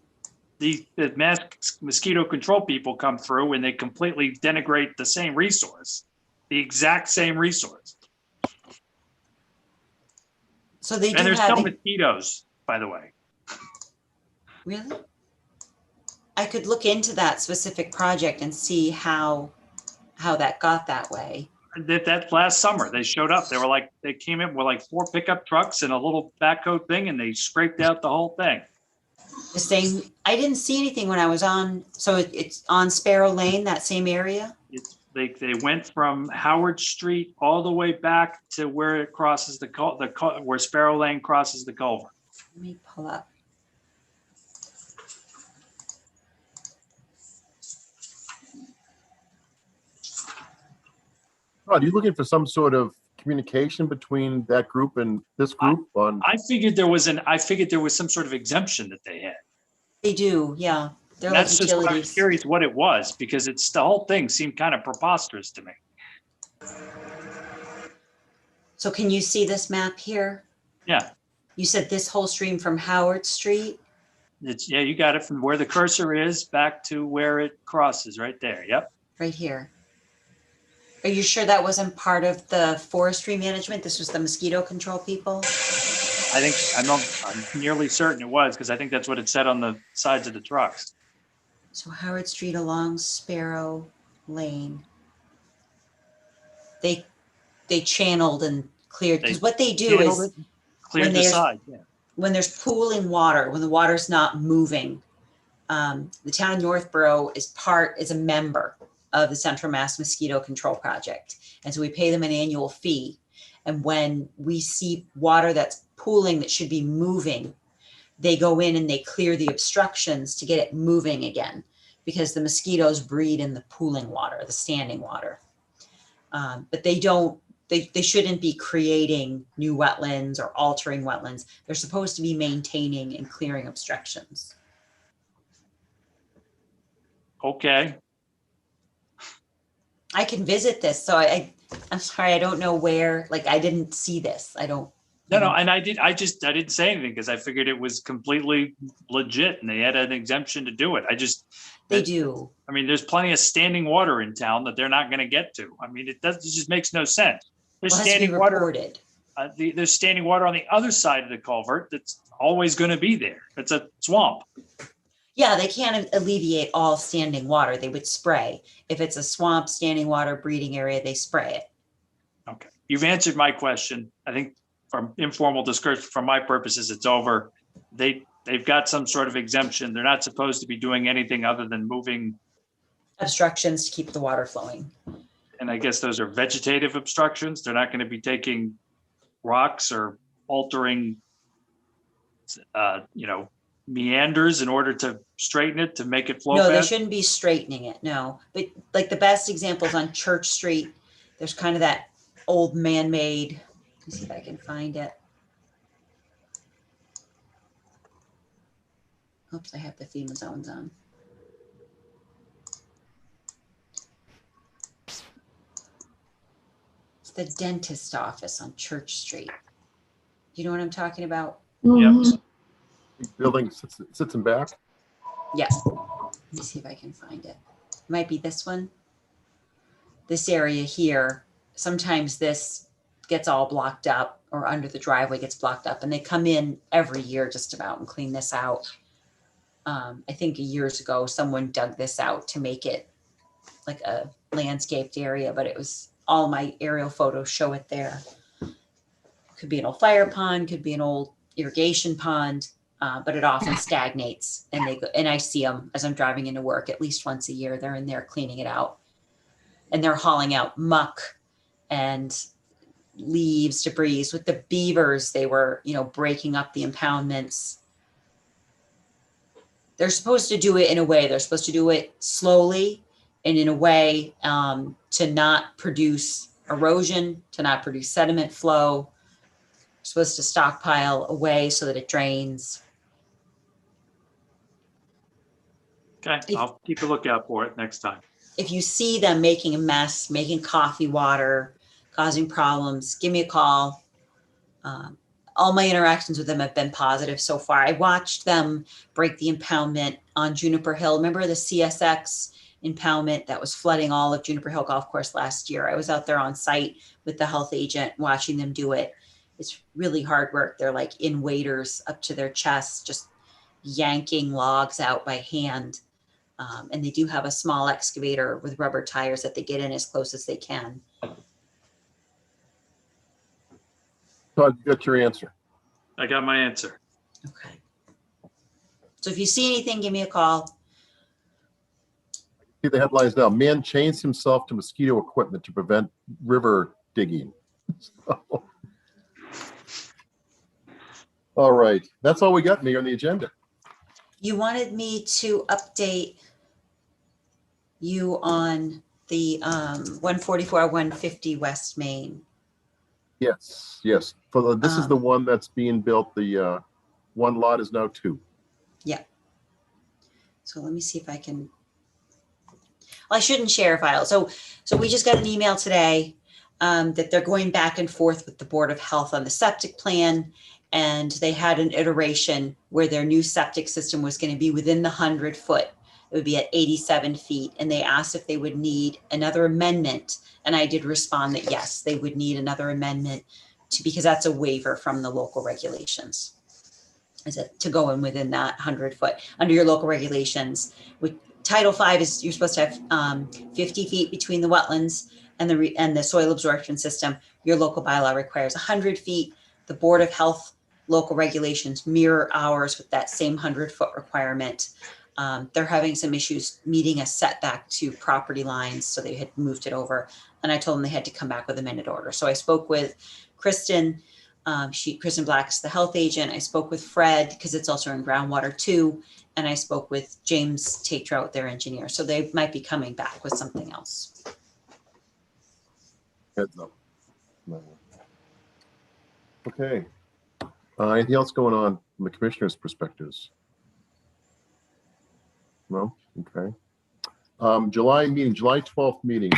the mosquito control people come through and they completely denigrate the same resource, the exact same resource. So they do and there's have no mosquitoes, by the way. Really? I could look into that specific project and see how that got that way. That last summer they showed up. They came in with like 4 pickup trucks and a little backhoe thing, and they scraped out the whole thing. The same. I didn't see anything when I was on. So it's on Sparrow Lane, that same area. They went from Howard Street all the way back to where it crosses where Sparrow Lane crosses the culvert. Let me pull up. Are you looking for some sort of communication between that group and this group? I figured there was some sort of exemption that they had. They do, yeah. They're like That's just what I was curious what it was, because the whole thing seemed kind of preposterous to me. So can you see this map here? Yeah. You said this whole stream from Howard Street? Yeah, you got it from where the cursor is back to where it crosses right there. Yep. Right here. Are you sure that wasn't part of the forestry management? This was the mosquito control people? I'm nearly certain it was, because I think that's what it said on the sides of the trucks. So Howard Street along Sparrow Lane. They channeled and cleared, because what they do is cleared the side. Yeah. When there's pooling water, when the water's not moving, the town of Northboro is a member of the Central Mass Mosquito Control Project. And so we pay them an annual fee. And when we see water that's pooling that should be moving, they go in and they clear the obstructions to get it moving again, because the mosquitoes breed in the pooling water, the standing water. But they shouldn't be creating new wetlands or altering wetlands. They're supposed to be maintaining and clearing obstructions. Okay. I can visit this. So I'm sorry, I don't know where, like, I didn't see this. I don't. No, and I didn't say anything because I figured it was completely legit and they had an exemption to do it. They do. I mean, there's plenty of standing water in town that they're not going to get to. I mean, it just makes no sense. There's standing water. There's standing water on the other side of the culvert that's always going to be there. It's a swamp. Yeah, they can't alleviate all standing water. They would spray. If it's a swamp, standing water, breeding area, they spray it. Okay. You've answered my question. I think from informal discussion, for my purposes, it's over. They've got some sort of exemption. They're not supposed to be doing anything other than moving obstructions to keep the water flowing. And I guess those are vegetative obstructions. They're not going to be taking rocks or altering, meanders in order to straighten it, to make it flow No, they fast? shouldn't be straightening it, no. But like the best examples on Church Street, there's kind of that old man-made, let me see if I can find it. Oops, I have the FEMA zones on. It's the dentist office on Church Street. You know what I'm talking about? Yep. Building sits in back. Yeah. Let me see if I can find it. It might be this one. This area here, sometimes this gets all blocked up, or under the driveway gets blocked up, and they come in every year just about and clean this out. I think years ago, someone dug this out to make it like a landscaped area, but it was, all my aerial photos show it there. Could be an old fire pond, could be an old irrigation pond, but it often stagnates, and they go, and I see them as I'm driving into work at least once a year. They're in there cleaning it out, and they're hauling out muck and leaves, debris. With the beavers, they were, you know, breaking up the impoundments. They're supposed to do it in a way, they're supposed to do it slowly and in a way to not produce erosion, to not produce sediment flow. They're supposed to stockpile away so that it drains. Okay, I'll keep a lookout for it next time. If you see them making a mess, making coffee water, causing problems, give me a call. All my interactions with them have been positive so far. I watched them break the impoundment on Juniper Hill. Remember the CSX impoundment that was flooding all of Juniper Hill Golf Course last year? I was out there on site with the health agent watching them do it. It's really hard work. They're like in waders up to their chests, just yanking logs out by hand. And they do have a small excavator with rubber tires that they get in as close as they can. Todd, you got your answer. I got my answer. Okay. So if you see anything, give me a call. See the headlines now. Man chains himself to mosquito equipment to prevent river digging. All right. That's all we got here on the agenda. You wanted me to update you on the 144, 150 West Main. Yes, yes. This is the one that's being built. The one lot is now 2. Yeah. So let me see if I can. Well, I shouldn't share a file. So we just got an email today that they're going back and forth with the Board of Health on the septic plan. And they had an iteration where their new septic system was going to be within the 100-foot. It would be at 87 feet. And they asked if they would need another amendment. And I did respond that yes, they would need another amendment because that's a waiver from the local regulations. Is it to go in within that 100-foot under your local regulations? With Title V is you're supposed to have 50 feet between the wetlands and the soil absorption system. Your local bylaw requires 100 feet. The Board of Health local regulations mirror ours with that same 100-foot requirement. They're having some issues meeting a setback to property lines, so they had moved it over. And I told them they had to come back with a minute order. So I spoke with Kristen. Kristen Black's the health agent. I spoke with Fred because it's also in groundwater too. And I spoke with James Tatrout, their engineer. So they might be coming back with something else. Heads up. Okay. Anything else going on from the commissioner's perspectives? No? Okay. July 12th meeting.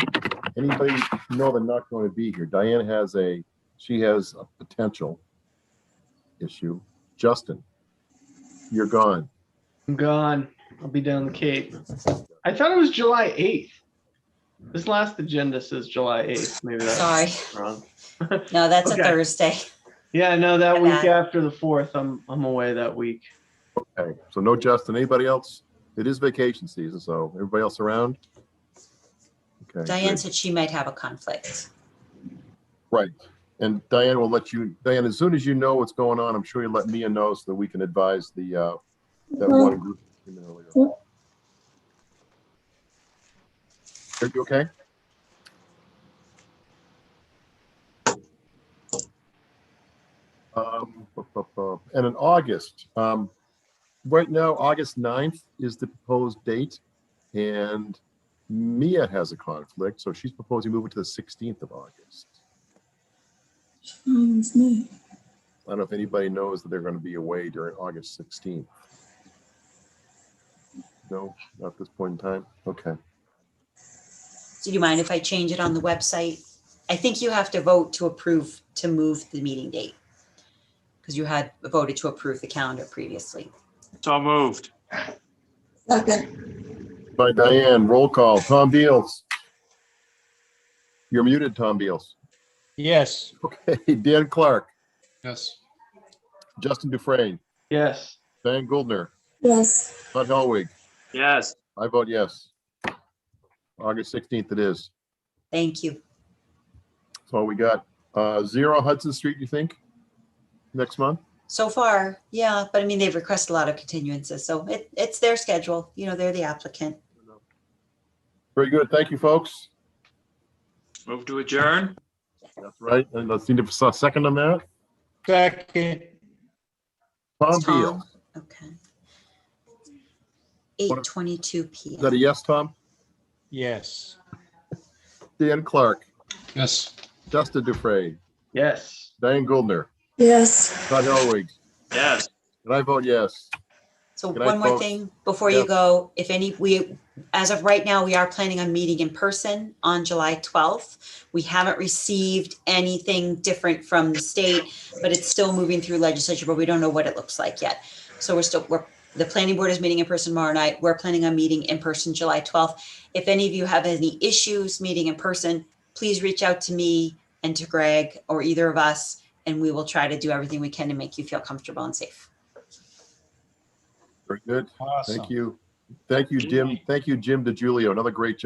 Anybody know they're not going to be here? Diane has a potential issue. Justin, you're gone. I'm gone. I'll be down the Cape. I thought it was July 8th. This last agenda says July 8th. Maybe that's wrong. No, that's Okay. a Thursday. Yeah, no, that My week bad. after the 4th, I'm away that week. Okay, so no Justin. Anybody else? It is vacation season, so everybody else around? Okay. Diane good. said she might have a conflict. Right. And Diane will let you, Diane, as soon as you know what's going on, I'm sure you'll let Mia know so that we can advise the that one group earlier. Are you okay? And in August, Right now, August 9th is the proposed date, and Mia has a conflict, so she's proposing moving to the 16th of August. It's me. I don't know if anybody knows that they're going to be away during August 16th. No, not at this point in time. Okay. Do you mind if I change it on the website? I think you have to vote to approve to move the meeting date because you had voted to approve the calendar previously. So moved. Second. By Diane, roll call. Tom Beals. You're muted, Tom Beals. Yes. Okay, Dan Clark, Yes. Justin Dufresne, Yes. Diane Goldner, Yes. Todd Helwig. Yes. I vote yes. August 16th it is. Thank you. That's all we got. 0 Hudson Street, you think? Next month? So far, yeah, but I mean, they've requested a lot of continuances, so it's their schedule. You know, they're the applicant. Very good. Thank you, folks. Move to adjourn. That's right. And let's need a second on that. Second. Tom Tom? Beals. Okay. 8:22 Is that a p.m. yes, Tom? Yes. Dan Clark, Yes. Justin Dufresne, Yes. Diane Goldner, Yes. Todd Helwig, Yes. and I vote yes. So Good night, one more folks. thing before Yeah. you go, if as of right now, we are planning on meeting in person on July 12th. We haven't received anything different from the state, but it's still moving through legislature, but we don't know what it looks like yet. So the planning board is meeting in person tomorrow night. We're planning on meeting in person July 12th. If any of you have any issues meeting in person, please reach out to me and to Greg or either of us, and we will try to do everything we can to make you feel comfortable and safe. Very good. Awesome. Thank you. Thank you, Jim. Thank you, Jim DiGiulio. Another great job.